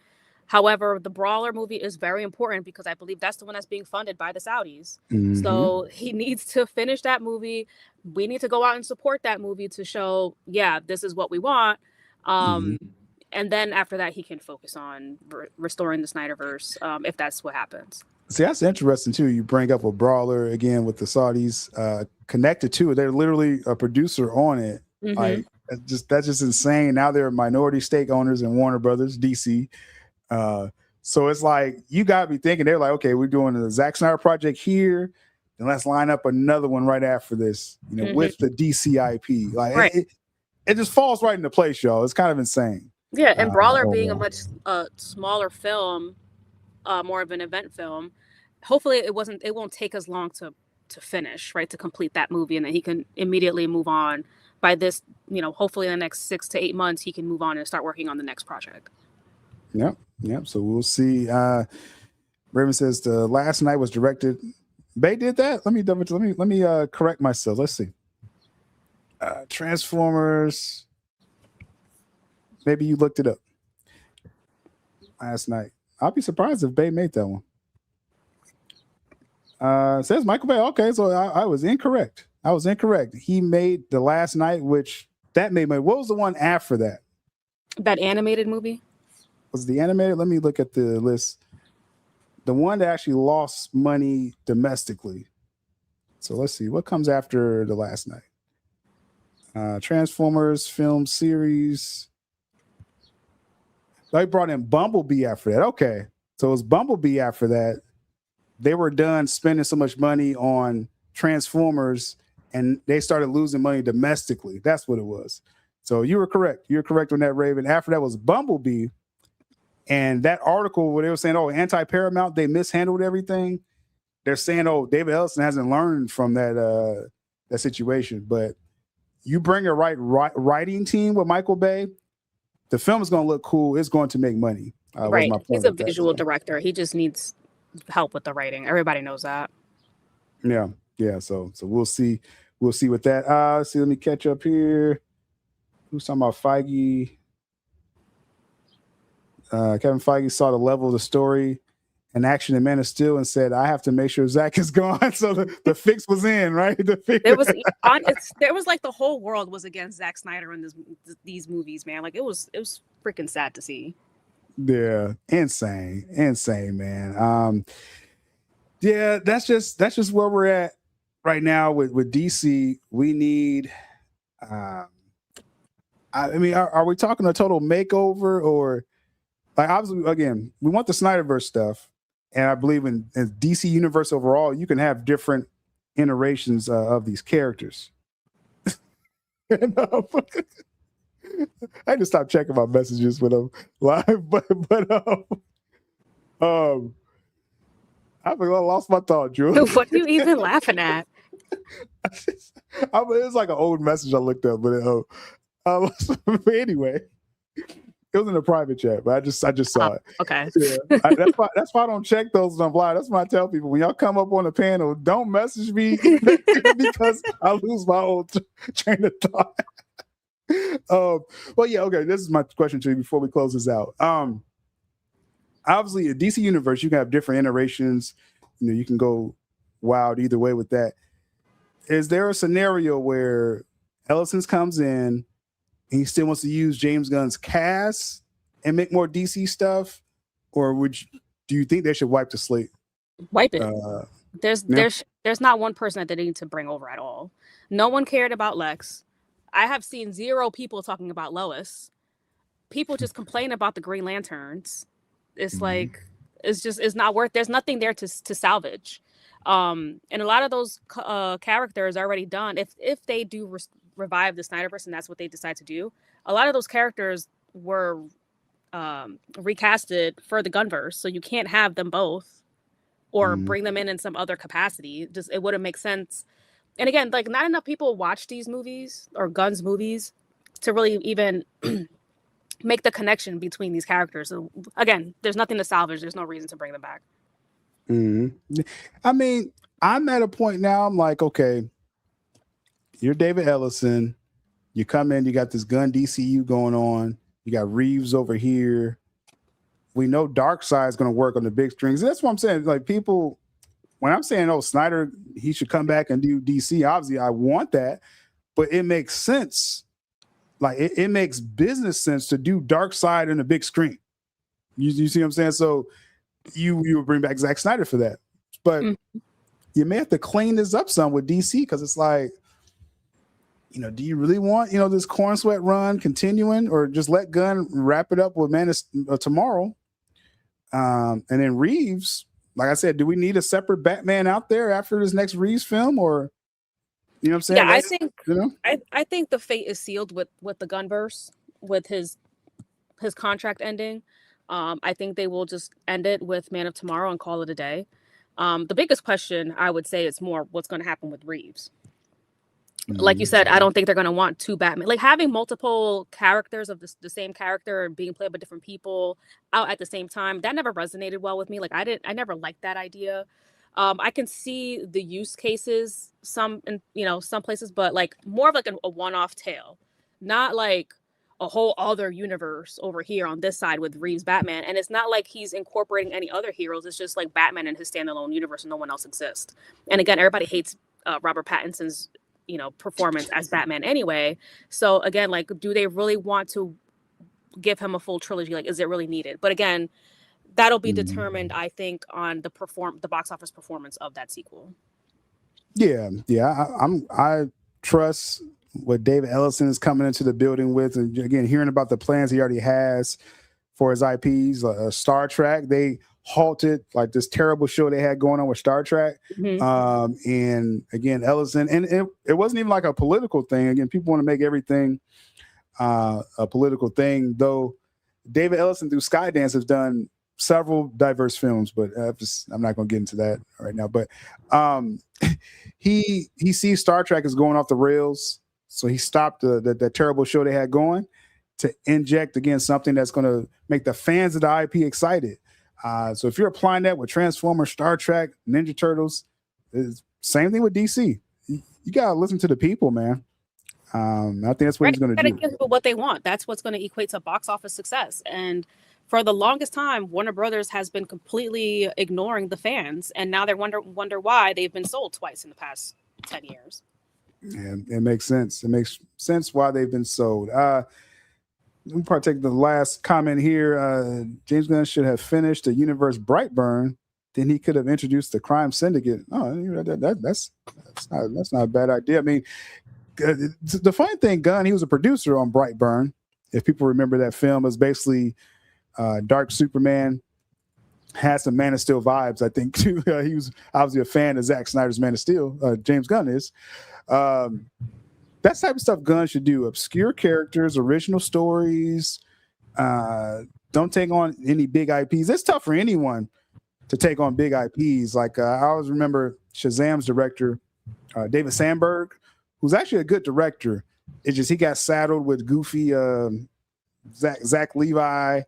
However, the Brawler movie is very important because I believe that's the one that's being funded by the Saudis. Mm-hmm. So he needs to finish that movie. We need to go out and support that movie to show, this is what we want. And then after that, he can focus on restoring the Snyderverse, if that's what happens. See, that's interesting, too. You bring up a Brawler, again, with the Saudis connected to it. They're literally a producer on it. Mm-hmm. Like, that's just insane. Now they're minority stake owners in Warner Brothers, DC. So it's like, you got to be thinking, they're like, okay, we're doing the Zack Snyder project here, and let's line up another one right after this, with the DC IP. Like, right. It just falls right into place, y'all. It's kind of insane. Yeah, and Brawler being a much smaller film, more of an event film, hopefully it won't take as long to finish, right, to complete that movie, and then he can immediately move on. By this, hopefully in the next 6 to 8 months, he can move on and start working on the next project. Yep. So we'll see. Raven says the last night was directed. Bay did that. Let me correct myself. Let's see. Transformers. Maybe you looked it up last night. I'll be surprised if Bay made that one. Says Michael Bay. Okay, so I was incorrect. He made The Last Night, which that made money. What was the one after that? That animated movie? Was the animated? Let me look at the list. The one that actually lost money domestically. So let's see. What comes after The Last Night? Transformers film series. They brought in Bumblebee after that. Okay. So it was Bumblebee after that. They were done spending so much money on Transformers and they started losing money domestically. That's what it was. So you were correct. You're correct on that, Raven. After that was Bumblebee. And that article where they were saying, anti-Paramount, they mishandled everything. They're saying, David Ellison hasn't learned from that situation. But you bring a right writing team with Michael Bay, the film is going to look cool. It's going to make money. Right. He's a visual director. He just needs help with the writing. Everybody knows that. Yeah. So we'll see. We'll see with that. Let me catch up here. Who's talking about Feige? Kevin Feige saw the level of the story and action in Man of Steel and said, I have to make sure Zach is gone. So the fix was in, right? There was like the whole world was against Zack Snyder in these movies, man. Like it was freaking sad to see. Yeah, insane, man. Yeah, that's just where we're at right now with DC. We need. I mean, are we talking a total makeover, or like, obviously, again, we want the Snyderverse stuff, and I believe in DC universe overall. You can have different iterations of these characters. And, I just stopped checking my messages when I'm live, but I lost my thought, Drew. What are you even laughing at? It's like an old message I looked up, but anyway, it was in a private chat, but I just saw it. Okay. Yeah, that's why I don't check those when I'm live. That's why I tell people, when y'all come up on the panel, don't message me because I lose my old train of thought. Well, yeah, okay. This is my question to you before we close this out. Obviously, a DC universe, you can have different iterations. You know, you can go wild either way with that. Is there a scenario where Ellison's comes in and he still wants to use James Gunn's cast and make more DC stuff, or do you think they should wipe the slate? Wipe it. There's not one person that they need to bring over at all. No one cared about Lex. I have seen 0 people talking about Lois. People just complain about the Green Lanterns. It's like, it's not worth. There's nothing there to salvage. And a lot of those characters are already done. If they do revive the Snyderverse, and that's what they decide to do, a lot of those characters were recasted for the Gunverse, so you can't have them both, or bring them in some other capacity. Just, it wouldn't make sense. And again, like, not enough people watch these movies or Gunn's movies to really even make the connection between these characters. So again, there's nothing to salvage. There's no reason to bring them back. I mean, I'm at a point now, I'm like, okay, you're David Ellison. You come in, you got this Gunn DCU going on. You got Reeves over here. We know Darkseid is going to work on the big strings. That's what I'm saying. Like, people, when I'm saying, oh, Snyder, he should come back and do DC, obviously I want that, but it makes sense. Like, it makes business sense to do Darkseid in a big screen. You see what I'm saying? So you would bring back Zack Snyder for that. But you may have to clean this up some with DC, because it's like, you know, do you really want, you know, this corn sweat run continuing, or just let Gunn wrap it up with Man of Tomorrow? And then Reeves, like I said, do we need a separate Batman out there after this next Reeves film, or, you know what I'm saying? Yeah, I think the fate is sealed with the Gunverse, with his contract ending. I think they will just end it with Man of Tomorrow and call it a day. The biggest question, I would say, is more what's going to happen with Reeves. Like you said, I don't think they're going to want 2 Batman. Like, having multiple characters of the same character being played by different people out at the same time, that never resonated well with me. Like, I never liked that idea. I can see the use cases some places, but like more of like a one-off tale, not like a whole other universe over here on this side with Reeves Batman. And it's not like he's incorporating any other heroes. It's just like Batman in his standalone universe and no one else exists. And again, everybody hates Robert Pattinson's performance as Batman anyway. So again, like, do they really want to give him a full trilogy? Like, is it really needed? But again, that'll be determined, I think, on the box office performance of that sequel. Yeah. I trust what David Ellison is coming into the building with, and again, hearing about the plans he already has for his IPs. Star Trek, they halted like this terrible show they had going on with Star Trek. And again, Ellison, and it wasn't even like a political thing. Again, people want to make everything a political thing, though. David Ellison through Skydance has done several diverse films, but I'm not going to get into that right now. But he sees Star Trek is going off the rails, so he stopped the terrible show they had going to inject again something that's going to make the fans of the IP excited. So if you're applying that with Transformers, Star Trek, Ninja Turtles, same thing with DC. You gotta listen to the people, man. I think that's what he's going to do. Give people what they want. That's what's going to equate to box office success. And for the longest time, Warner Brothers has been completely ignoring the fans, and now they wonder why they've been sold twice in the past 10 years. Yeah, it makes sense. It makes sense why they've been sold. we'll probably take the last comment here. James Gunn should have finished the universe Brightburn. Then he could have introduced the crime syndicate. Oh, that's not a bad idea. I mean, the funny thing, Gunn, he was a producer on Brightburn. If people remember that film, it was basically Dark Superman. Has some Man of Steel vibes, I think, too. He was obviously a fan of Zack Snyder's Man of Steel. James Gunn is. That type of stuff Gunn should do. Obscure characters, original stories. Don't take on any big IPs. It's tough for anyone to take on big IPs. Like I always remember Shazam's director, David Sandberg, who's actually a good director. It's just he got saddled with goofy Zach Levi.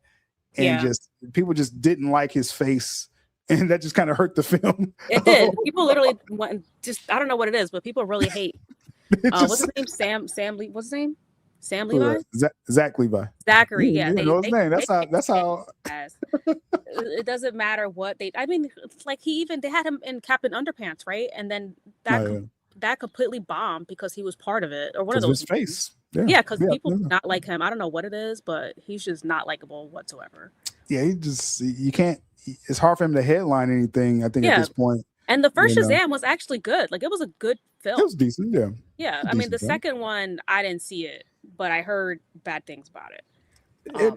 And just people just didn't like his face, and that just kind of hurt the film. It did. People literally I don't know what it is, but people really hate. What's his name? Sam Lee. What's his name? Sam Levi. Zach Levi. Zachary. Yeah, they know his name. That's how. It doesn't matter what they. I mean, like they had him in Captain Underpants, right? And then that completely bombed because he was part of it, or one of those. His face. Yeah, because people do not like him. I don't know what it is, but he's just not likable whatsoever. Yeah, you can't. It's hard for him to headline anything. I think at this point. And the first Shazam was actually good. Like it was a good film. It was decent. Yeah. Yeah, I mean the second one I didn't see it, but I heard bad things about it.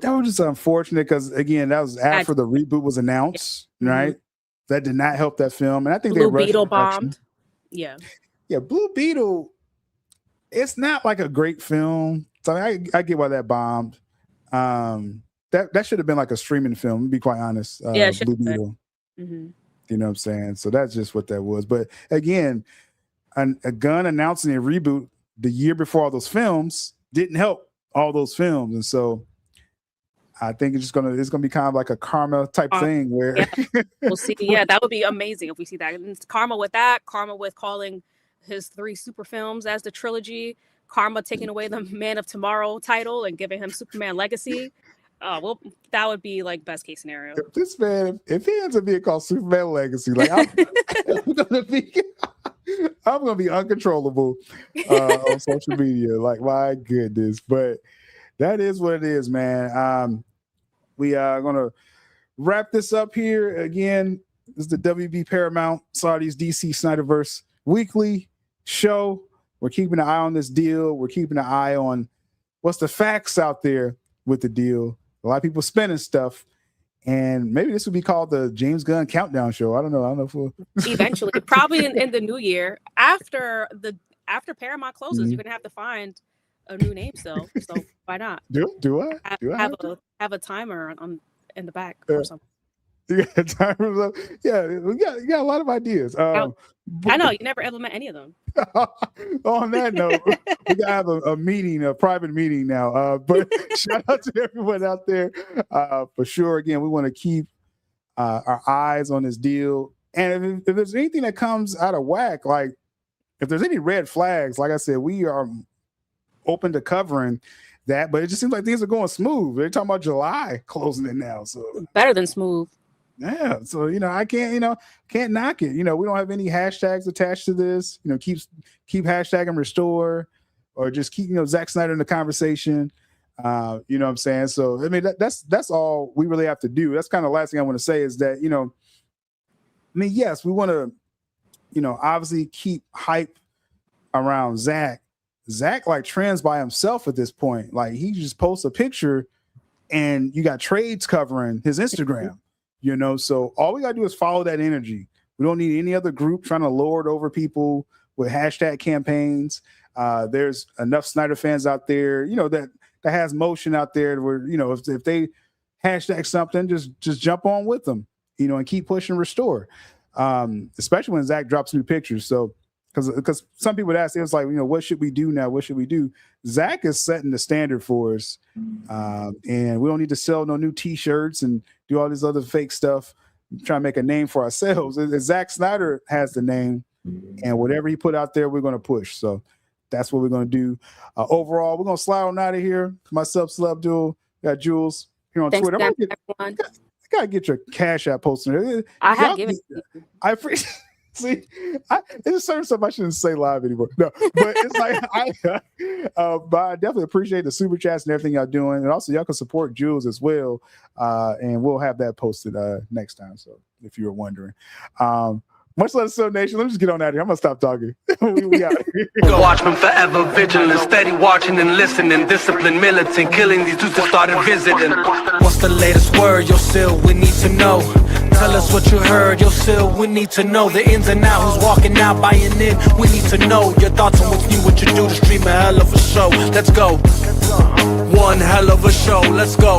That was just unfortunate because again, that was after the reboot was announced, right? That did not help that film, and I think Blue Beetle bombed. Yeah. Yeah, Blue Beetle. It's not like a great film. So I get why that bombed. That should have been like a streaming film, to be quite honest. Blue Beetle. Mm-hmm. You know what I'm saying? So that's just what that was. But again, a Gunn announcing a reboot the year before all those films didn't help all those films. And so I think it's gonna be kind of like a karma type thing where we'll see. Yeah, that would be amazing if we see that. And it's karma with that, karma with calling his 3 super films as the trilogy, karma taking away the Man of Tomorrow title and giving him Superman Legacy. Well, that would be like best case scenario. If this man, if he ends up being called Superman Legacy, like I'm gonna be uncontrollable on social media. Like my goodness, but that is what it is, man. We are gonna wrap this up here again. This is the WB Paramount Saudi's DC Snyderverse weekly show. We're keeping an eye on this deal. We're keeping an eye on what's the facts out there with the deal. A lot of people spending stuff, and maybe this would be called the James Gunn Countdown Show. I don't know if we'll eventually, probably in the new year after Paramount closes, you're gonna have to find a new name still. So why not? Do I have a timer on in the back or something? Yeah, timers. Yeah, we got a lot of ideas. I know you never implement any of them. On that note, we gotta have a meeting, a private meeting now. But shout out to everyone out there for sure. Again, we want to keep our eyes on this deal, and if there's anything that comes out of whack, like if there's any red flags, like I said, we are open to covering that. But it just seems like things are going smooth. They're talking about July closing it now, so better than smooth. Yeah, so I can't knock it. We don't have any hashtags attached to this. Keep hashtagging restore, or just keep Zack Snyder in the conversation. You know what I'm saying? So I mean that's all we really have to do. That's kind of the last thing I want to say is that yes, we want to obviously keep hype around Zack. Zack like trends by himself at this point. Like he just posts a picture, and you got trades covering his Instagram. So all we gotta do is follow that energy. We don't need any other group trying to lord over people with hashtag campaigns. There's enough Snyder fans out there, that has motion out there where, if they hashtag something, just jump on with them, and keep pushing restore. Especially when Zack drops new pictures. So because some people would ask, it was like, what should we do now? What should we do? Zack is setting the standard for us. And we don't need to sell no new t-shirts and do all this other fake stuff, try to make a name for ourselves. Zack Snyder has the name, and whatever he put out there, we're going to push. So that's what we're going to do. Overall, we're going to slide on out of here. Myself, sylabdul, got Jules here on Twitter. I got to get your CashApp posting. I have given it. I appreciate See, there's certain stuff I shouldn't say live anymore. No, but it's like but I definitely appreciate the super chats and everything y'all doing, and also y'all can support Jules as well, and we'll have that posted next time. So if you were wondering, much love to Soul Nation. Let me just get on out of here. I'm gonna stop talking. we out here. Watchmen forever vigilant, steady watching and listening, disciplined, militant, killing these dudes that started visiting. What's the latest word? Yo, still we need to know. Tell us what you heard, yo, still we need to know the ins and outs, who's walking out, buying in. We need to know your thoughts on what's new, what you do to stream a hell of a show. Let's go. One hell of a show. Let's go.